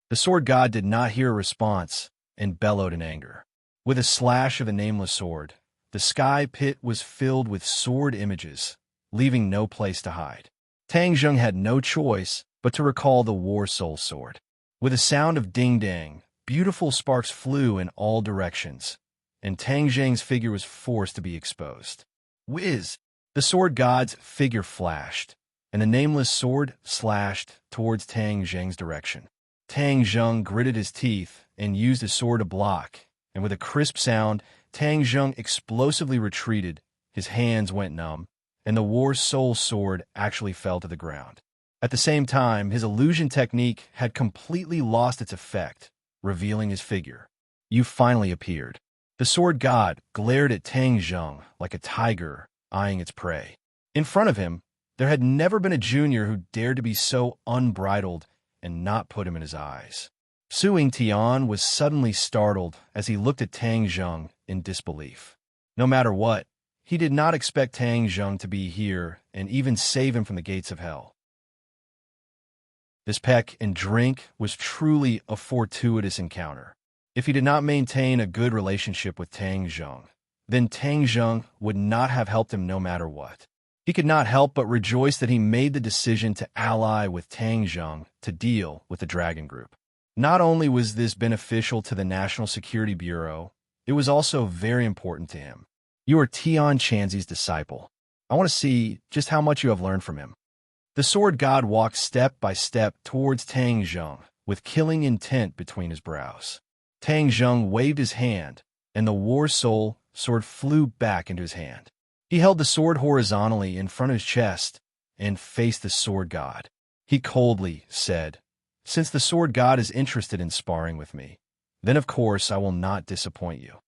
The sword god did not hear a response and bellowed in anger. With a slash of the nameless sword, the sky pit was filled with sword images, leaving no place to hide. Tang Zheng had no choice but to recall the war soul sword. With a sound of ding-dang, beautiful sparks flew in all directions, and Tang Zheng's figure was forced to be exposed. Whiz! The sword god's figure flashed, and the nameless sword slashed towards Tang Zheng's direction. Tang Zheng gritted his teeth and used his sword to block, and with a crisp sound, Tang Zheng explosively retreated, his hands went numb, and the war soul sword actually fell to the ground. At the same time, his illusion technique had completely lost its effect, revealing his figure. "You finally appeared." The sword god glared at Tang Zheng like a tiger eyeing its prey. In front of him, there had never been a junior who dared to be so unbridled and not put him in his eyes. Su Yingtian was suddenly startled as he looked at Tang Zheng in disbelief. No matter what, he did not expect Tang Zheng to be here and even save him from the gates of hell. This peck and drink was truly a fortuitous encounter. If he did not maintain a good relationship with Tang Zheng, then Tang Zheng would not have helped him no matter what. He could not help but rejoice that he made the decision to ally with Tang Zheng to deal with the Dragon Group. Not only was this beneficial to the National Security Bureau, it was also very important to him. You are Tian Chanzi's disciple. I want to see just how much you have learned from him. The sword god walked step by step towards Tang Zheng, with killing intent between his brows. Tang Zheng waved his hand, and the War Soul sword flew back into his hand. He held the sword horizontally in front of his chest and faced the sword god. He coldly said, "Since the sword god is interested in sparring with me, then of course I will not disappoint you."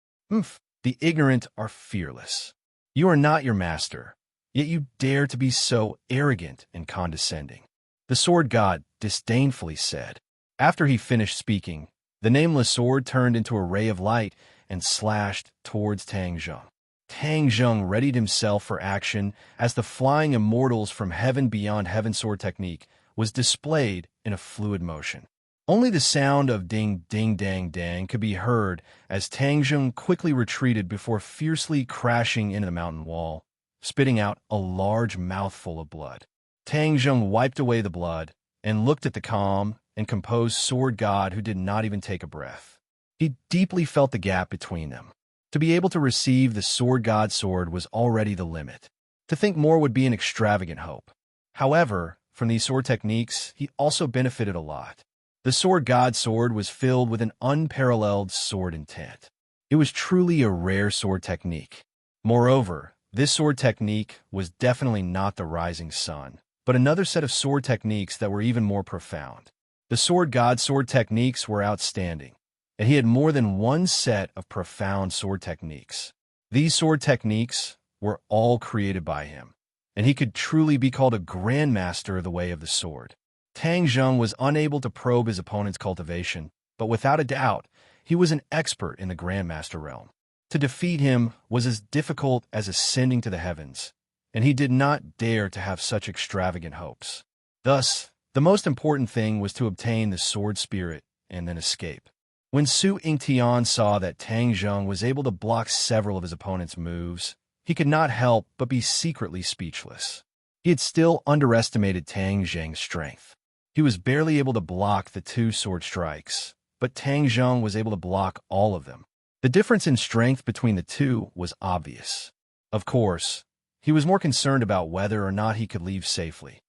The ignorant are fearless. You are not your master, yet you dare to be so arrogant and condescending, the sword god disdainfully said. After he finished speaking, the nameless sword turned into a ray of light and slashed towards Tang Zheng. Tang Zheng readied himself for action as the flying immortals from heaven beyond heaven sword technique was displayed in a fluid motion. Only the sound of ding ding dang dang could be heard as Tang Zheng quickly retreated before fiercely crashing into the mountain wall, spitting out a large mouthful of blood. Tang Zheng wiped away the blood and looked at the calm and composed sword god who did not even take a breath. He deeply felt the gap between them. To be able to receive the sword god's sword was already the limit. To think more would be an extravagant hope. However, from these sword techniques, he also benefited a lot. The sword god's sword was filled with an unparalleled sword intent. It was truly a rare sword technique. Moreover, this sword technique was definitely not the rising sun, but another set of sword techniques that were even more profound. The sword god's sword techniques were outstanding, and he had more than one set of profound sword techniques. These sword techniques were all created by him, and he could truly be called a grandmaster of the way of the sword. Tang Zheng was unable to probe his opponent's cultivation, but without a doubt, he was an expert in the grandmaster realm. To defeat him was as difficult as ascending to the heavens, and he did not dare to have such extravagant hopes. Thus, the most important thing was to obtain the sword spirit and then escape. When Su Yingtian saw that Tang Zheng was able to block several of his opponent's moves, he could not help but be secretly speechless. He had still underestimated Tang Zheng's strength. He was barely able to block the two sword strikes, but Tang Zheng was able to block all of them. The difference in strength between the two was obvious. Of course, he was more concerned about whether or not he could leave safely.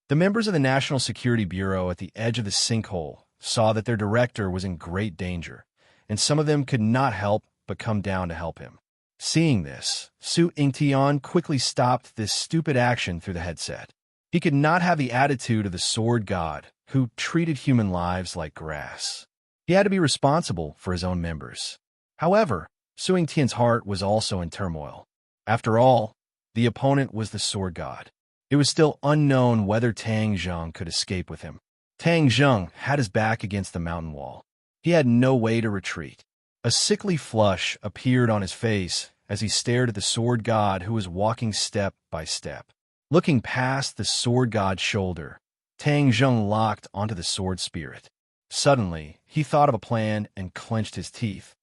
The members of the National Security Bureau at the edge of the sinkhole saw that their director was in great danger, and some of them could not help but come down to help him. Seeing this, Su Yingtian quickly stopped this stupid action through the headset. He could not have the attitude of the sword god, who treated human lives like grass. He had to be responsible for his own members. However, Su Yingtian's heart was also in turmoil. After all, the opponent was the sword god. It was still unknown whether Tang Zheng could escape with him. Tang Zheng had his back against the mountain wall. He had no way to retreat. A sickly flush appeared on his face as he stared at the sword god who was walking step by step. Looking past the sword god's shoulder, Tang Zheng locked onto the sword spirit. Suddenly, he thought of a plan and clenched his teeth.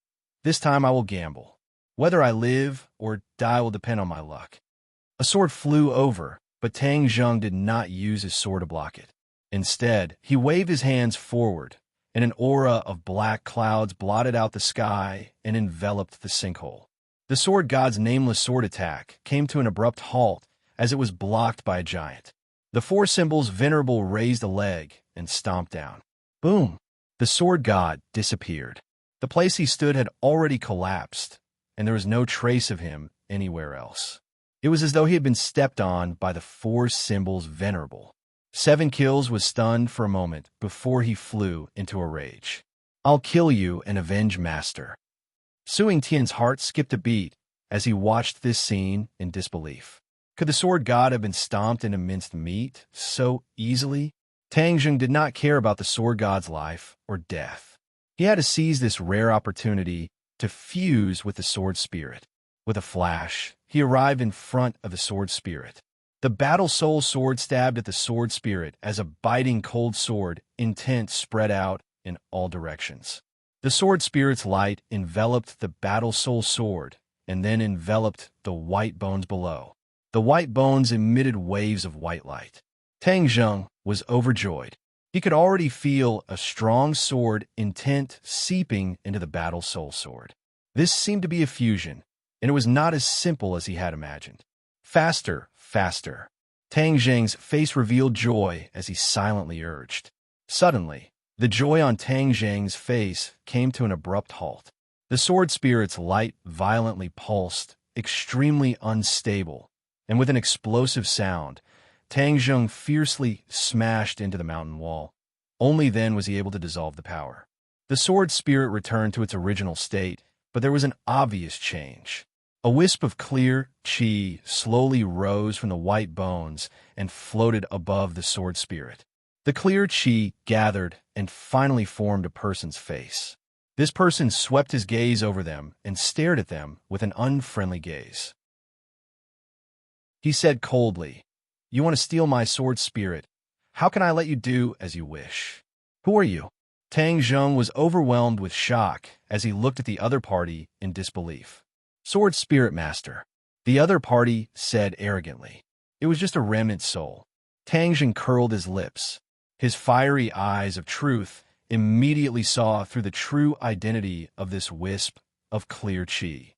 This time I will gamble. Whether I live or die will depend on my luck. A sword flew over, but Tang Zheng did not use his sword to block it. Instead, he waved his hands forward, and an aura of black clouds blotted out the sky and enveloped the sinkhole. The sword god's nameless sword attack came to an abrupt halt as it was blocked by a giant. The four symbols Venerable raised a leg and stomped down. Boom! The sword god disappeared. The place he stood had already collapsed, and there was no trace of him anywhere else. It was as though he had been stepped on by the four symbols Venerable. 7 Kills was stunned for a moment before he flew into a rage. I'll kill you and avenge Master. Su Yingtian's heart skipped a beat as he watched this scene in disbelief. Could the sword god have been stomped into minced meat so easily? Tang Zheng did not care about the sword god's life or death. He had to seize this rare opportunity to fuse with the sword spirit. With a flash, he arrived in front of the sword spirit. The battle soul sword stabbed at the sword spirit as a biting cold sword, intent spread out in all directions. The sword spirit's light enveloped the battle soul sword and then enveloped the white bones below. The white bones emitted waves of white light. Tang Zheng was overjoyed. He could already feel a strong sword intent seeping into the battle soul sword. This seemed to be a fusion, and it was not as simple as he had imagined. Faster, faster. Tang Zheng's face revealed joy as he silently urged. Suddenly, the joy on Tang Zheng's face came to an abrupt halt. The sword spirit's light violently pulsed, extremely unstable, and with an explosive sound, Tang Zheng fiercely smashed into the mountain wall. Only then was he able to dissolve the power. The sword spirit returned to its original state, but there was an obvious change. A wisp of clear qi slowly rose from the white bones and floated above the sword spirit. The clear qi gathered and finally formed a person's face. This person swept his gaze over them and stared at them with an unfriendly gaze. He said coldly, "You want to steal my sword spirit? How can I let you do as you wish? Who are you?" Tang Zheng was overwhelmed with shock as he looked at the other party in disbelief. "Sword Spirit Master," the other party said arrogantly. It was just a remnant soul. Tang Zheng curled his lips. His fiery eyes of truth immediately saw through the true identity of this wisp of clear qi.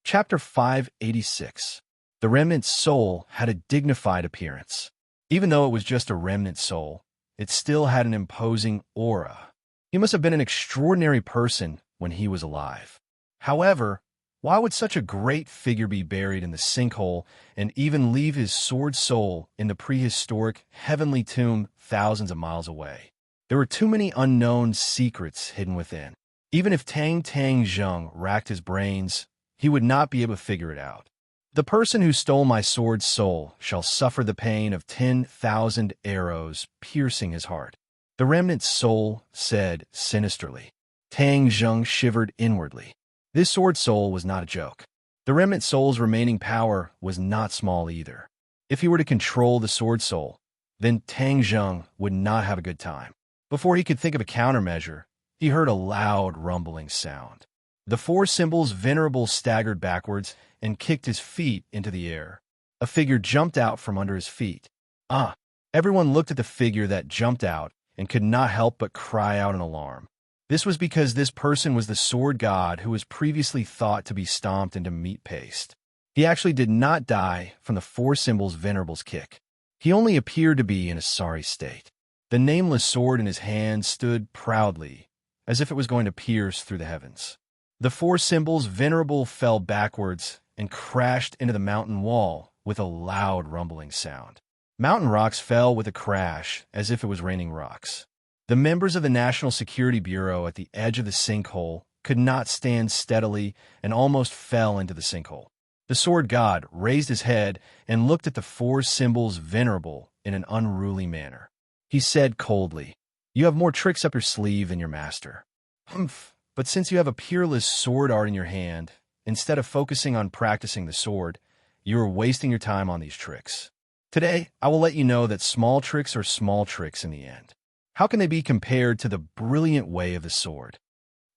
Chapter 586. The remnant soul had a dignified appearance. Even though it was just a remnant soul, it still had an imposing aura. He must have been an extraordinary person when he was alive. However, why would such a great figure be buried in the sinkhole and even leave his sword soul in the prehistoric heavenly tomb thousands of miles away? There were too many unknown secrets hidden within. Even if Tang Zheng racked his brains, he would not be able to figure it out. "The person who stole my sword's soul shall suffer the pain of 10,000 arrows piercing his heart," the remnant soul said sinisterly. Tang Zheng shivered inwardly. This sword soul was not a joke. The remnant soul's remaining power was not small either. If he were to control the sword soul, then Tang Zheng would not have a good time. Before he could think of a countermeasure, he heard a loud rumbling sound. The four symbols Venerable staggered backwards and kicked his feet into the air. A figure jumped out from under his feet. "Ah!" Everyone looked at the figure that jumped out and could not help but cry out in alarm. This was because this person was the sword god who was previously thought to be stomped into meat paste. He actually did not die from the four symbols Venerable's kick. He only appeared to be in a sorry state. The nameless sword in his hand stood proudly, as if it was going to pierce through the heavens. The four symbols Venerable fell backwards and crashed into the mountain wall with a loud rumbling sound. Mountain rocks fell with a crash as if it was raining rocks. The members of the National Security Bureau at the edge of the sinkhole could not stand steadily and almost fell into the sinkhole. The sword god raised his head and looked at the four symbols Venerable in an unruly manner. He said coldly, "You have more tricks up your sleeve than your master." "Humph, but since you have a peerless sword art in your hand, instead of focusing on practicing the sword, you are wasting your time on these tricks. Today, I will let you know that small tricks are small tricks in the end. How can they be compared to the brilliant way of the sword?"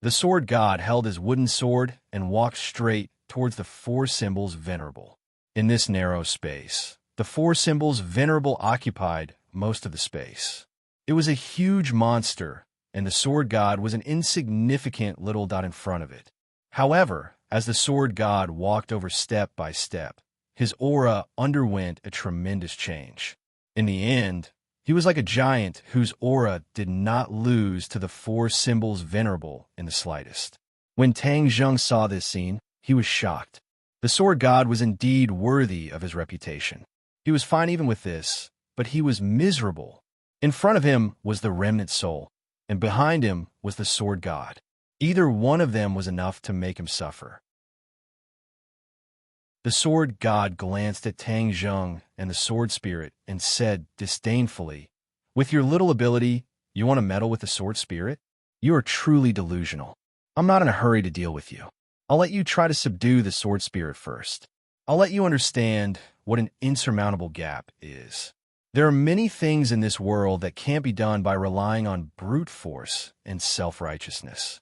The sword god held his wooden sword and walked straight towards the four symbols Venerable. In this narrow space, the four symbols Venerable occupied most of the space. It was a huge monster, and the sword god was an insignificant little dot in front of it. However, as the sword god walked over step by step, his aura underwent a tremendous change. In the end, he was like a giant whose aura did not lose to the four symbols Venerable in the slightest. When Tang Zheng saw this scene, he was shocked. The sword god was indeed worthy of his reputation. He was fine even with this, but he was miserable. In front of him was the remnant soul, and behind him was the sword god. Either one of them was enough to make him suffer. The sword god glanced at Tang Zheng and the sword spirit and said disdainfully, "With your little ability, you want to meddle with the sword spirit? You are truly delusional." I'm not in a hurry to deal with you. I'll let you try to subdue the sword spirit first. I'll let you understand what an insurmountable gap is. There are many things in this world that can't be done by relying on brute force and self-righteousness.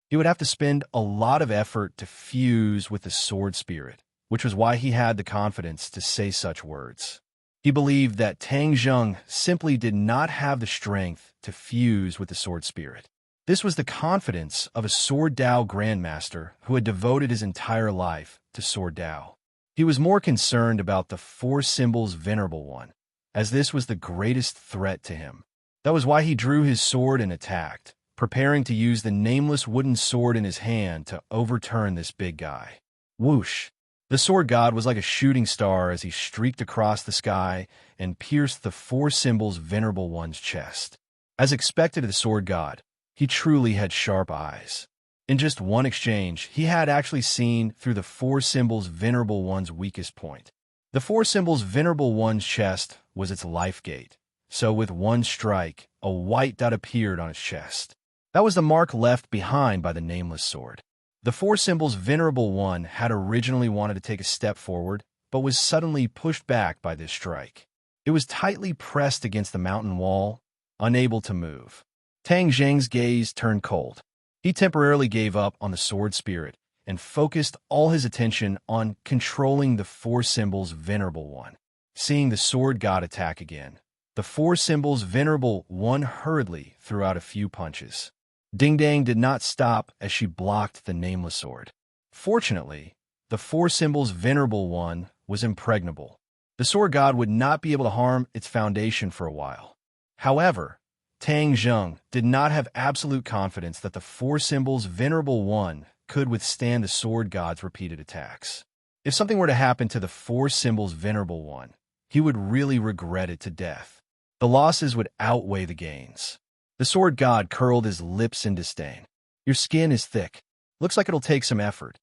He would have to spend a lot of effort to fuse with the sword spirit, which was why he had the confidence to say such words. He believed that Tang Zheng simply did not have the strength to fuse with the sword spirit. This was the confidence of a Sword Dao grandmaster who had devoted his entire life to Sword Dao. He was more concerned about the Four Symbols Venerable One, as this was the greatest threat to him. That was why he drew his sword and attacked, preparing to use the nameless wooden sword in his hand to overturn this big guy. Whoosh! The sword god was like a shooting star as he streaked across the sky and pierced the Four Symbols Venerable One's chest. As expected of the sword god, he truly had sharp eyes. In just one exchange, he had actually seen through the Four Symbols Venerable One's weakest point. The Four Symbols Venerable One's chest was its life gate, so with one strike, a white dot appeared on his chest. That was the mark left behind by the nameless sword. The Four Symbols Venerable One had originally wanted to take a step forward, but was suddenly pushed back by this strike. It was tightly pressed against the mountain wall, unable to move. Tang Zheng's gaze turned cold. He temporarily gave up on the sword spirit and focused all his attention on controlling the Four Symbols Venerable One. Seeing the sword god attack again, the Four Symbols Venerable One hurriedly threw out a few punches. Ding Dang did not stop as she blocked the nameless sword. Fortunately, the Four Symbols Venerable One was impregnable. The sword god would not be able to harm its foundation for a while. However, Tang Zheng did not have absolute confidence that the Four Symbols Venerable One could withstand the sword god's repeated attacks. If something were to happen to the Four Symbols Venerable One, he would really regret it to death. The losses would outweigh the gains. The sword god curled his lips in disdain. Your skin is thick. Looks like it'll take some effort.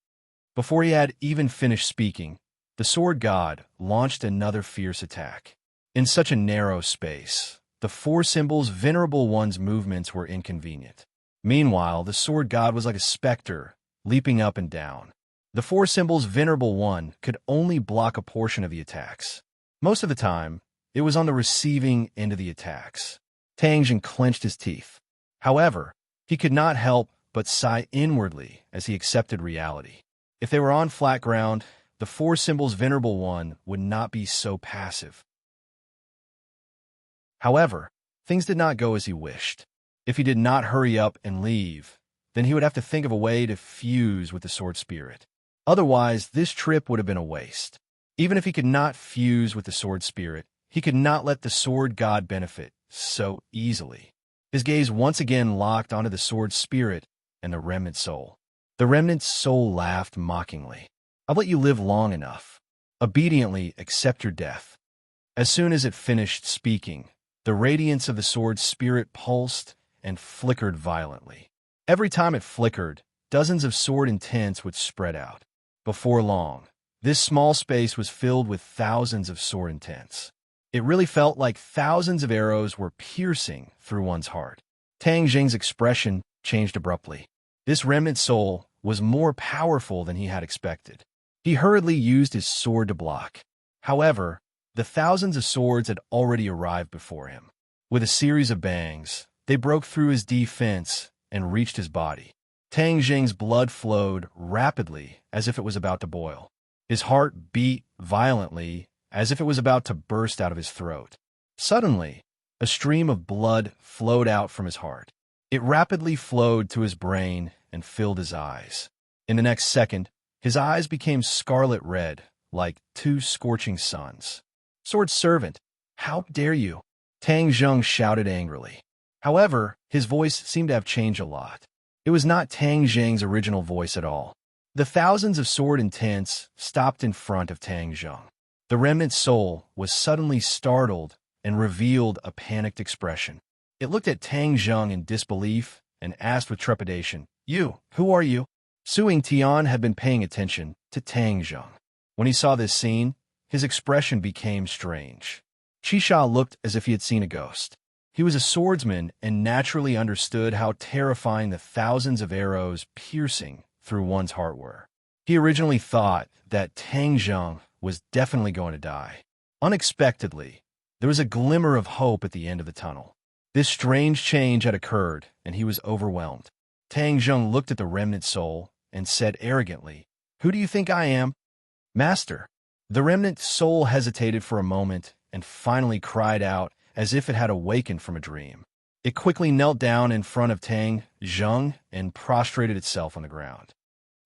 Before he had even finished speaking, the sword god launched another fierce attack. In such a narrow space, the Four Symbols Venerable One's movements were inconvenient. Meanwhile, the sword god was like a specter, leaping up and down. The Four Symbols Venerable One could only block a portion of the attacks. Most of the time, it was on the receiving end of the attacks. Tang Zheng clenched his teeth. However, he could not help but sigh inwardly as he accepted reality. If they were on flat ground, the Four Symbols Venerable One would not be so passive. However, things did not go as he wished. If he did not hurry up and leave, then he would have to think of a way to fuse with the sword spirit. Otherwise, this trip would have been a waste. Even if he could not fuse with the sword spirit, he could not let the sword god benefit so easily. His gaze once again locked onto the sword spirit and the remnant soul. The remnant soul laughed mockingly. I've let you live long enough. Obediently accept your death. As soon as it finished speaking, the radiance of the sword spirit pulsed and flickered violently. Every time it flickered, dozens of sword intents would spread out. Before long, this small space was filled with thousands of sword intents. It really felt like thousands of arrows were piercing through one's heart. Tang Zheng's expression changed abruptly. This remnant soul was more powerful than he had expected. He hurriedly used his sword to block. However, the thousands of swords had already arrived before him. With a series of bangs, they broke through his defense and reached his body. Tang Zheng's blood flowed rapidly as if it was about to boil. His heart beat violently as if it was about to burst out of his throat. Suddenly, a stream of blood flowed out from his heart. It rapidly flowed to his brain and filled his eyes. In the next second, his eyes became scarlet red, like two scorching suns. Sword servant, how dare you? Tang Zheng shouted angrily. However, his voice seemed to have changed a lot. It was not Tang Zheng's original voice at all. The thousands of sword intents stopped in front of Tang Zheng. The remnant soul was suddenly startled and revealed a panicked expression. It looked at Tang Zheng in disbelief and asked with trepidation, who are you? Suing Tian had been paying attention to Tang Zheng. When he saw this scene, his expression became strange. Qisha looked as if he had seen a ghost. He was a swordsman and naturally understood how terrifying the thousands of arrows piercing through one's heart were. He originally thought that Tang Zheng was definitely going to die. Unexpectedly, there was a glimmer of hope at the end of the tunnel. This strange change had occurred, and he was overwhelmed. Tang Zheng looked at the remnant soul and said arrogantly, "Who do you think I am?" "Master." The remnant soul hesitated for a moment and finally cried out as if it had awakened from a dream. It quickly knelt down in front of Tang Zheng and prostrated itself on the ground.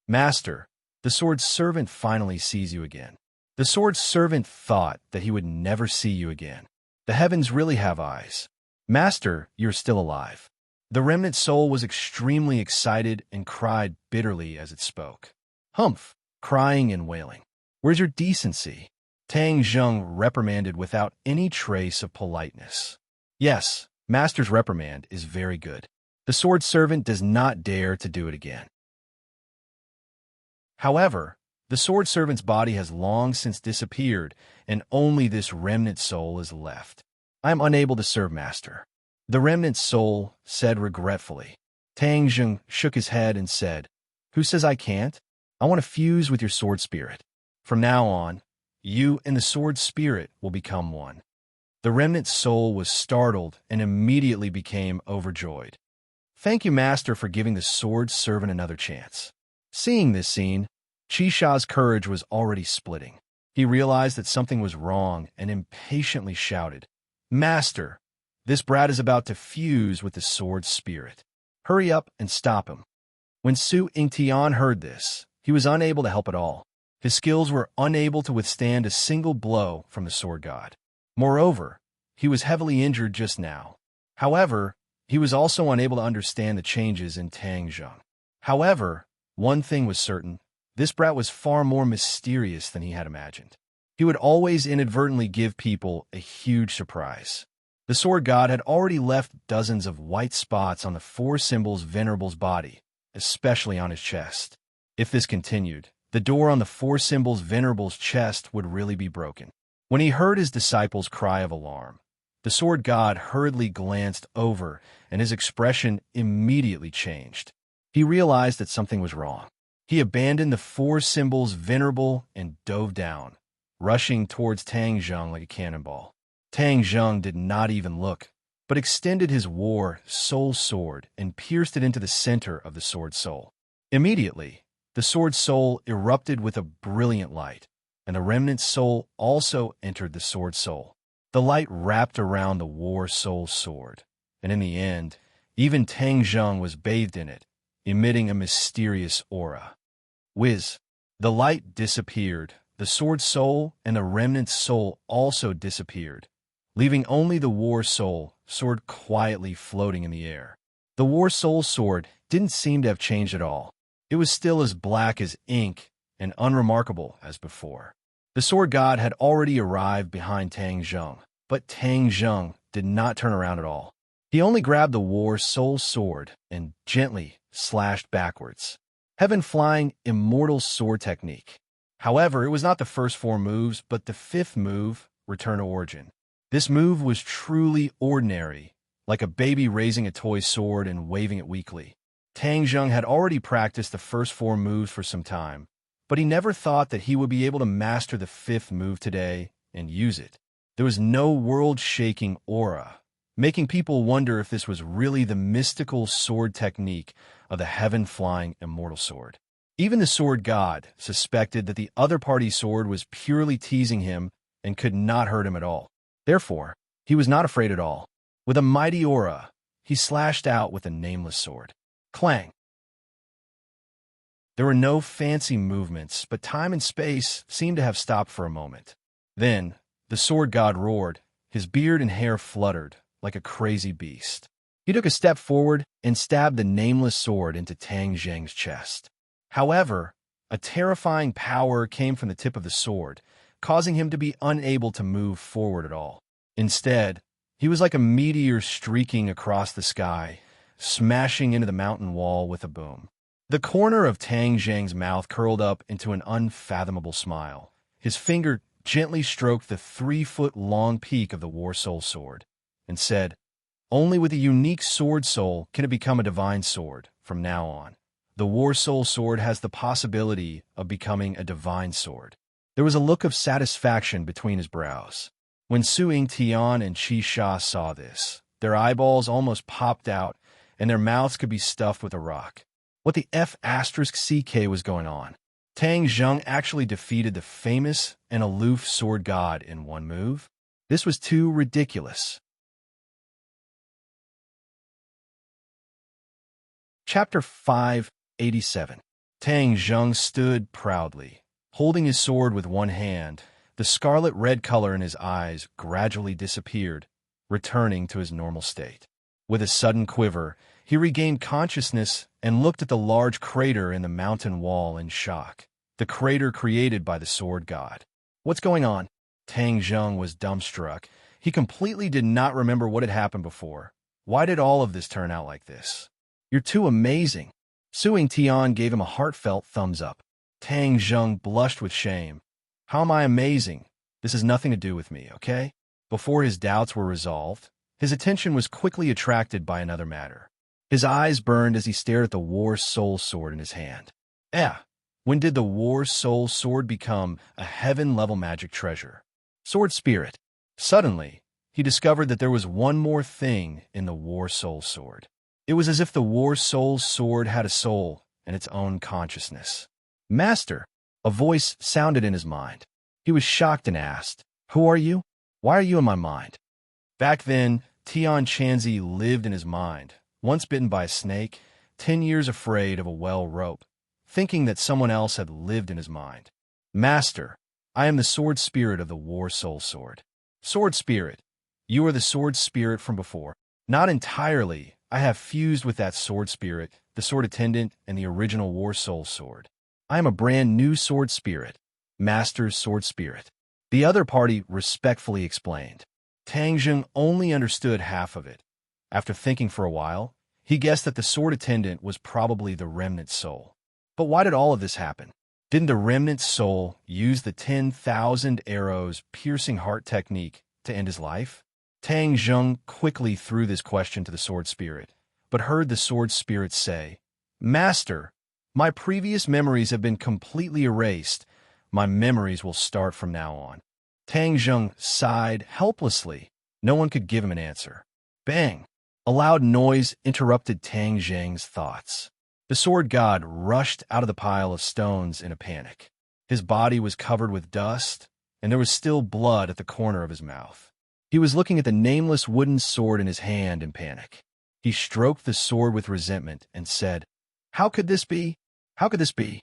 "Master, the sword's servant finally sees you again." The sword's servant thought that he would never see you again. "The heavens really have eyes. Master, you're still alive." The remnant soul was extremely excited and cried bitterly as it spoke. "Humph," crying and wailing. "Where's your decency?" Tang Zheng reprimanded without any trace of politeness. "Yes, Master's reprimand is very good. The sword servant does not dare to do it again." However, the sword servant's body has long since disappeared, and only this remnant soul is left. "I am unable to serve Master," the remnant soul said regretfully. Tang Zheng shook his head and said, "Who says I can't? I want to fuse with your sword spirit. From now on, you and the sword spirit will become one." The remnant soul was startled and immediately became overjoyed. "Thank you, Master, for giving the sword servant another chance." Seeing this scene, Chisha's courage was already splitting. He realized that something was wrong and impatiently shouted, "Master, this brat is about to fuse with the sword spirit. Hurry up and stop him." When Su Yingtian heard this, he was unable to help at all. His skills were unable to withstand a single blow from the sword god. Moreover, he was heavily injured just now. However, he was also unable to understand the changes in Tang Zheng. However, one thing was certain: this brat was far more mysterious than he had imagined. He would always inadvertently give people a huge surprise. The sword god had already left dozens of white spots on the four symbols' venerable's body, especially on his chest. If this continued, the door on the four symbols' venerable's chest would really be broken. When he heard his disciples' cry of alarm, the sword god hurriedly glanced over, and his expression immediately changed. He realized that something was wrong. He abandoned the four symbols' venerable and dove down, rushing towards Tang Zheng like a cannonball. Tang Zheng did not even look, but extended his war soul sword and pierced it into the center of the sword soul. Immediately, the sword soul erupted with a brilliant light, and the remnant soul also entered the sword soul. The light wrapped around the war soul sword, and in the end, even Tang Zheng was bathed in it, emitting a mysterious aura. Whiz! The light disappeared, the sword soul and the remnant soul also disappeared, leaving only the war soul sword quietly floating in the air. The war soul sword didn't seem to have changed at all. It was still as black as ink and unremarkable as before. The sword god had already arrived behind Tang Zheng, but Tang Zheng did not turn around at all. He only grabbed the war soul sword and gently slashed backwards. Heaven-flying immortal sword technique. However, it was not the first four moves, but the fifth move, Return to Origin. This move was truly ordinary, like a baby raising a toy sword and waving it weakly. Tang Zheng had already practiced the first four moves for some time, but he never thought that he would be able to master the fifth move today and use it. There was no world-shaking aura, making people wonder if this was really the mystical sword technique of the heaven-flying immortal sword. Even the sword god suspected that the other party's sword was purely teasing him and could not hurt him at all. Therefore, he was not afraid at all. With a mighty aura, he slashed out with a nameless sword. Clang! There were no fancy movements, but time and space seemed to have stopped for a moment. Then, the sword god roared. His beard and hair fluttered like a crazy beast. He took a step forward and stabbed the nameless sword into Tang Zheng's chest. However, a terrifying power came from the tip of the sword, causing him to be unable to move forward at all. Instead, he was like a meteor streaking across the sky, smashing into the mountain wall with a boom. The corner of Tang Zheng's mouth curled up into an unfathomable smile. His finger gently stroked the 3-foot-long peak of the War Soul sword and said, Only with a unique sword soul can it become a divine sword from now on. The War Soul Sword has the possibility of becoming a divine sword. There was a look of satisfaction between his brows. When Suing Tian and Qi Sha saw this, their eyeballs almost popped out, and their mouths could be stuffed with a rock. What the F***CK was going on? Tang Zheng actually defeated the famous and aloof sword god in one move? This was too ridiculous. Chapter 587. Tang Zheng stood proudly, holding his sword with one hand. The scarlet-red color in his eyes gradually disappeared, returning to his normal state. With a sudden quiver, he regained consciousness and looked at the large crater in the mountain wall in shock. The crater created by the sword god. What's going on? Tang Zheng was dumbstruck. He completely did not remember what had happened before. Why did all of this turn out like this? You're too amazing. Suing Tian gave him a heartfelt thumbs up. Tang Zheng blushed with shame. How am I amazing? This has nothing to do with me, okay? Before his doubts were resolved, his attention was quickly attracted by another matter. His eyes burned as he stared at the War Soul Sword in his hand. When did the War Soul Sword become a heaven-level magic treasure? Sword Spirit. Suddenly, he discovered that there was one more thing in the War Soul Sword. It was as if the War Soul Sword had a soul and its own consciousness. Master, a voice sounded in his mind. He was shocked and asked, "Who are you? Why are you in my mind?" Back then, Tian Chanzi lived in his mind, once bitten by a snake, 10 years afraid of a well rope, thinking that someone else had lived in his mind. Master, I am the Sword Spirit of the War Soul Sword. Sword Spirit, you are the Sword Spirit from before. Not entirely. I have fused with that Sword Spirit, the Sword Attendant, and the original War Soul Sword. I am a brand new Sword Spirit, Master's Sword Spirit. The other party respectfully explained. Tang Zheng only understood half of it. After thinking for a while, he guessed that the Sword Attendant was probably the Remnant Soul. But why did all of this happen? Didn't the Remnant Soul use the 10,000 arrows piercing heart technique to end his life? Tang Zheng quickly threw this question to the Sword Spirit, but heard the Sword Spirit say, Master, my previous memories have been completely erased. My memories will start from now on. Tang Zheng sighed helplessly. No one could give him an answer. Bang! A loud noise interrupted Tang Zheng's thoughts. The sword god rushed out of the pile of stones in a panic. His body was covered with dust, and there was still blood at the corner of his mouth. He was looking at the nameless wooden sword in his hand in panic. He stroked the sword with resentment and said, How could this be? How could this be?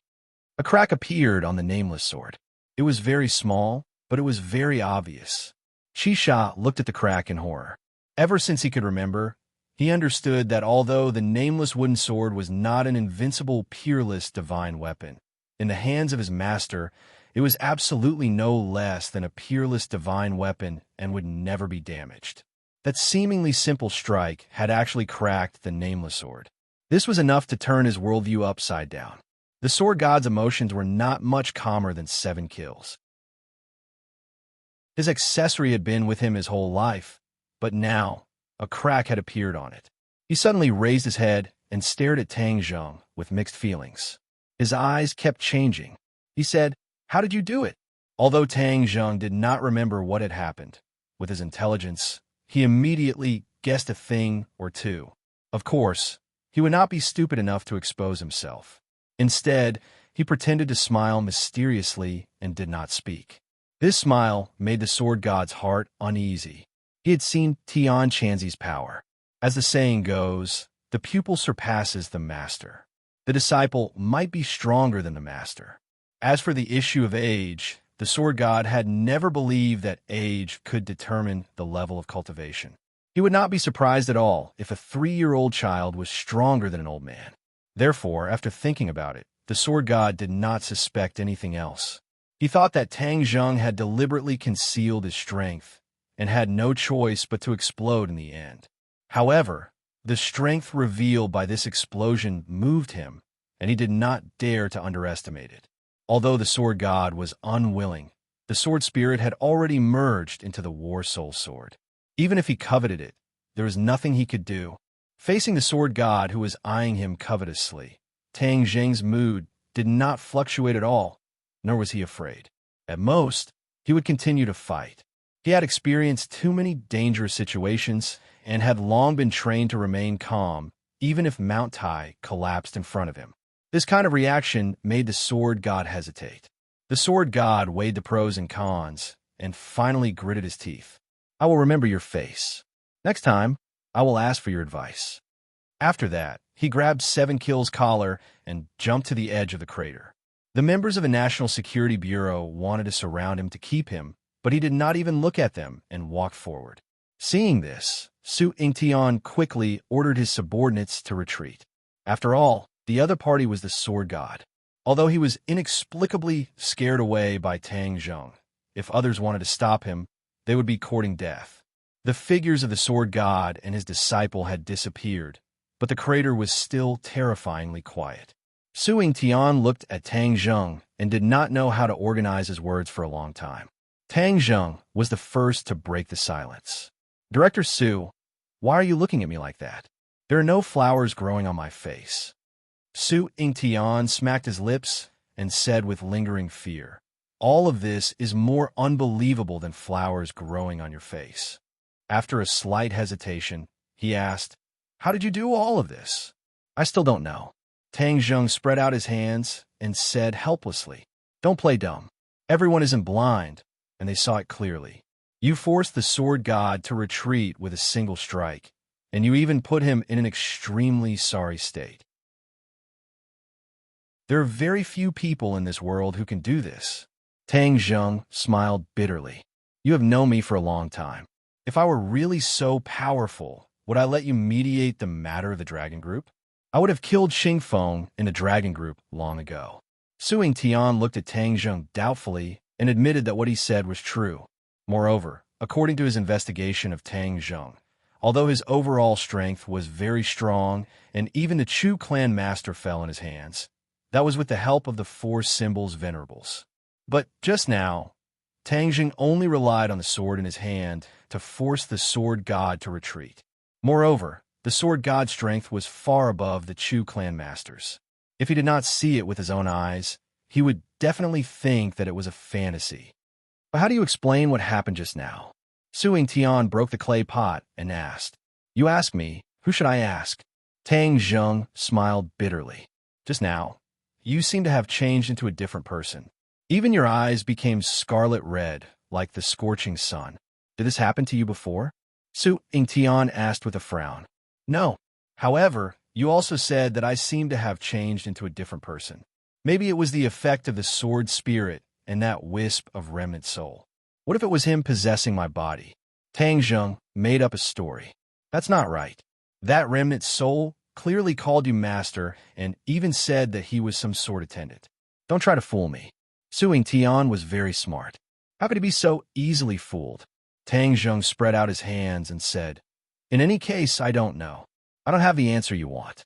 A crack appeared on the nameless sword. It was very small, but it was very obvious. Qi Sha looked at the crack in horror. Ever since he could remember, he understood that although the nameless wooden sword was not an invincible, peerless divine weapon, in the hands of his master, it was absolutely no less than a peerless divine weapon and would never be damaged. That seemingly simple strike had actually cracked the nameless sword. This was enough to turn his worldview upside down. The sword god's emotions were not much calmer than 7 kills. His accessory had been with him his whole life, but now a crack had appeared on it. He suddenly raised his head and stared at Tang Zheng with mixed feelings. His eyes kept changing. He said, How did you do it? Although Tang Zheng did not remember what had happened, with his intelligence, he immediately guessed a thing or two. Of course, he would not be stupid enough to expose himself. Instead, he pretended to smile mysteriously and did not speak. This smile made the sword god's heart uneasy. He had seen Tian Chanzi's power. As the saying goes, the pupil surpasses the master. The disciple might be stronger than the master. As for the issue of age, the sword god had never believed that age could determine the level of cultivation. He would not be surprised at all if a 3-year-old child was stronger than an old man. Therefore, after thinking about it, the sword god did not suspect anything else. He thought that Tang Zheng had deliberately concealed his strength and had no choice but to explode in the end. However, the strength revealed by this explosion moved him, and he did not dare to underestimate it. Although the sword god was unwilling, the sword spirit had already merged into the War Soul Sword. Even if he coveted it, there was nothing he could do. Facing the sword god who was eyeing him covetously, Tang Jing's mood did not fluctuate at all, nor was he afraid. At most, he would continue to fight. He had experienced too many dangerous situations and had long been trained to remain calm, even if Mount Tai collapsed in front of him. This kind of reaction made the sword god hesitate. The sword god weighed the pros and cons and finally gritted his teeth. I will remember your face. Next time, I will ask for your advice. After that, he grabbed Seven Kill's collar and jumped to the edge of the crater. The members of the National Security Bureau wanted to surround him to keep him, but he did not even look at them and walked forward. Seeing this, Su Yingtian quickly ordered his subordinates to retreat. After all, the other party was the sword god. Although he was inexplicably scared away by Tang Zheng, if others wanted to stop him, they would be courting death. The figures of the sword god and his disciple had disappeared, but the crater was still terrifyingly quiet. Su Yingtian looked at Tang Zheng and did not know how to organize his words for a long time. Tang Zheng was the first to break the silence. Director Su, why are you looking at me like that? There are no flowers growing on my face. Su Yingtian smacked his lips and said with lingering fear, all of this is more unbelievable than flowers growing on your face. After a slight hesitation, he asked, how did you do all of this? I still don't know. Tang Zheng spread out his hands and said helplessly, don't play dumb. Everyone isn't blind, and they saw it clearly. You forced the sword god to retreat with a single strike, and you even put him in an extremely sorry state. There are very few people in this world who can do this. Tang Zheng smiled bitterly. You have known me for a long time. If I were really so powerful, would I let you mediate the matter of the dragon group? I would have killed Xingfeng in the dragon group long ago. Su Yingtian looked at Tang Zheng doubtfully and admitted that what he said was true. Moreover, according to his investigation of Tang Zheng, although his overall strength was very strong and even the Chu clan master fell in his hands, that was with the help of the four symbols venerables. But just now, Tang Zheng only relied on the sword in his hand to force the sword god to retreat. Moreover, the sword god's strength was far above the Chu clan master's. If he did not see it with his own eyes, he would definitely think that it was a fantasy. But how do you explain what happened just now? Su Yingtian broke the clay pot and asked, you ask me, who should I ask? Tang Zheng smiled bitterly. Just now, you seem to have changed into a different person. Even your eyes became scarlet red, like the scorching sun. Did this happen to you before? Su Yingtian asked with a frown. No. However, you also said that I seem to have changed into a different person. Maybe it was the effect of the sword spirit and that wisp of remnant soul. What if it was him possessing my body? Tang Zheng made up a story. That's not right. That remnant soul clearly called you master and even said that he was some sword attendant. Don't try to fool me. Su Yingtian was very smart. How could he be so easily fooled? Tang Zheng spread out his hands and said, in any case, I don't know. I don't have the answer you want.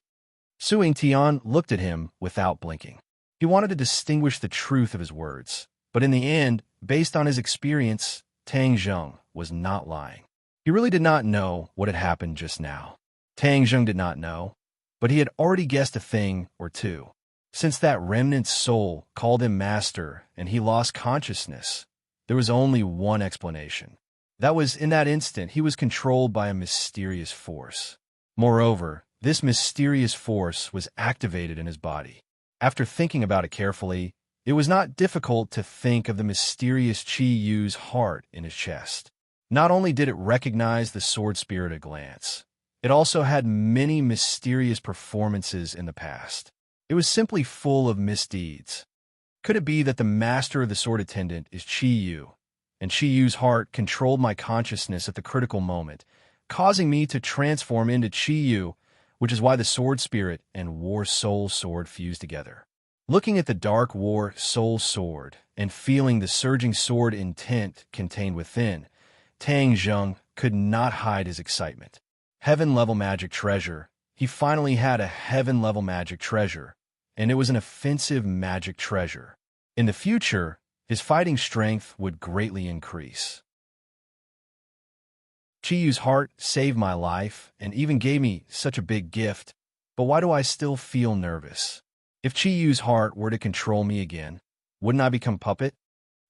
Su Yingtian looked at him without blinking. He wanted to distinguish the truth of his words, but in the end, based on his experience, Tang Zheng was not lying. He really did not know what had happened just now. Tang Zheng did not know, but he had already guessed a thing or two. Since that remnant soul called him master and he lost consciousness, there was only one explanation. That was, in that instant, he was controlled by a mysterious force. Moreover, this mysterious force was activated in his body. After thinking about it carefully, it was not difficult to think of the mysterious Qi Yu's heart in his chest. Not only did it recognize the sword spirit at a glance, it also had many mysterious performances in the past. It was simply full of misdeeds. Could it be that the master of the sword attendant is Qi Yu, and Qi Yu's heart controlled my consciousness at the critical moment, causing me to transform into Qi Yu, which is why the sword spirit and war soul sword fused together. Looking at the dark war soul sword and feeling the surging sword intent contained within, Tang Zheng could not hide his excitement. Heaven-level magic treasure. He finally had a heaven-level magic treasure, and it was an offensive magic treasure. In the future, his fighting strength would greatly increase. Chiyu's heart saved my life and even gave me such a big gift, but why do I still feel nervous? If Chiyu's heart were to control me again, wouldn't I become puppet?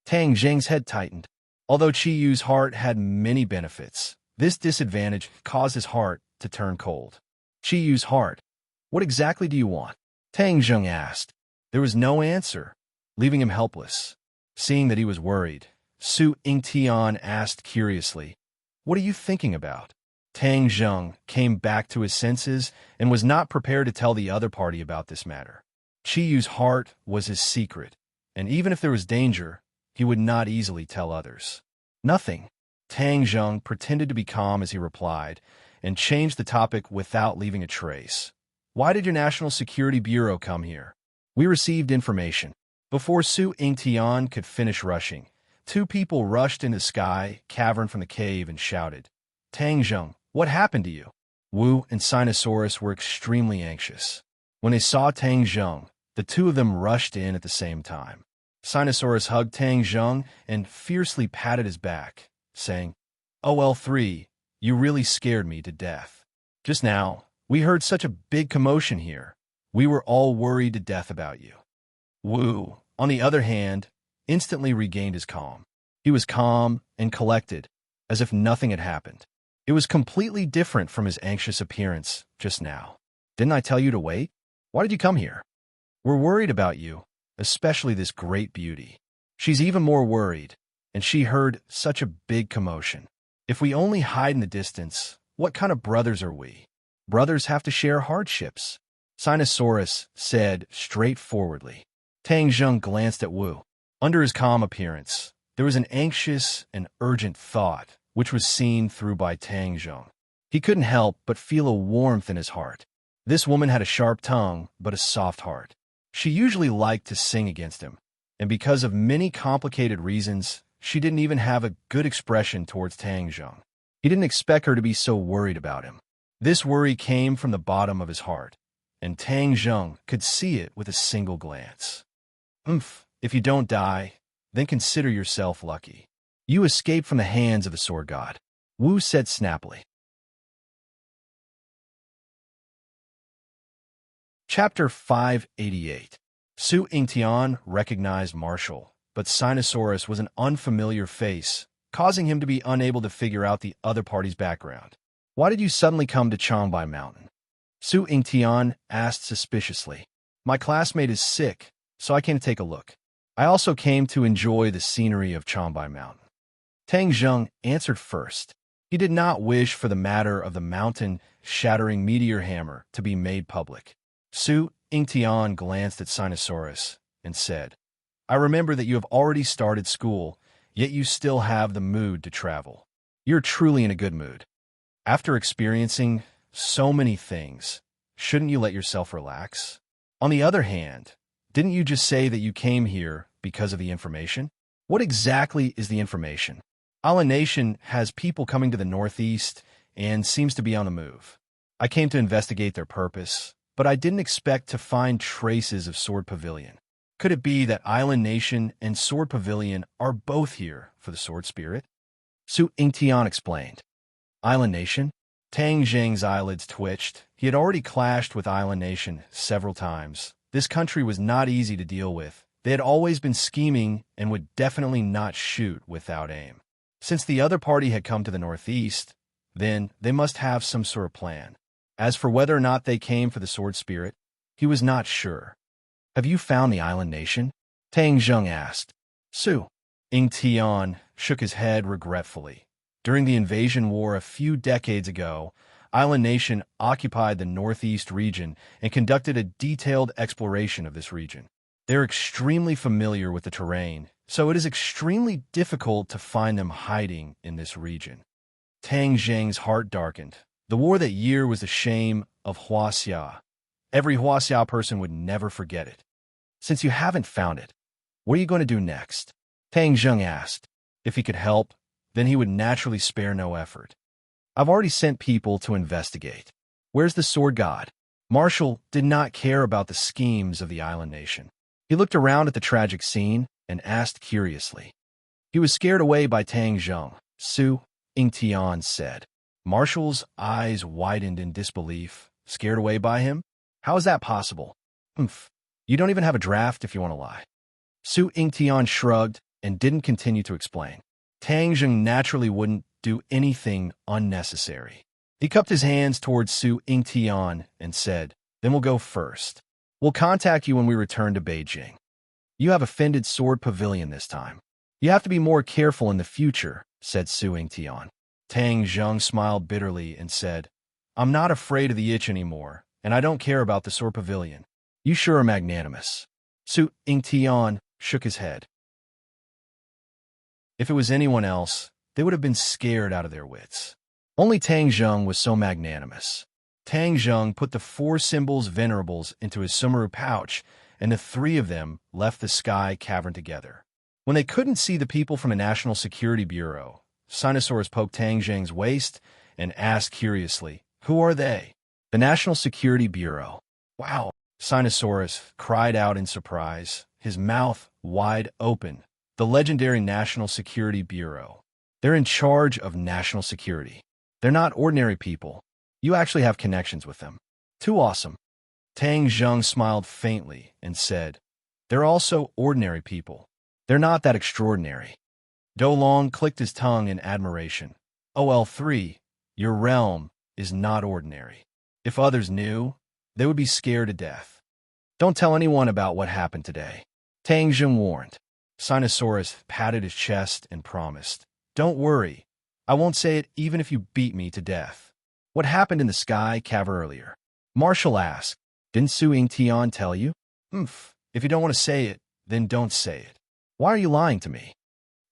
Tang Zheng's head tightened. Although Chiyu's heart had many benefits, this disadvantage caused his heart to turn cold. Chiyu's heart. What exactly do you want? Tang Zheng asked. There was no answer, leaving him helpless. Seeing that he was worried, Su Yingtian asked curiously, "What are you thinking about?" Tang Zheng came back to his senses and was not prepared to tell the other party about this matter. Chiyu's heart was his secret, and even if there was danger, he would not easily tell others. Nothing. Tang Zheng pretended to be calm as he replied, and changed the topic without leaving a trace. Why did your National Security Bureau come here? We received information. Before Su Yingtian could finish rushing, two people rushed into the sky cavern from the cave and shouted, "Tang Zheng, what happened to you?" Wu and Sinosaurus were extremely anxious. When they saw Tang Zheng, the two of them rushed in at the same time. Sinosaurus hugged Tang Zheng and fiercely patted his back, saying, "OL3, you really scared me to death. Just now, we heard such a big commotion here. We were all worried to death about you." Wu, on the other hand, instantly regained his calm. He was calm and collected, as if nothing had happened. It was completely different from his anxious appearance just now. "Didn't I tell you to wait? Why did you come here?" "We're worried about you, especially this great beauty." She's even more worried, and she heard such a big commotion. If we only hide in the distance, what kind of brothers are we? Brothers have to share hardships, Sinosaurus said straightforwardly. Tang Zheng glanced at Wu. Under his calm appearance, there was an anxious and urgent thought, which was seen through by Tang Zheng. He couldn't help but feel a warmth in his heart. This woman had a sharp tongue, but a soft heart. She usually liked to sing against him, and because of many complicated reasons, she didn't even have a good expression towards Tang Zheng. He didn't expect her to be so worried about him. This worry came from the bottom of his heart, and Tang Zheng could see it with a single glance. If you don't die, then consider yourself lucky. You escaped from the hands of the sword god," Wu said snappily. Chapter 588. Su Yingtian recognized Marshall, but Sinosaurus was an unfamiliar face, causing him to be unable to figure out the other party's background. "Why did you suddenly come to Changbai Mountain?" Su Yingtian asked suspiciously. "My classmate is sick, so I came to take a look. I also came to enjoy the scenery of Changbai Mountain." Tang Zheng answered first. He did not wish for the matter of the mountain-shattering meteor hammer to be made public. Su Yingtian glanced at Sinosaurus and said, "I remember that you have already started school, yet you still have the mood to travel. You're truly in a good mood. After experiencing so many things, shouldn't you let yourself relax? On the other hand, didn't you just say that you came here because of the information? What exactly is the information?" Island Nation has people coming to the northeast and seems to be on the move. I came to investigate their purpose, but I didn't expect to find traces of Sword Pavilion. Could it be that Island Nation and Sword Pavilion are both here for the Sword Spirit? Su Yingtian explained. Island Nation? Tang Zheng's eyelids twitched. He had already clashed with Island Nation several times. This country was not easy to deal with. They had always been scheming and would definitely not shoot without aim. Since the other party had come to the northeast, then they must have some sort of plan. As for whether or not they came for the Sword Spirit, he was not sure. "Have you found the Island Nation?" Tang Zheng asked. Su Yingtian shook his head regretfully. During the invasion war a few decades ago, Island Nation occupied the northeast region and conducted a detailed exploration of this region. They're extremely familiar with the terrain, so it is extremely difficult to find them hiding in this region. Tang Zheng's heart darkened. The war that year was the shame of Huaxia. Every Huaxia person would never forget it. "Since you haven't found it, what are you going to do next?" Tang Zheng asked. If he could help, then he would naturally spare no effort. "I've already sent people to investigate. Where's the sword god?" Marshall did not care about the schemes of the Island Nation. He looked around at the tragic scene and asked curiously. He was scared away by Tang Zheng. Su Ingtian said. Marshall's eyes widened in disbelief. Scared away by him? How is that possible? Humph. You don't even have a draft if you want to lie. Su Ingtian shrugged and didn't continue to explain. Tang Zheng naturally wouldn't do anything unnecessary. He cupped his hands towards Su Ingtian and said, "Then we'll go first. We'll contact you when we return to Beijing. You have offended Sword Pavilion this time. You have to be more careful in the future," said Su Ingtian. Tang Zheng smiled bitterly and said, "I'm not afraid of the itch anymore, and I don't care about the Sword Pavilion. You sure are magnanimous." Su Ingtian shook his head. If it was anyone else, they would have been scared out of their wits. Only Tang Zheng was so magnanimous. Tang Zheng put the 4 symbols venerables into his sumaru pouch, and the 3 of them left the sky cavern together. When they couldn't see the people from the National Security Bureau, Sinosaurus poked Tang Zheng's waist and asked curiously, "Who are they?" "The National Security Bureau." "Wow!" Sinosaurus cried out in surprise, his mouth wide open. "The legendary National Security Bureau. They're in charge of national security. They're not ordinary people. You actually have connections with them. Too awesome." Tang Zheng smiled faintly and said, "They're also ordinary people. They're not that extraordinary." Dolong clicked his tongue in admiration. "OL3, your realm is not ordinary. If others knew, they would be scared to death. Don't tell anyone about what happened today," Tang Zheng warned. Sinosaurus patted his chest and promised, "Don't worry. I won't say it even if you beat me to death." "What happened in the sky cavern earlier?" Marshall asked. "Didn't Su Ingtian tell you?" If you don't want to say it, then don't say it. Why are you lying to me?"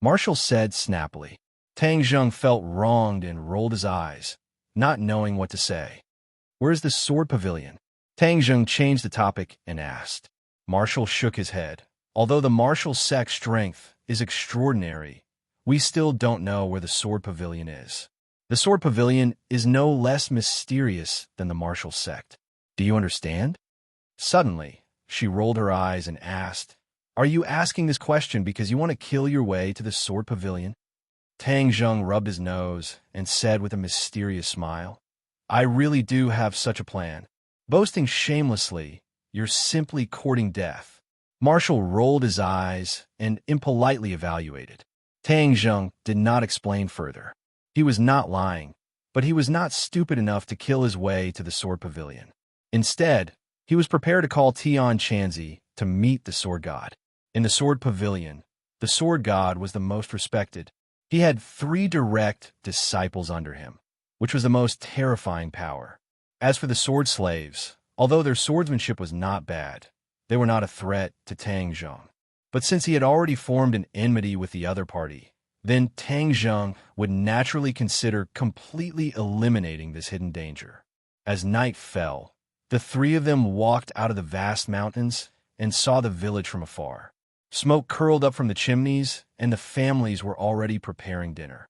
Marshall said snappily. Tang Zheng felt wronged and rolled his eyes, not knowing what to say. "Where's the Sword Pavilion?" Tang Zheng changed the topic and asked. Marshall shook his head. "Although the martial sect's strength is extraordinary, we still don't know where the Sword Pavilion is. The Sword Pavilion is no less mysterious than the martial sect. Do you understand?" Suddenly, she rolled her eyes and asked, "Are you asking this question because you want to kill your way to the Sword Pavilion?" Tang Zheng rubbed his nose and said with a mysterious smile, "I really do have such a plan. Boasting shamelessly, you're simply courting death." Marshall rolled his eyes and impolitely evaluated. Tang Zheng did not explain further. He was not lying, but he was not stupid enough to kill his way to the Sword Pavilion. Instead, he was prepared to call Tian Chanzi to meet the Sword God. In the Sword Pavilion, the Sword God was the most respected. He had 3 direct disciples under him, which was the most terrifying power. As for the sword slaves, although their swordsmanship was not bad, they were not a threat to Tang Zheng. But since he had already formed an enmity with the other party, then Tang Zheng would naturally consider completely eliminating this hidden danger. As night fell, the 3 of them walked out of the vast mountains and saw the village from afar. Smoke curled up from the chimneys, and the families were already preparing dinner.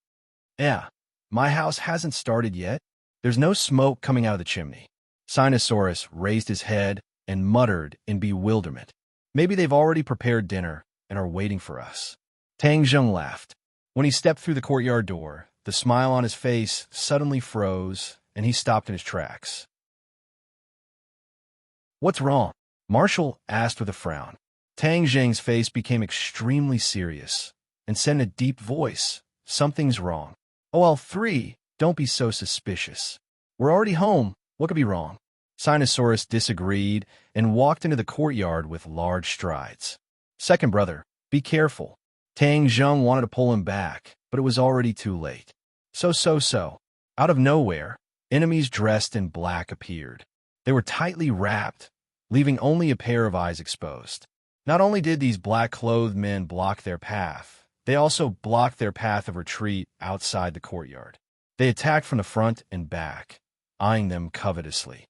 "Yeah, my house hasn't started yet. There's no smoke coming out of the chimney." Sinosaurus raised his head and muttered in bewilderment. "Maybe they've already prepared dinner and are waiting for us." Tang Zheng laughed. When he stepped through the courtyard door, the smile on his face suddenly froze, and he stopped in his tracks. "What's wrong?" Marshall asked with a frown. Tang Zheng's face became extremely serious and said in a deep voice, "Something's wrong." "OL3, don't be so suspicious. We're already home. What could be wrong?" Sinosaurus disagreed and walked into the courtyard with large strides. "Second brother, be careful." Tang Zheng wanted to pull him back, but it was already too late. So. Out of nowhere, enemies dressed in black appeared. They were tightly wrapped, leaving only a pair of eyes exposed. Not only did these black-clothed men block their path, they also blocked their path of retreat outside the courtyard. They attacked from the front and back, eyeing them covetously.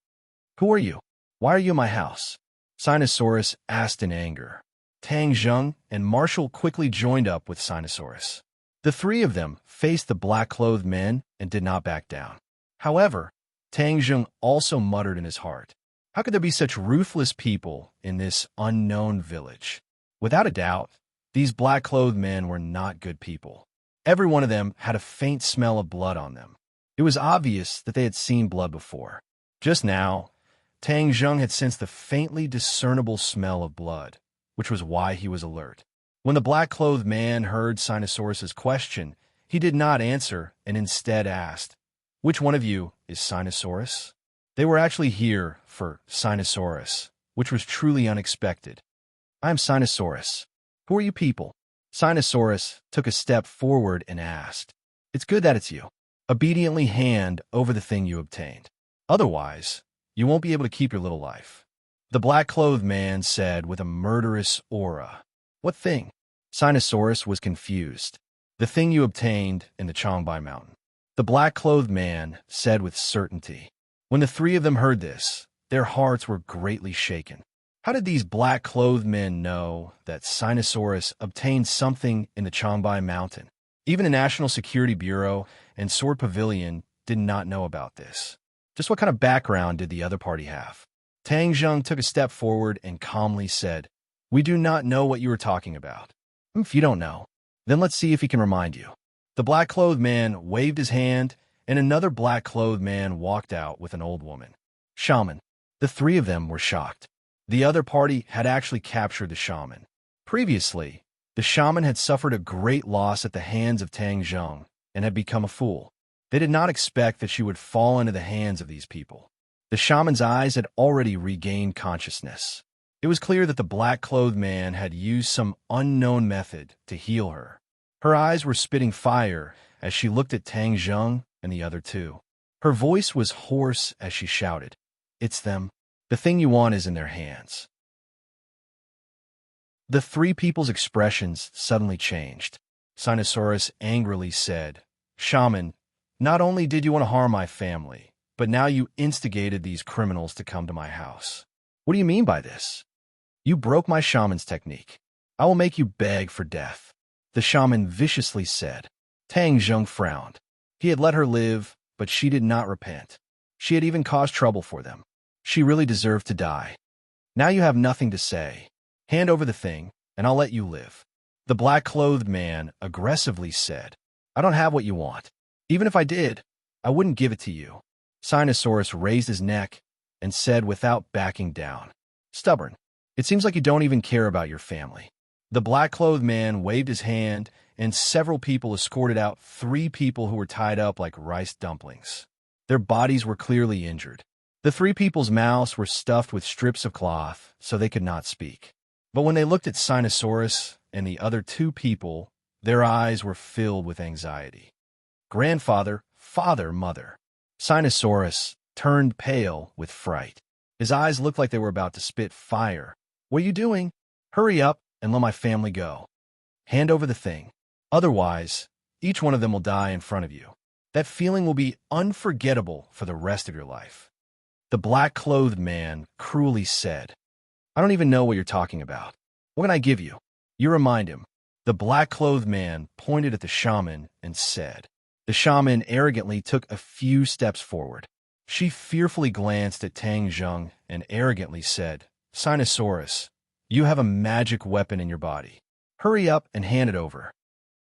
"Who are you? Why are you in my house?" Sinosaurus asked in anger. Tang Zheng and Marshall quickly joined up with Sinosaurus. The 3 of them faced the black-clothed men and did not back down. However, Tang Zheng also muttered in his heart, "How could there be such ruthless people in this unknown village?" Without a doubt, these black-clothed men were not good people. Every one of them had a faint smell of blood on them. It was obvious that they had seen blood before. Just now, Tang Zheng had sensed the faintly discernible smell of blood, which was why he was alert. When the black-clothed man heard Sinosaurus's question, he did not answer and instead asked, "Which one of you is Sinosaurus?" They were actually here for Sinosaurus, which was truly unexpected. "I am Sinosaurus. Who are you people?" Sinosaurus took a step forward and asked, "It's good that it's you. Obediently hand over the thing you obtained. Otherwise, you won't be able to keep your little life." The black-clothed man said with a murderous aura. "What thing?" Sinosaurus was confused. "The thing you obtained in the Changbai Mountain." The black-clothed man said with certainty. When the three of them heard this, their hearts were greatly shaken. How did these black-clothed men know that Sinosaurus obtained something in the Changbai Mountain? Even the National Security Bureau and Sword Pavilion did not know about this. Just what kind of background did the other party have? Tang Zheng took a step forward and calmly said, "We do not know what you are talking about." "If you don't know, then let's see if he can remind you." The black-clothed man waved his hand, and another black-clothed man walked out with an old woman. Shaman. The three of them were shocked. The other party had actually captured the shaman. Previously, the shaman had suffered a great loss at the hands of Tang Zheng and had become a fool. They did not expect that she would fall into the hands of these people. The shaman's eyes had already regained consciousness. It was clear that the black-clothed man had used some unknown method to heal her. Her eyes were spitting fire as she looked at Tang Zheng and the other two. Her voice was hoarse as she shouted, "It's them. The thing you want is in their hands." The three people's expressions suddenly changed. Sinosaurus angrily said, "Shaman, not only did you want to harm my family, but now you instigated these criminals to come to my house. What do you mean by this? You broke my shaman's technique. I will make you beg for death." The shaman viciously said. Tang Zheng frowned. He had let her live, but she did not repent. She had even caused trouble for them. She really deserved to die. "Now you have nothing to say. Hand over the thing, and I'll let you live." The black-clothed man aggressively said, "I don't have what you want. Even if I did, I wouldn't give it to you." Sinosaurus raised his neck and said without backing down, "Stubborn. It seems like you don't even care about your family." The black-clothed man waved his hand, and several people escorted out three people who were tied up like rice dumplings. Their bodies were clearly injured. The three people's mouths were stuffed with strips of cloth, so they could not speak. But when they looked at Sinosaurus and the other two people, their eyes were filled with anxiety. "Grandfather, father, mother." Sinosaurus turned pale with fright. His eyes looked like they were about to spit fire. "What are you doing? Hurry up and let my family go. Hand over the thing. Otherwise, each one of them will die in front of you. That feeling will be unforgettable for the rest of your life." The black-clothed man cruelly said, "I don't even know what you're talking about. What can I give you?" You remind him. The black-clothed man pointed at the shaman and said. The shaman arrogantly took a few steps forward. She fearfully glanced at Tang Zheng and arrogantly said, "Sinosaurus, you have a magic weapon in your body. Hurry up and hand it over."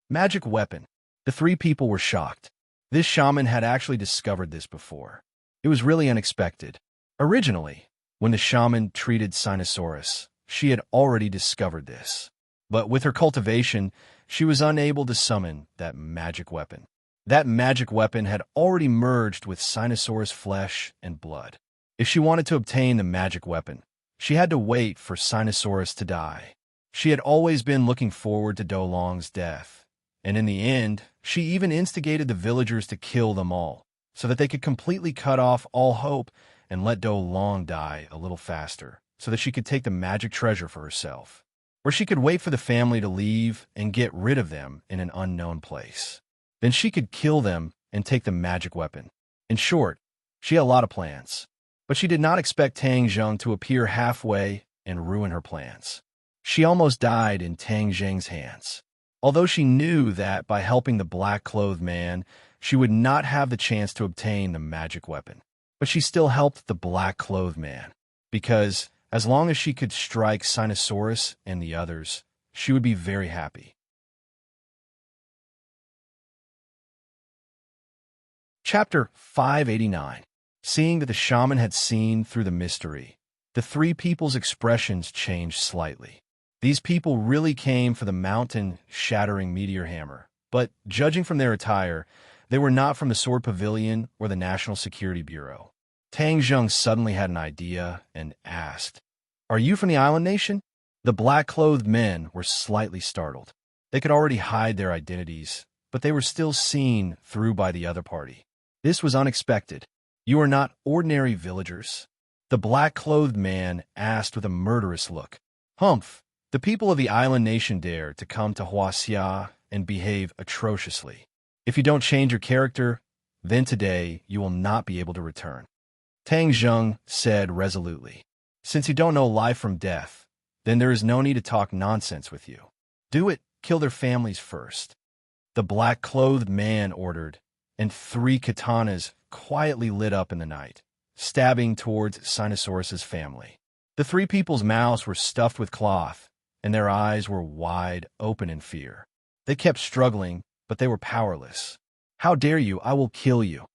Magic weapon. The three people were shocked. This shaman had actually discovered this before. It was really unexpected. Originally, when the shaman treated Sinosaurus, she had already discovered this. But with her cultivation, she was unable to summon that magic weapon. That magic weapon had already merged with Sinosaurus' flesh and blood. If she wanted to obtain the magic weapon, she had to wait for Sinosaurus to die. She had always been looking forward to Do Long's death, and in the end, she even instigated the villagers to kill them all, so that they could completely cut off all hope and let Do Long die a little faster, so that she could take the magic treasure for herself. Or she could wait for the family to leave and get rid of them in an unknown place. Then she could kill them and take the magic weapon. In short, she had a lot of plans. But she did not expect Tang Zheng to appear halfway and ruin her plans. She almost died in Tang Zheng's hands. Although she knew that by helping the black-clothed man, she would not have the chance to obtain the magic weapon. But she still helped the black-clothed man, because as long as she could strike Sinosaurus and the others, she would be very happy. Chapter 589. Seeing that the shaman had seen through the mystery, the three people's expressions changed slightly. These people really came for the mountain-shattering meteor hammer, but, judging from their attire, they were not from the Sword Pavilion or the National Security Bureau. Tang Zheng suddenly had an idea and asked, "Are you from the island nation?" The black-clothed men were slightly startled. They could already hide their identities, but they were still seen through by the other party. This was unexpected. "You are not ordinary villagers?" The black-clothed man asked with a murderous look. "Humph! The people of the island nation dare to come to Huaxia and behave atrociously. If you don't change your character, then today you will not be able to return." Tang Zheng said resolutely, "Since you don't know life from death, then there is no need to talk nonsense with you. Do it, kill their families first." The black-clothed man ordered, and 3 katanas quietly lit up in the night, stabbing towards Sinosaurus's family. The 3 people's mouths were stuffed with cloth, and their eyes were wide open in fear. They kept struggling, but they were powerless. "How dare you! I will kill you!"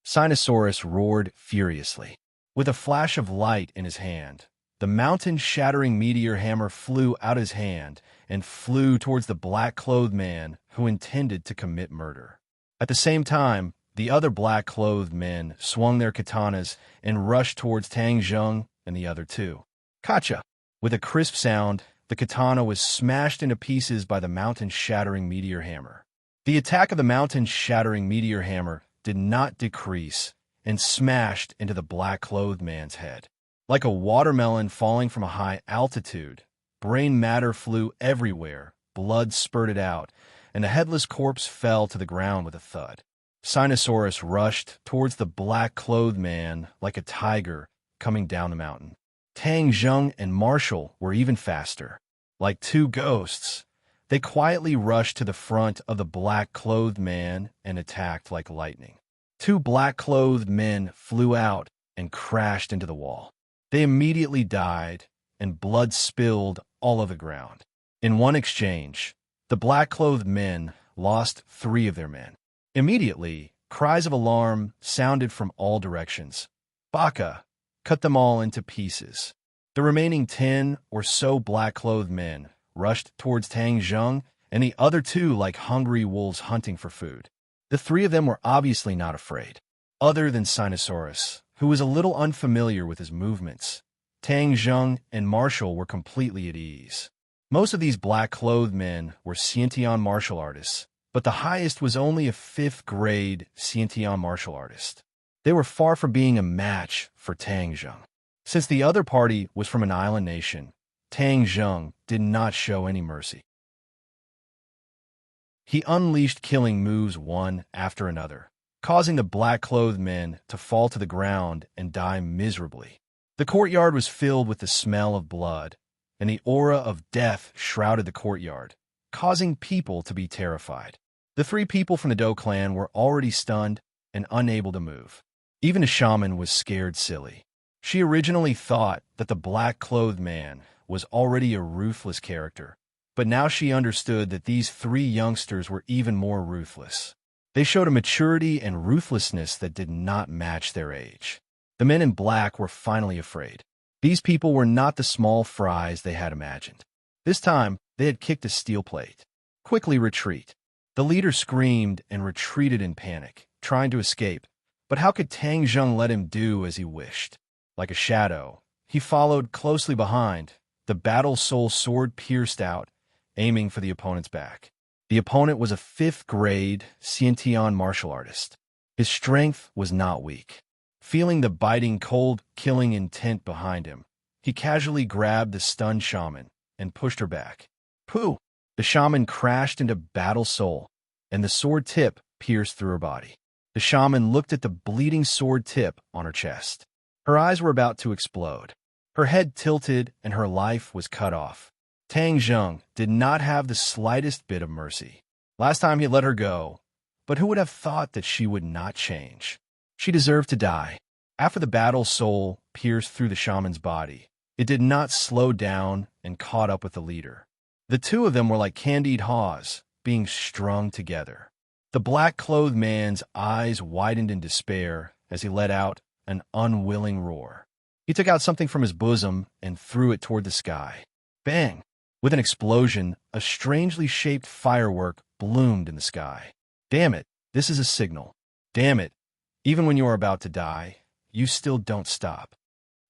Sinosaurus roared furiously. With a flash of light in his hand, the mountain-shattering meteor hammer flew out his hand and flew towards the black-clothed man who intended to commit murder. At the same time, the other black-clothed men swung their katanas and rushed towards Tang Zheng and the other 2. Kacha! With a crisp sound, the katana was smashed into pieces by the mountain-shattering meteor hammer. The attack of the mountain-shattering meteor hammer did not decrease and smashed into the black-clothed man's head. Like a watermelon falling from a high altitude, brain matter flew everywhere, blood spurted out, and the headless corpse fell to the ground with a thud. Sinosaurus rushed towards the black-clothed man like a tiger coming down the mountain. Tang Zheng and Marshall were even faster. Like 2 ghosts, they quietly rushed to the front of the black-clothed man and attacked like lightning. 2 black-clothed men flew out and crashed into the wall. They immediately died, and blood spilled all over the ground. In one exchange, the black-clothed men lost 3 of their men. Immediately, cries of alarm sounded from all directions. Baka cut them all into pieces. The remaining 10 or so black-clothed men rushed towards Tang Zheng and the other 2 like hungry wolves hunting for food. The 3 of them were obviously not afraid. Other than Sinosaurus, who was a little unfamiliar with his movements, Tang Zheng and Marshall were completely at ease. Most of these black-clothed men were Xiantian martial artists, but the highest was only a 5th-grade Xiantian martial artist. They were far from being a match for Tang Zheng. Since the other party was from an island nation, Tang Zheng did not show any mercy. He unleashed killing moves one after another, causing the black-clothed men to fall to the ground and die miserably. The courtyard was filled with the smell of blood, and the aura of death shrouded the courtyard, causing people to be terrified. The 3 people from the Do clan were already stunned and unable to move. Even the shaman was scared silly. She originally thought that the black-clothed man was already a ruthless character, but now she understood that these 3 youngsters were even more ruthless. They showed a maturity and ruthlessness that did not match their age. The men in black were finally afraid. These people were not the small fries they had imagined. This time, they had kicked a steel plate. "Quickly retreat." The leader screamed and retreated in panic, trying to escape. But how could Tang Zheng let him do as he wished? Like a shadow, he followed closely behind, the battle soul sword pierced out, aiming for the opponent's back. The opponent was a 5th-grade Xiantian martial artist. His strength was not weak. Feeling the biting, cold, killing intent behind him, he casually grabbed the stunned shaman and pushed her back. Pooh! The shaman crashed into Battle Soul, and the sword tip pierced through her body. The shaman looked at the bleeding sword tip on her chest. Her eyes were about to explode. Her head tilted, and her life was cut off. Tang Zheng did not have the slightest bit of mercy. Last time he let her go, but who would have thought that she would not change? She deserved to die. After the battle soul pierced through the shaman's body, it did not slow down and caught up with the leader. The 2 of them were like candied haws, being strung together. The black-clothed man's eyes widened in despair as he let out an unwilling roar. He took out something from his bosom and threw it toward the sky. Bang! With an explosion, a strangely shaped firework bloomed in the sky. Damn it, this is a signal. Damn it, even when you are about to die, you still don't stop.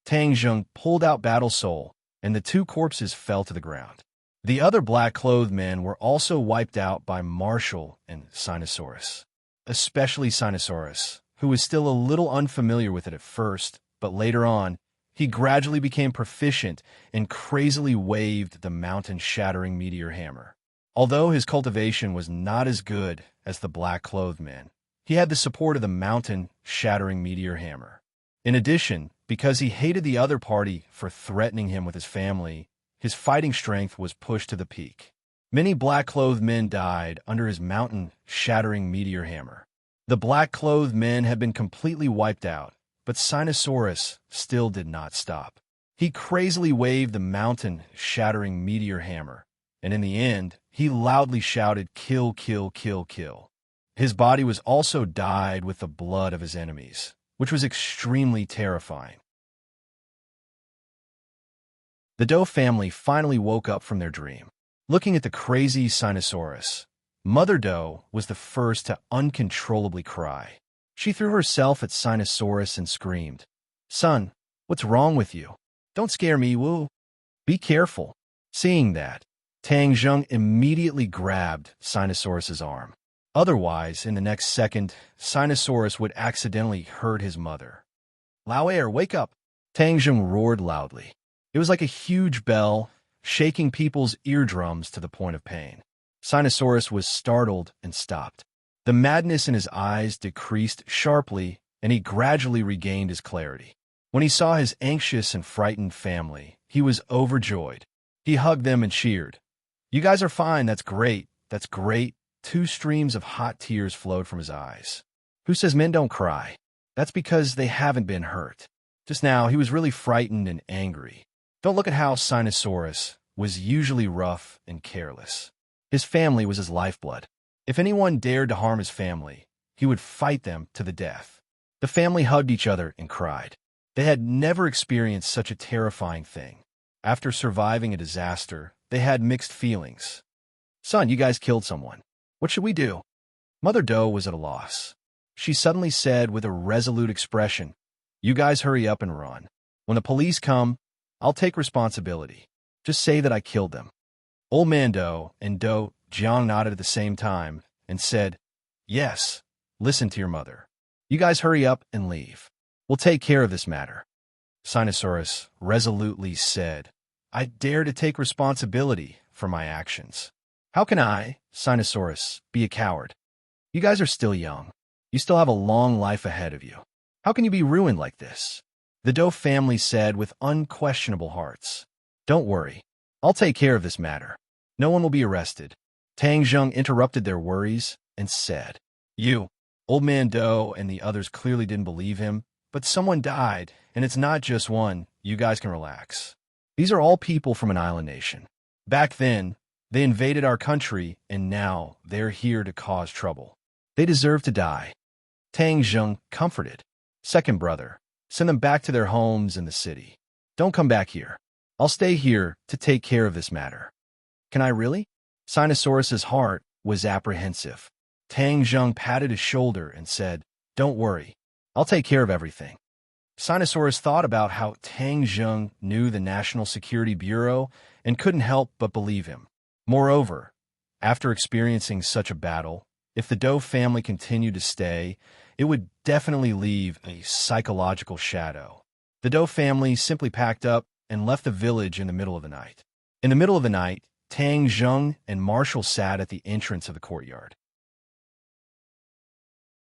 Tang Zheng pulled out Battle Soul, and the two corpses fell to the ground. The other black-clothed men were also wiped out by Marshall and Sinosaurus, especially Sinosaurus, who was still a little unfamiliar with it at first, but later on, he gradually became proficient and crazily waved the mountain-shattering meteor hammer. Although his cultivation was not as good as the black-clothed men, he had the support of the mountain-shattering meteor hammer. In addition, because he hated the other party for threatening him with his family, his fighting strength was pushed to the peak. Many black-clothed men died under his mountain-shattering meteor hammer. The black-clothed men had been completely wiped out, but Sinosaurus still did not stop. He crazily waved the mountain-shattering meteor hammer, and in the end, he loudly shouted, "Kill, kill, kill, kill." His body was also dyed with the blood of his enemies, which was extremely terrifying. The Doe family finally woke up from their dream. Looking at the crazy Sinosaurus, Mother Doe was the first to uncontrollably cry. She threw herself at Sinosaurus and screamed, "Son, what's wrong with you? Don't scare me, woo. Be careful." Seeing that, Tang Zheng immediately grabbed Sinosaurus's arm. Otherwise, in the next second, Sinosaurus would accidentally hurt his mother. "Lao Air, wake up!" Tang Zheng roared loudly. It was like a huge bell, shaking people's eardrums to the point of pain. Sinosaurus was startled and stopped. The madness in his eyes decreased sharply, and he gradually regained his clarity. When he saw his anxious and frightened family, he was overjoyed. He hugged them and cheered. "You guys are fine, that's great, that's great." 2 streams of hot tears flowed from his eyes. Who says men don't cry? That's because they haven't been hurt. Just now, he was really frightened and angry. Don't look at how Sinosaurus was usually rough and careless. His family was his lifeblood. If anyone dared to harm his family, he would fight them to the death. The family hugged each other and cried. They had never experienced such a terrifying thing. After surviving a disaster, they had mixed feelings. "Son, you guys killed someone. What should we do?" Mother Doe was at a loss. She suddenly said with a resolute expression, "You guys hurry up and run. When the police come, I'll take responsibility. Just say that I killed them." Old Man Doe and Doe Jiang nodded at the same time and said, "Yes, listen to your mother. You guys hurry up and leave. We'll take care of this matter." Sinosaurus resolutely said, "I dare to take responsibility for my actions." "How can I, Sinosaurus, be a coward? You guys are still young. You still have a long life ahead of you. How can you be ruined like this?" The Doe family said with unquestionable hearts, "Don't worry. I'll take care of this matter. No one will be arrested." Tang Zheng interrupted their worries and said, "You." Old Man Doe and the others clearly didn't believe him, but someone died, and it's not just one. You guys can relax. These are all people from an island nation. Back then, they invaded our country, and now they're here to cause trouble. They deserve to die." Tang Zheng comforted. "Second brother, send them back to their homes in the city. Don't come back here. I'll stay here to take care of this matter." "Can I really?" Sinosaurus's heart was apprehensive. Tang Zheng patted his shoulder and said, "Don't worry. I'll take care of everything." Sinosaurus thought about how Tang Zheng knew the National Security Bureau and couldn't help but believe him. Moreover, after experiencing such a battle, if the Doe family continued to stay, it would definitely leave a psychological shadow. The Doe family simply packed up and left the village in the middle of the night. In the middle of the night, Tang Zheng and Marshall sat at the entrance of the courtyard.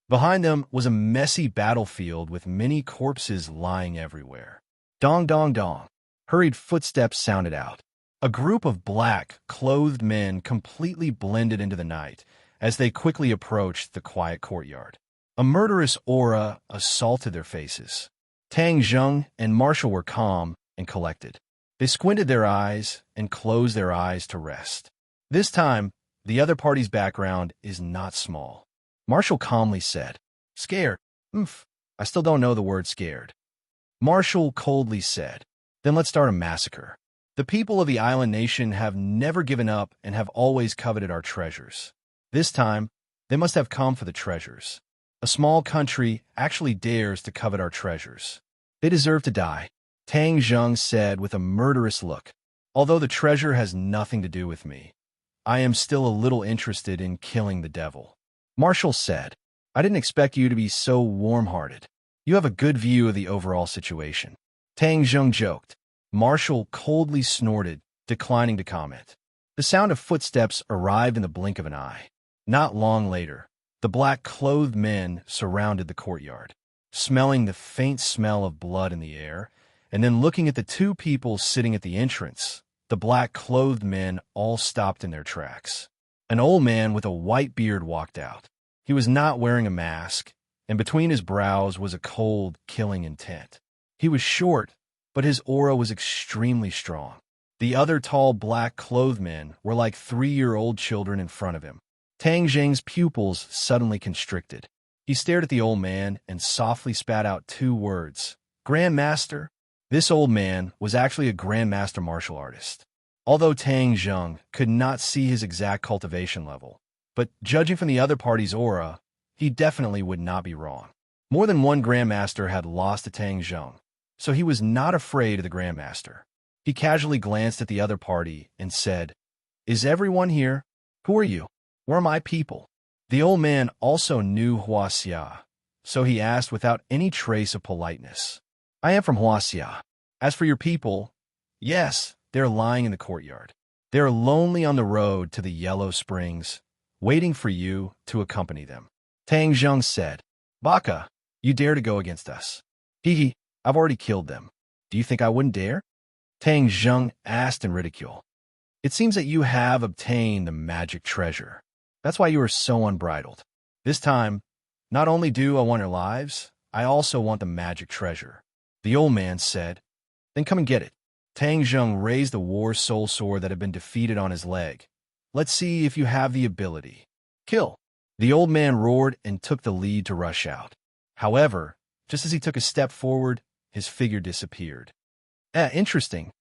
Behind them was a messy battlefield with many corpses lying everywhere. Dong, dong, dong. Hurried footsteps sounded out. A group of black, clothed men completely blended into the night as they quickly approached the quiet courtyard. A murderous aura assaulted their faces. Tang Zheng and Marshall were calm and collected. They squinted their eyes and closed their eyes to rest. This time, the other party's background is not small. Marshall calmly said. Scared? Oomph. I still don't know the word scared. Marshall coldly said. Then let's start a massacre. The people of the island nation have never given up and have always coveted our treasures. This time, they must have come for the treasures. A small country actually dares to covet our treasures. They deserve to die, Tang Zheng said with a murderous look. Although the treasure has nothing to do with me, I am still a little interested in killing the devil. Marshall said, I didn't expect you to be so warm-hearted. You have a good view of the overall situation. Tang Zheng joked. Marshall coldly snorted, declining to comment. The sound of footsteps arrived in the blink of an eye. Not long later, the black-clothed men surrounded the courtyard, smelling the faint smell of blood in the air, and then looking at the two people sitting at the entrance. The black-clothed men all stopped in their tracks. An old man with a white beard walked out. He was not wearing a mask, and between his brows was a cold, killing intent. He was short, but his aura was extremely strong. The other tall black-clothed men were like 3-year-old children in front of him. Tang Zheng's pupils suddenly constricted. He stared at the old man and softly spat out 2 words. Grandmaster? This old man was actually a grandmaster martial artist. Although Tang Zheng could not see his exact cultivation level, but judging from the other party's aura, he definitely would not be wrong. More than one grandmaster had lost to Tang Zheng, so he was not afraid of the grandmaster. He casually glanced at the other party and said, Is everyone here? Who are you? Where are my people? The old man also knew Huaxia, so he asked without any trace of politeness. I am from Huaxia. As for your people, yes, they're lying in the courtyard. They're lonely on the road to the Yellow Springs, waiting for you to accompany them. Tang Zheng said, Baka, you dare to go against us? Hee, I've already killed them. Do you think I wouldn't dare? Tang Zheng asked in ridicule. It seems that you have obtained the magic treasure. That's why you are so unbridled. This time, not only do I want your lives, I also want the magic treasure. The old man said, Then come and get it. Tang Zheng raised the war soul sword that had been defeated on his leg. Let's see if you have the ability. Kill. The old man roared and took the lead to rush out. However, just as he took a step forward, his figure disappeared. Interesting.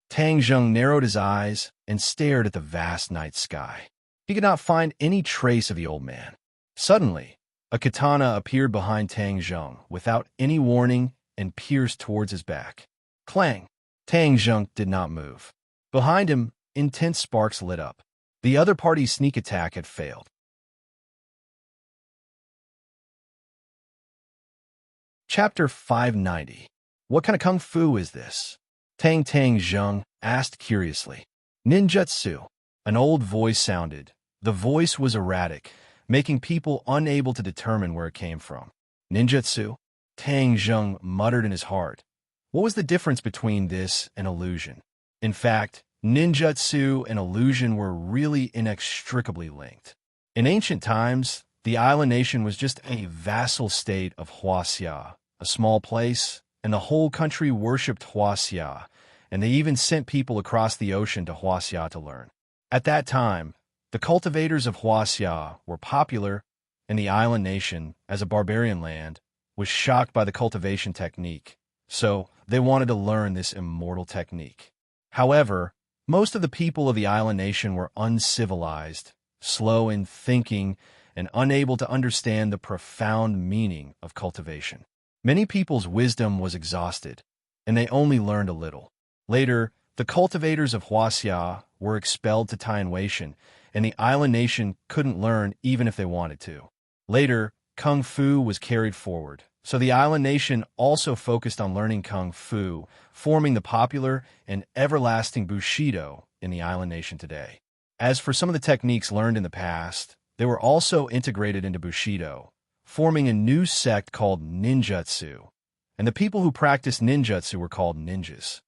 Tang Zheng narrowed his eyes and stared at the vast night sky. He could not find any trace of the old man. Suddenly, a katana appeared behind Tang Zheng without any warning and pierced towards his back. Clang! Tang Zheng did not move. Behind him, intense sparks lit up. The other party's sneak attack had failed. Chapter 590. What kind of kung fu is this? Tang Zheng asked curiously. Ninjutsu. An old voice sounded. The voice was erratic, making people unable to determine where it came from. Ninjutsu? Tang Zheng muttered in his heart. What was the difference between this and illusion? In fact, ninjutsu and illusion were really inextricably linked. In ancient times, the island nation was just a vassal state of Huaxia, a small place, and the whole country worshipped Huaxia, and they even sent people across the ocean to Huaxia to learn. At that time, the cultivators of Huaxia were popular, and the island nation, as a barbarian land, was shocked by the cultivation technique, so they wanted to learn this immortal technique. However, most of the people of the island nation were uncivilized, slow in thinking, and unable to understand the profound meaning of cultivation. Many people's wisdom was exhausted, and they only learned a little. Later, the cultivators of Huaxia were expelled to Tianwei, and the island nation couldn't learn even if they wanted to. Later, Kung Fu was carried forward, so the island nation also focused on learning Kung Fu, forming the popular and everlasting Bushido in the island nation today. As for some of the techniques learned in the past, they were also integrated into Bushido, forming a new sect called ninjutsu, and the people who practiced ninjutsu were called ninjas.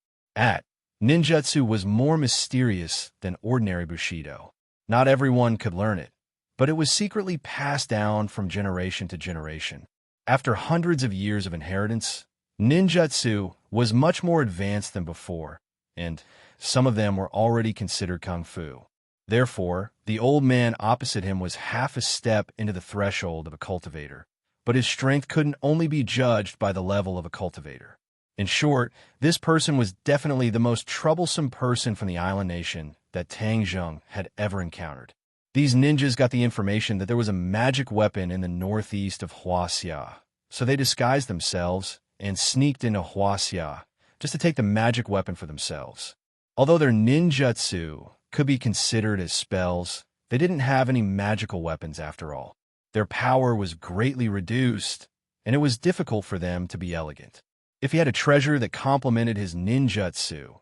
Ninjutsu was more mysterious than ordinary Bushido. Not everyone could learn it, but it was secretly passed down from generation to generation. After hundreds of years of inheritance, ninjutsu was much more advanced than before, and some of them were already considered kung fu. Therefore, the old man opposite him was half a step into the threshold of a cultivator, but his strength couldn't only be judged by the level of a cultivator. In short, this person was definitely the most troublesome person from the island nation that Tang Zheng had ever encountered. These ninjas got the information that there was a magic weapon in the northeast of Huaxia, so they disguised themselves and sneaked into Huaxia just to take the magic weapon for themselves. Although their ninjutsu could be considered as spells, they didn't have any magical weapons after all. Their power was greatly reduced, and it was difficult for them to be elegant. If he had a treasure that complemented his ninjutsu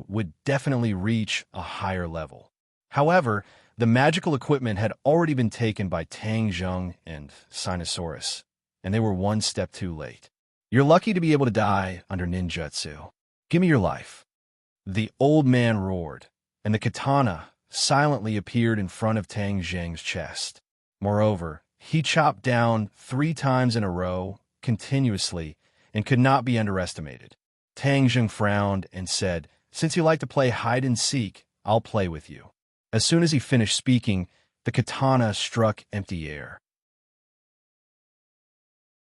would definitely reach a higher level. However, the magical equipment had already been taken by Tang Zheng and Sinosaurus, and they were one step too late. You're lucky to be able to die under ninjutsu. Give me your life. The old man roared, and the katana silently appeared in front of Tang Zheng's chest. Moreover, he chopped down 3 times in a row, continuously, and could not be underestimated. Tang Zheng frowned and said, "Since you like to play hide-and-seek, I'll play with you." As soon as he finished speaking, the katana struck empty air.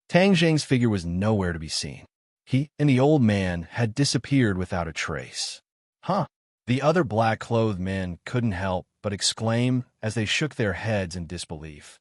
Tang Zheng's figure was nowhere to be seen. He and the old man had disappeared without a trace. Huh? The other black-clothed men couldn't help but exclaim as they shook their heads in disbelief.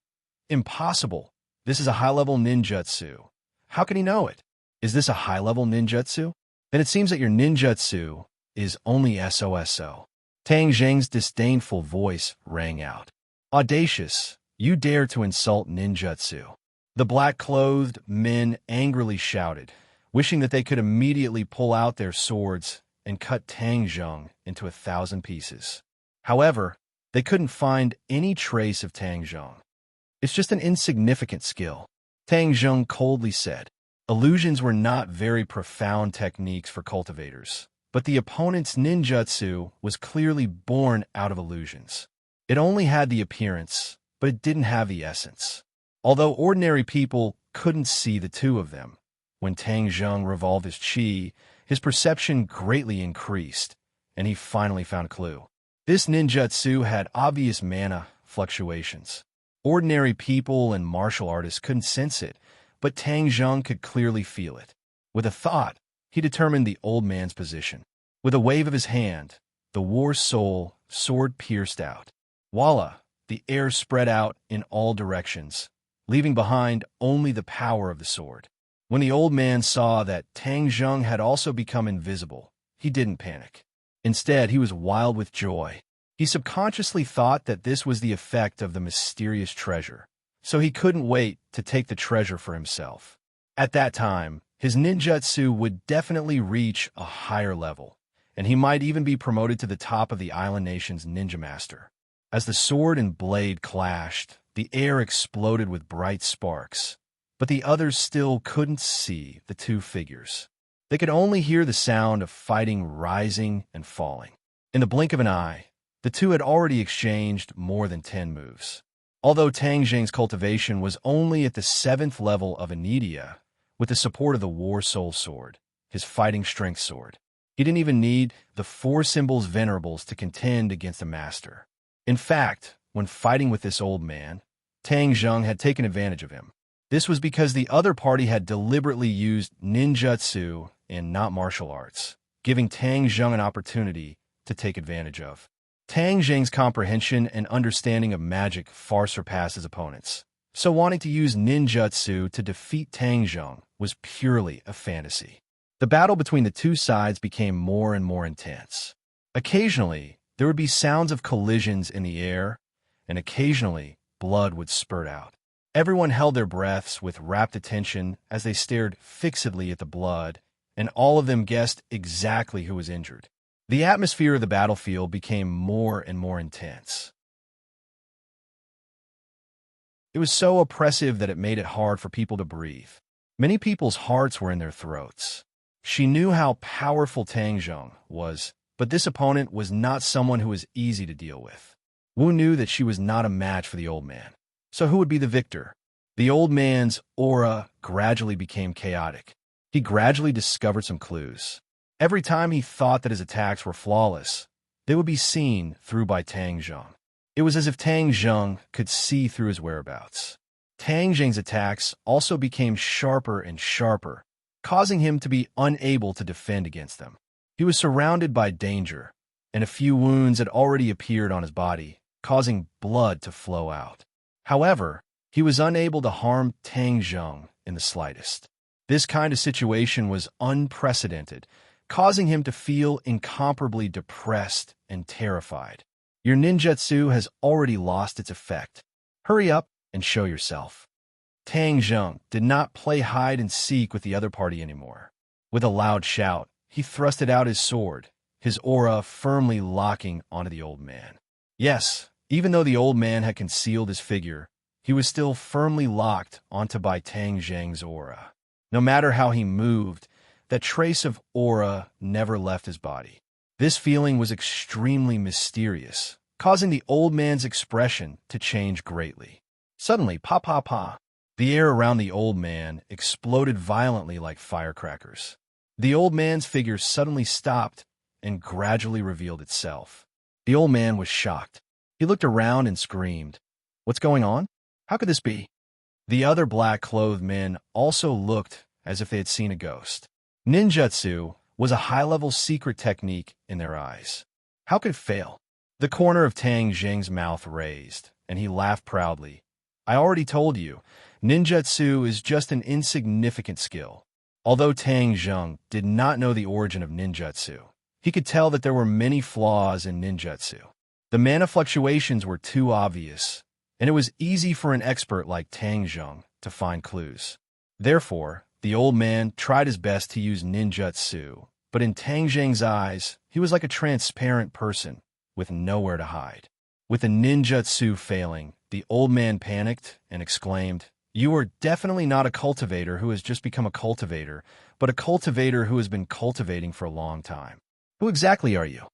Impossible! This is a high-level ninjutsu. How can he know it? Is this a high-level ninjutsu? Then it seems that your ninjutsu is only SOSO. Tang Zheng's disdainful voice rang out. Audacious! You dare to insult ninjutsu! The black-clothed men angrily shouted, wishing that they could immediately pull out their swords and cut Tang Zheng into 1,000 pieces. However, they couldn't find any trace of Tang Zheng. It's just an insignificant skill, Tang Zheng coldly said. Illusions were not very profound techniques for cultivators, but the opponent's ninjutsu was clearly born out of illusions. It only had the appearance, but it didn't have the essence. Although ordinary people couldn't see the two of them, when Tang Zheng revolved his chi, his perception greatly increased, and he finally found a clue. This ninjutsu had obvious mana fluctuations. Ordinary people and martial artists couldn't sense it, but Tang Zheng could clearly feel it. With a thought, he determined the old man's position. With a wave of his hand, the war soul sword pierced out. Voila! The air spread out in all directions, leaving behind only the power of the sword. When the old man saw that Tang Zheng had also become invisible, he didn't panic. Instead, he was wild with joy. He subconsciously thought that this was the effect of the mysterious treasure, so he couldn't wait to take the treasure for himself. At that time, his ninjutsu would definitely reach a higher level, and he might even be promoted to the top of the island nation's ninja master. As the sword and blade clashed, the air exploded with bright sparks, but the others still couldn't see the two figures. They could only hear the sound of fighting rising and falling. In the blink of an eye, the two had already exchanged more than 10 moves. Although Tang Zheng's cultivation was only at the 7th level of Anidia, with the support of the War Soul Sword, his fighting strength sword, he didn't even need the 4 symbols venerables to contend against a master. In fact, when fighting with this old man, Tang Zheng had taken advantage of him. This was because the other party had deliberately used ninjutsu and not martial arts, giving Tang Zheng an opportunity to take advantage of. Tang Zheng's comprehension and understanding of magic far surpassed his opponents, so wanting to use ninjutsu to defeat Tang Zheng was purely a fantasy. The battle between the two sides became more and more intense. Occasionally, there would be sounds of collisions in the air, and occasionally, blood would spurt out. Everyone held their breaths with rapt attention as they stared fixedly at the blood, and all of them guessed exactly who was injured. The atmosphere of the battlefield became more and more intense. It was so oppressive that it made it hard for people to breathe. Many people's hearts were in their throats. She knew how powerful Tang Zheng was, but this opponent was not someone who was easy to deal with. Wu knew that she was not a match for the old man. So who would be the victor? The old man's aura gradually became chaotic. He gradually discovered some clues. Every time he thought that his attacks were flawless, they would be seen through by Tang Zheng. It was as if Tang Zheng could see through his whereabouts. Tang Zheng's attacks also became sharper and sharper, causing him to be unable to defend against them. He was surrounded by danger, and a few wounds had already appeared on his body, causing blood to flow out. However, he was unable to harm Tang Zheng in the slightest. This kind of situation was unprecedented, causing him to feel incomparably depressed and terrified. Your ninjutsu has already lost its effect. Hurry up and show yourself. Tang Zheng did not play hide and seek with the other party anymore. With a loud shout, he thrusted out his sword, his aura firmly locking onto the old man. Yes, even though the old man had concealed his figure, he was still firmly locked onto by Tang Zheng's aura. No matter how he moved, that trace of aura never left his body. This feeling was extremely mysterious, causing the old man's expression to change greatly. Suddenly, pa, the air around the old man exploded violently like firecrackers. The old man's figure suddenly stopped and gradually revealed itself. The old man was shocked. He looked around and screamed, "What's going on? How could this be?" The other black-clothed men also looked as if they had seen a ghost. Ninjutsu was a high-level secret technique in their eyes. How could it fail? The corner of Tang Zheng's mouth raised, and he laughed proudly. "I already told you, ninjutsu is just an insignificant skill." Although Tang Zheng did not know the origin of ninjutsu, he could tell that there were many flaws in ninjutsu. The mana fluctuations were too obvious, and it was easy for an expert like Tang Zheng to find clues. Therefore, the old man tried his best to use ninjutsu, but in Tang Zheng's eyes, he was like a transparent person with nowhere to hide. With the ninjutsu failing, the old man panicked and exclaimed, "You are definitely not a cultivator who has just become a cultivator, but a cultivator who has been cultivating for a long time. Who exactly are you?"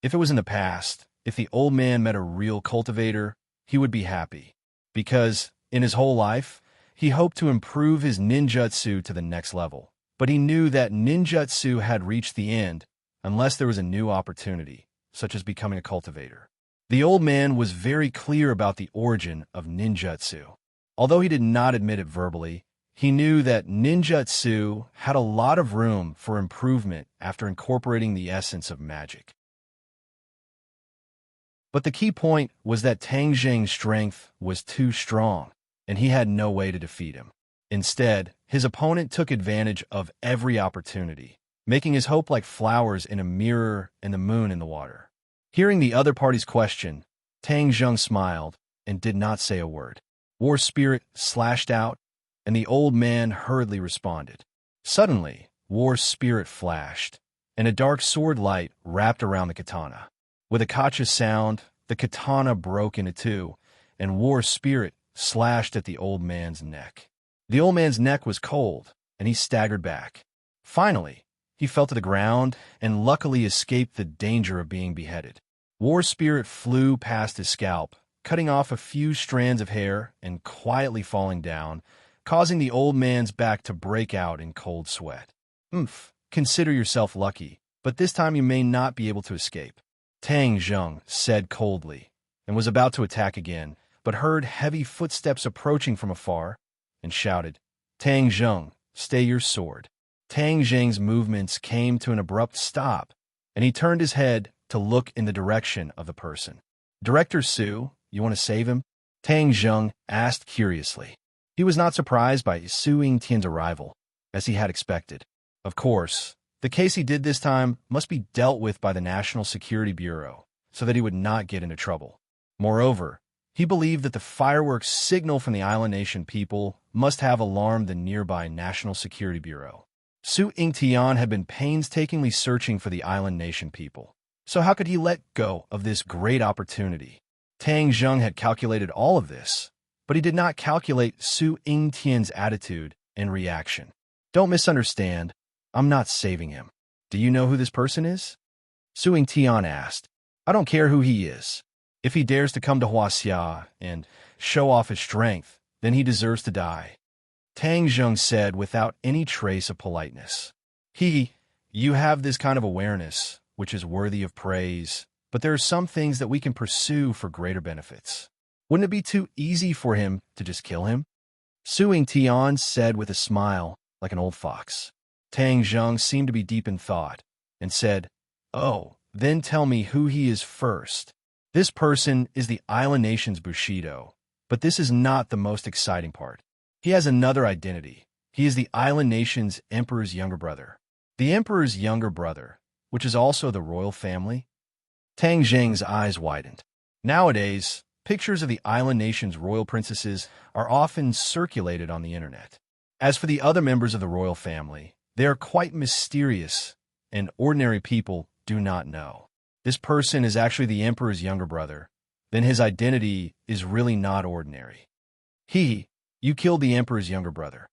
If it was in the past, if the old man met a real cultivator, he would be happy, because, in his whole life, he hoped to improve his ninjutsu to the next level. But he knew that ninjutsu had reached the end unless there was a new opportunity, such as becoming a cultivator. The old man was very clear about the origin of ninjutsu. Although he did not admit it verbally, he knew that ninjutsu had a lot of room for improvement after incorporating the essence of magic. But the key point was that Tang Zheng's strength was too strong, and he had no way to defeat him. Instead, his opponent took advantage of every opportunity, making his hope like flowers in a mirror and the moon in the water. Hearing the other party's question, Tang Zheng smiled and did not say a word. War spirit slashed out, and the old man hurriedly responded. Suddenly, war spirit flashed, and a dark sword light wrapped around the katana. With a kacha sound, the katana broke into two, and war spirit slashed at the old man's neck. The old man's neck was cold, and he staggered back. Finally, he fell to the ground and luckily escaped the danger of being beheaded. War spirit flew past his scalp, cutting off a few strands of hair and quietly falling down, causing the old man's back to break out in cold sweat. Consider yourself lucky, but this time you may not be able to escape," Tang Zheng said coldly, and was about to attack again, but heard heavy footsteps approaching from afar, and shouted, "Tang Zheng, stay your sword." Tang Zheng's movements came to an abrupt stop, and he turned his head to look in the direction of the person. "Director Su, you want to save him?" Tang Zheng asked curiously. He was not surprised by Su Yingtian's arrival, as he had expected. Of course, the case he did this time must be dealt with by the National Security Bureau, so that he would not get into trouble. Moreover, he believed that the fireworks signal from the island nation people must have alarmed the nearby National Security Bureau. Su Yingtian had been painstakingly searching for the island nation people, so how could he let go of this great opportunity? Tang Zheng had calculated all of this, but he did not calculate Su Yingtian's attitude and reaction. "Don't misunderstand. I'm not saving him. Do you know who this person is?" Su Yingtian asked. "I don't care who he is. If he dares to come to Huaxia and show off his strength, then he deserves to die," Tang Zheng said without any trace of politeness. You have this kind of awareness, which is worthy of praise, but there are some things that we can pursue for greater benefits. Wouldn't it be too easy for him to just kill him? Suing Tian said with a smile, like an old fox. Tang Zheng seemed to be deep in thought, and said, "Oh, then tell me who he is first. This person is the island nation's Bushido, but this is not the most exciting part. He has another identity. He is the island nation's emperor's younger brother." The emperor's younger brother, which is also the royal family? Tang Zheng's eyes widened. Nowadays, pictures of the island nation's royal princesses are often circulated on the internet. As for the other members of the royal family, they are quite mysterious, and ordinary people do not know. This person is actually the emperor's younger brother, then his identity is really not ordinary. You killed the emperor's younger brother.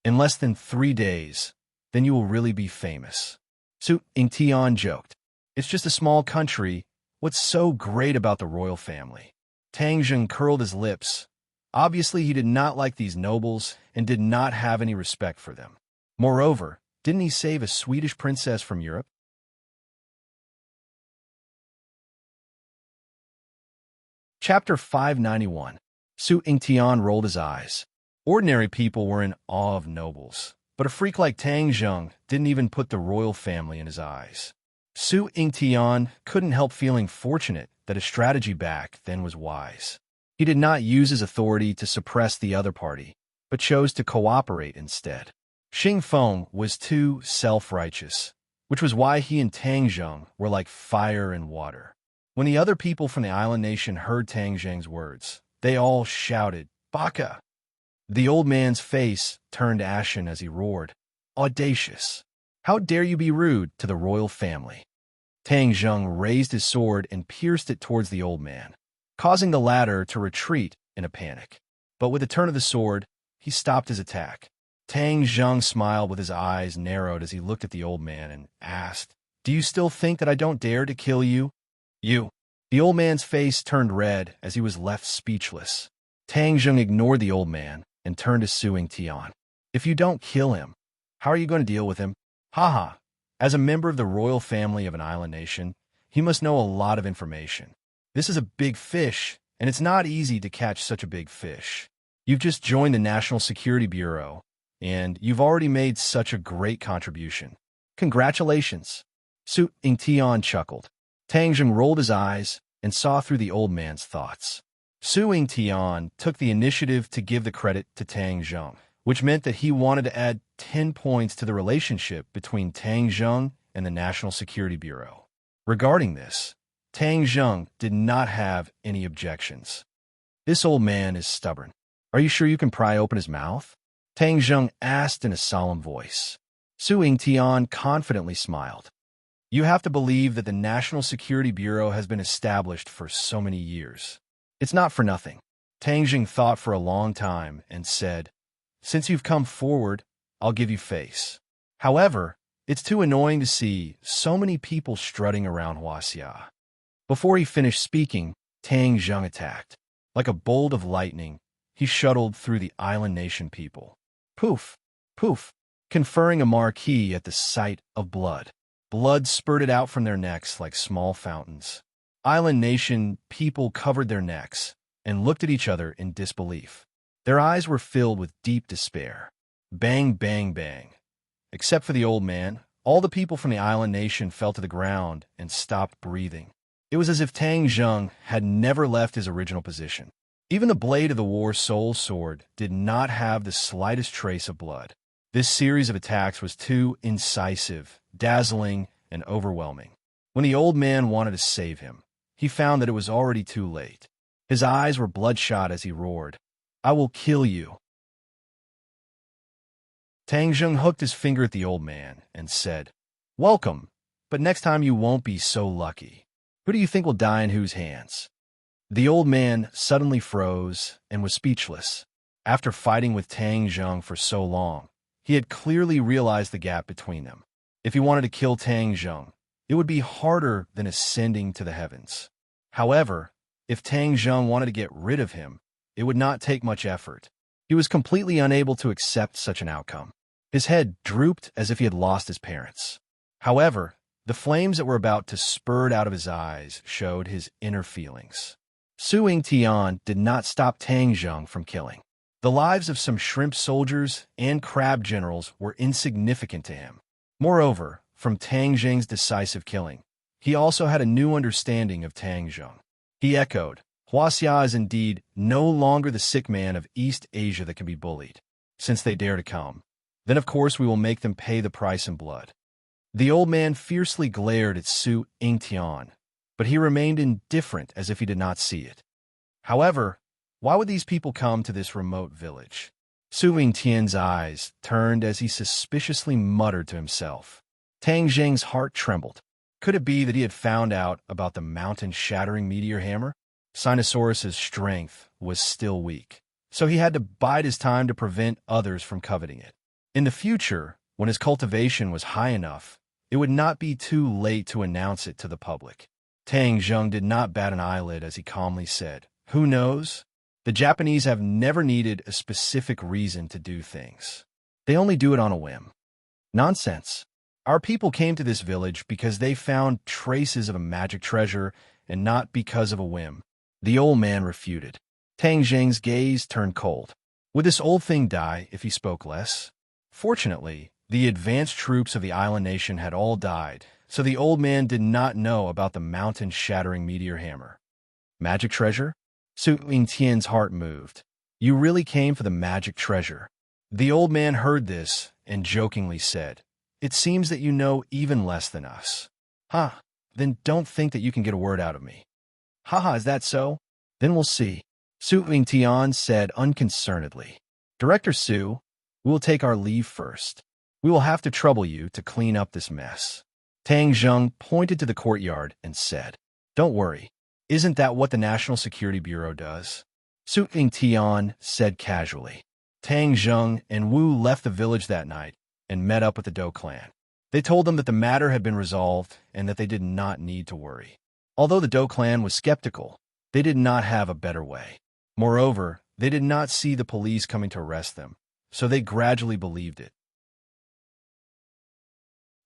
In less than 3 days, then you will really be famous. Su Ingtian joked. It's just a small country. What's so great about the royal family? Tang Zheng curled his lips. Obviously, he did not like these nobles and did not have any respect for them. Moreover, didn't he save a Swedish princess from Europe? Chapter 591. Su Ingtian rolled his eyes. Ordinary people were in awe of nobles, but a freak like Tang Zheng didn't even put the royal family in his eyes. Su Ingtian couldn't help feeling fortunate that his strategy back then was wise. He did not use his authority to suppress the other party, but chose to cooperate instead. Xing Feng was too self-righteous, which was why he and Tang Zheng were like fire and water. When the other people from the island nation heard Tang Zheng's words, they all shouted, "Baka!" The old man's face turned ashen as he roared, "Audacious! How dare you be rude to the royal family?" Tang Zheng raised his sword and pierced it towards the old man, causing the latter to retreat in a panic. But with a turn of the sword, he stopped his attack. Tang Zheng smiled with his eyes narrowed as he looked at the old man and asked, "Do you still think that I don't dare to kill you?" "You." The old man's face turned red as he was left speechless. Tang Zheng ignored the old man and turned to Su Ingtian. "If you don't kill him, how are you going to deal with him?" "Haha. As a member of the royal family of an island nation, he must know a lot of information. This is a big fish, and it's not easy to catch such a big fish. You've just joined the National Security Bureau, and you've already made such a great contribution. Congratulations." Su Ingtian chuckled. Tang Zheng rolled his eyes and saw through the old man's thoughts. Su Ingtian took the initiative to give the credit to Tang Zheng, which meant that he wanted to add 10 points to the relationship between Tang Zheng and the National Security Bureau. Regarding this, Tang Zheng did not have any objections. "This old man is stubborn. Are you sure you can pry open his mouth?" Tang Zheng asked in a solemn voice. Su Ingtian confidently smiled. "You have to believe that the National Security Bureau has been established for so many years. It's not for nothing." Tang Zheng thought for a long time and said, "Since you've come forward, I'll give you face. However, it's too annoying to see so many people strutting around Huaxia." Before he finished speaking, Tang Zheng attacked. Like a bolt of lightning, he shuttled through the island nation people. Poof, poof, conferring a marquee at the sight of blood. Blood spurted out from their necks like small fountains. Island nation people covered their necks and looked at each other in disbelief. Their eyes were filled with deep despair. Bang, bang, bang. Except for the old man, all the people from the island nation fell to the ground and stopped breathing. It was as if Tang Zheng had never left his original position. Even the blade of the war soul sword did not have the slightest trace of blood. This series of attacks was too incisive, dazzling, and overwhelming. When the old man wanted to save him, he found that it was already too late. His eyes were bloodshot as he roared, "I will kill you." Tang Zheng hooked his finger at the old man and said, "Welcome, but next time you won't be so lucky. Who do you think will die in whose hands?" The old man suddenly froze and was speechless. After fighting with Tang Zheng for so long, he had clearly realized the gap between them. If he wanted to kill Tang Zheng, it would be harder than ascending to the heavens. However, if Tang Zheng wanted to get rid of him, it would not take much effort. He was completely unable to accept such an outcome. His head drooped as if he had lost his parents. However, The flames that were about to spurt out of his eyes showed his inner feelings. Su Tian did not stop Tang Zheng from killing. The lives of some shrimp soldiers and crab generals were insignificant to him. Moreover, from Tang Zheng's decisive killing, he also had a new understanding of Tang Zheng. He echoed, Huaxia is indeed no longer the sick man of East Asia that can be bullied. Since they dare to come, then of course we will make them pay the price in blood. The old man fiercely glared at Su Tian, but he remained indifferent as if he did not see it. However, why would these people come to this remote village? Su Tian's eyes turned as he suspiciously muttered to himself. Tang Zheng's heart trembled. Could it be that he had found out about the mountain-shattering meteor hammer? Sinosaurus's strength was still weak, so he had to bide his time to prevent others from coveting it. In the future, when his cultivation was high enough, it would not be too late to announce it to the public. Tang Zheng did not bat an eyelid as he calmly said, Who knows? The Japanese have never needed a specific reason to do things. They only do it on a whim. Nonsense. Our people came to this village because they found traces of a magic treasure and not because of a whim. The old man refuted. Tang Zheng's gaze turned cold. Would this old thing die if he spoke less? Fortunately, the advanced troops of the island nation had all died, so the old man did not know about the mountain-shattering meteor hammer. Magic treasure? Su Tian's heart moved. You really came for the magic treasure. The old man heard this and jokingly said, It seems that you know even less than us. Huh, then don't think that you can get a word out of me. Haha, is that so? Then we'll see. Su Tian said unconcernedly. Director Su, we will take our leave first. We will have to trouble you to clean up this mess. Tang Zheng pointed to the courtyard and said, Don't worry. Isn't that what the National Security Bureau does? Su Tian said casually. Tang Zheng and Wu left the village that night and met up with the Dou clan. They told them that the matter had been resolved and that they did not need to worry. Although the Dou clan was skeptical, they did not have a better way. Moreover, they did not see the police coming to arrest them, so they gradually believed it.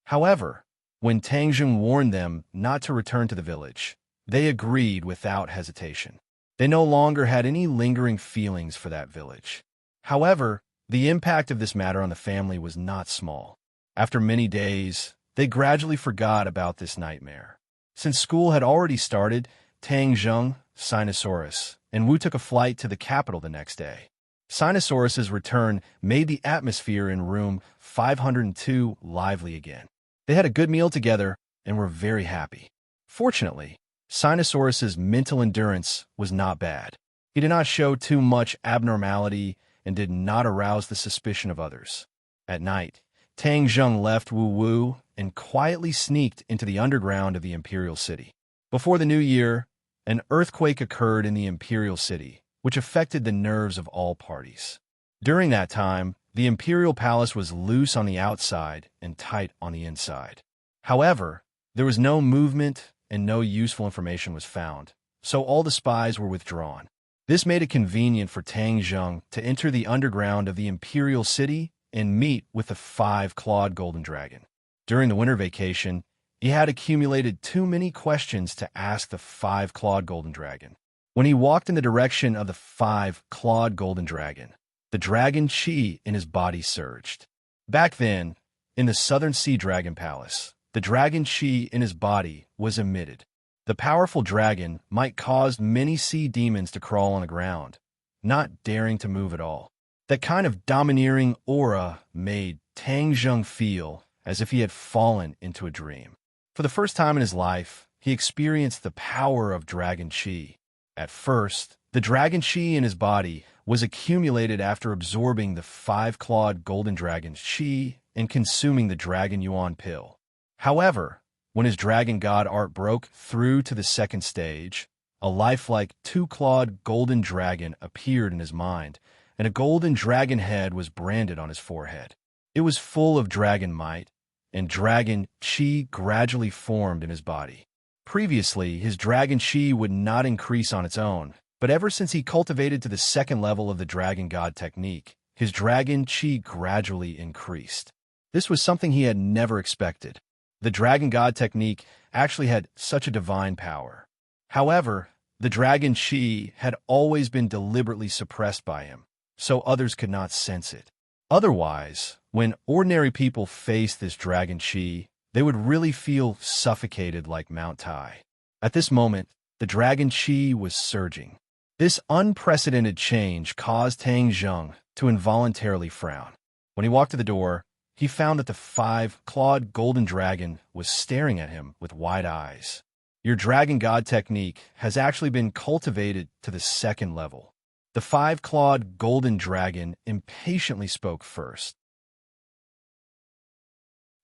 However, when Tang Zheng warned them not to return to the village, they agreed without hesitation. They no longer had any lingering feelings for that village. However, the impact of this matter on the family was not small. After many days, they gradually forgot about this nightmare. Since school had already started, Tang Zheng, Sinosaurus, and Wu took a flight to the capital the next day. Sinosaurus's return made the atmosphere in room 502 lively again. They had a good meal together and were very happy. Fortunately, Sinosaurus's mental endurance was not bad. He did not show too much abnormality and did not arouse the suspicion of others. At night, Tang Zheng left Wu Wu and quietly sneaked into the underground of the Imperial City. Before the new year, an earthquake occurred in the Imperial City, which affected the nerves of all parties. During that time, the Imperial Palace was loose on the outside and tight on the inside. However, there was no movement and no useful information was found, so all the spies were withdrawn. This made it convenient for Tang Zheng to enter the underground of the Imperial City and meet with the 5-clawed golden dragon. During the winter vacation, he had accumulated too many questions to ask the 5-clawed golden dragon. When he walked in the direction of the 5-clawed golden dragon, the dragon chi in his body surged. Back then, in the Southern Sea Dragon Palace, the dragon chi in his body was emitted. The powerful dragon might cause many sea demons to crawl on the ground, not daring to move at all. That kind of domineering aura made Tang Zheng feel as if he had fallen into a dream. For the first time in his life, he experienced the power of dragon chi. At first, the dragon chi in his body was accumulated after absorbing the 5-clawed golden dragon's chi and consuming the dragon yuan pill. However, when his dragon god art broke through to the second stage, a lifelike 2-clawed golden dragon appeared in his mind, and a golden dragon head was branded on his forehead. It was full of dragon might, and dragon chi gradually formed in his body. Previously, his dragon chi would not increase on its own, but ever since he cultivated to the second level of the dragon god technique, his dragon chi gradually increased. This was something he had never expected. The dragon god technique actually had such a divine power. However, the dragon chi had always been deliberately suppressed by him, so others could not sense it. Otherwise, when ordinary people faced this dragon chi, they would really feel suffocated like Mount Tai. At this moment, the dragon chi was surging. This unprecedented change caused Tang Zheng to involuntarily frown. When he walked to the door, he found that the five-clawed golden dragon was staring at him with wide eyes. Your dragon god technique has actually been cultivated to the second level. The five-clawed golden dragon impatiently spoke first.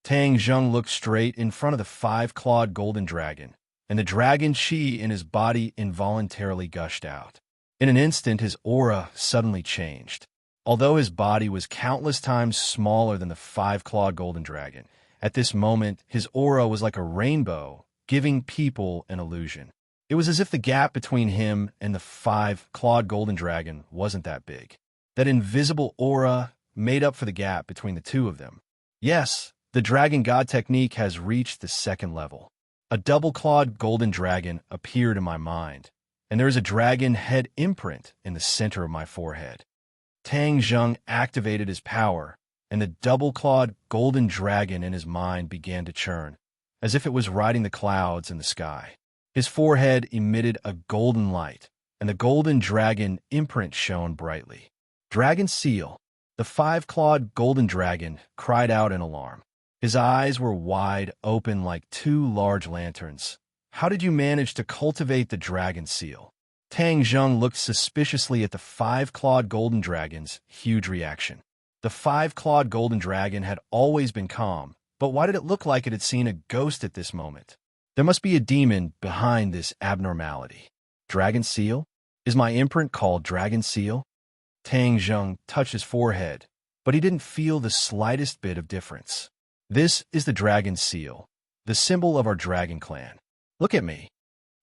Tang Zheng looked straight in front of the five-clawed golden dragon, and the dragon chi in his body involuntarily gushed out. In an instant, his aura suddenly changed. Although his body was countless times smaller than the five-clawed golden dragon, at this moment, his aura was like a rainbow, giving people an illusion. It was as if the gap between him and the five-clawed golden dragon wasn't that big. That invisible aura made up for the gap between the two of them. Yes, the dragon god technique has reached the second level. A double-clawed golden dragon appeared in my mind, and there is a dragon head imprint in the center of my forehead. Tang Zheng activated his power, and the double-clawed golden dragon in his mind began to churn, as if it was riding the clouds in the sky. His forehead emitted a golden light, and the golden dragon imprint shone brightly. Dragon seal. The five-clawed golden dragon cried out in alarm. His eyes were wide open like two large lanterns. How did you manage to cultivate the dragon seal? Tang Zheng looked suspiciously at the five-clawed golden dragon's huge reaction. The five-clawed golden dragon had always been calm, but why did it look like it had seen a ghost at this moment? There must be a demon behind this abnormality. Dragon seal? Is my imprint called dragon seal? Tang Zheng touched his forehead, but he didn't feel the slightest bit of difference. This is the dragon seal, the symbol of our dragon clan. Look at me.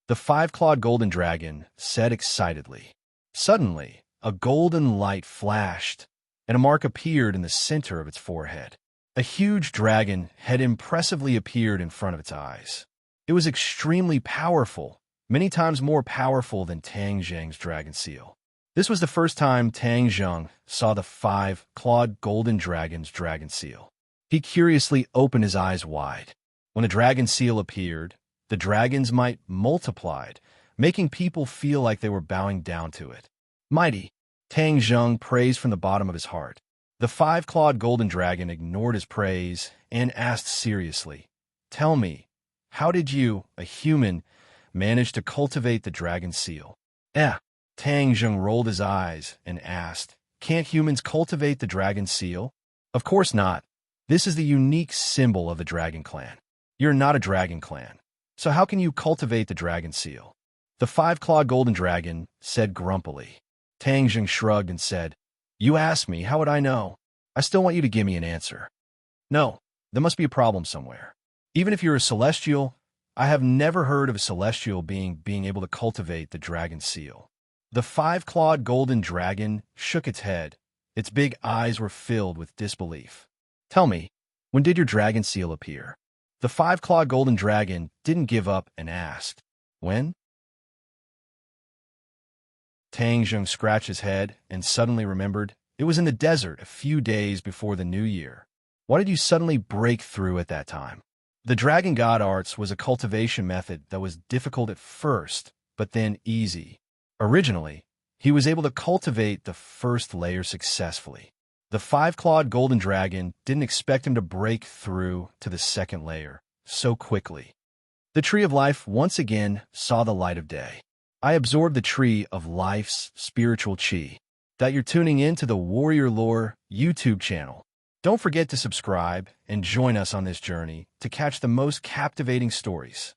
The five-clawed golden dragon said excitedly. Suddenly, a golden light flashed, and a mark appeared in the center of its forehead. A huge dragon had impressively appeared in front of its eyes. It was extremely powerful, many times more powerful than Tang Zheng's dragon seal. This was the first time Tang Zheng saw the five-clawed golden dragon's dragon seal. He curiously opened his eyes wide. When the dragon seal appeared, the dragon's might multiplied, making people feel like they were bowing down to it. Mighty, Tang Zheng praised from the bottom of his heart. The five-clawed golden dragon ignored his praise and asked seriously, "Tell me, how did you, a human, manage to cultivate the dragon seal?" Tang Zheng rolled his eyes and asked, "Can't humans cultivate the dragon seal?" "Of course not. This is the unique symbol of the dragon clan. You're not a dragon clan. So how can you cultivate the dragon seal?" The five-clawed golden dragon said grumpily. Tang Zheng shrugged and said, "You asked me, how would I know? I still want you to give me an answer." "No, there must be a problem somewhere. Even if you're a celestial, I have never heard of a celestial being able to cultivate the dragon seal." The five-clawed golden dragon shook its head. Its big eyes were filled with disbelief. "Tell me, when did your dragon seal appear?" The five-clawed golden dragon didn't give up and asked, "When?" Tang Zheng scratched his head and suddenly remembered. It was in the desert a few days before the new year. Why did you suddenly break through at that time? The dragon god arts was a cultivation method that was difficult at first, but then easy. Originally, he was able to cultivate the first layer successfully. The five-clawed golden dragon didn't expect him to break through to the second layer so quickly. The tree of life once again saw the light of day. I absorbed the tree of life's spiritual chi. That you're tuning in to the Warrior Lore YouTube channel. Don't forget to subscribe and join us on this journey to catch the most captivating stories.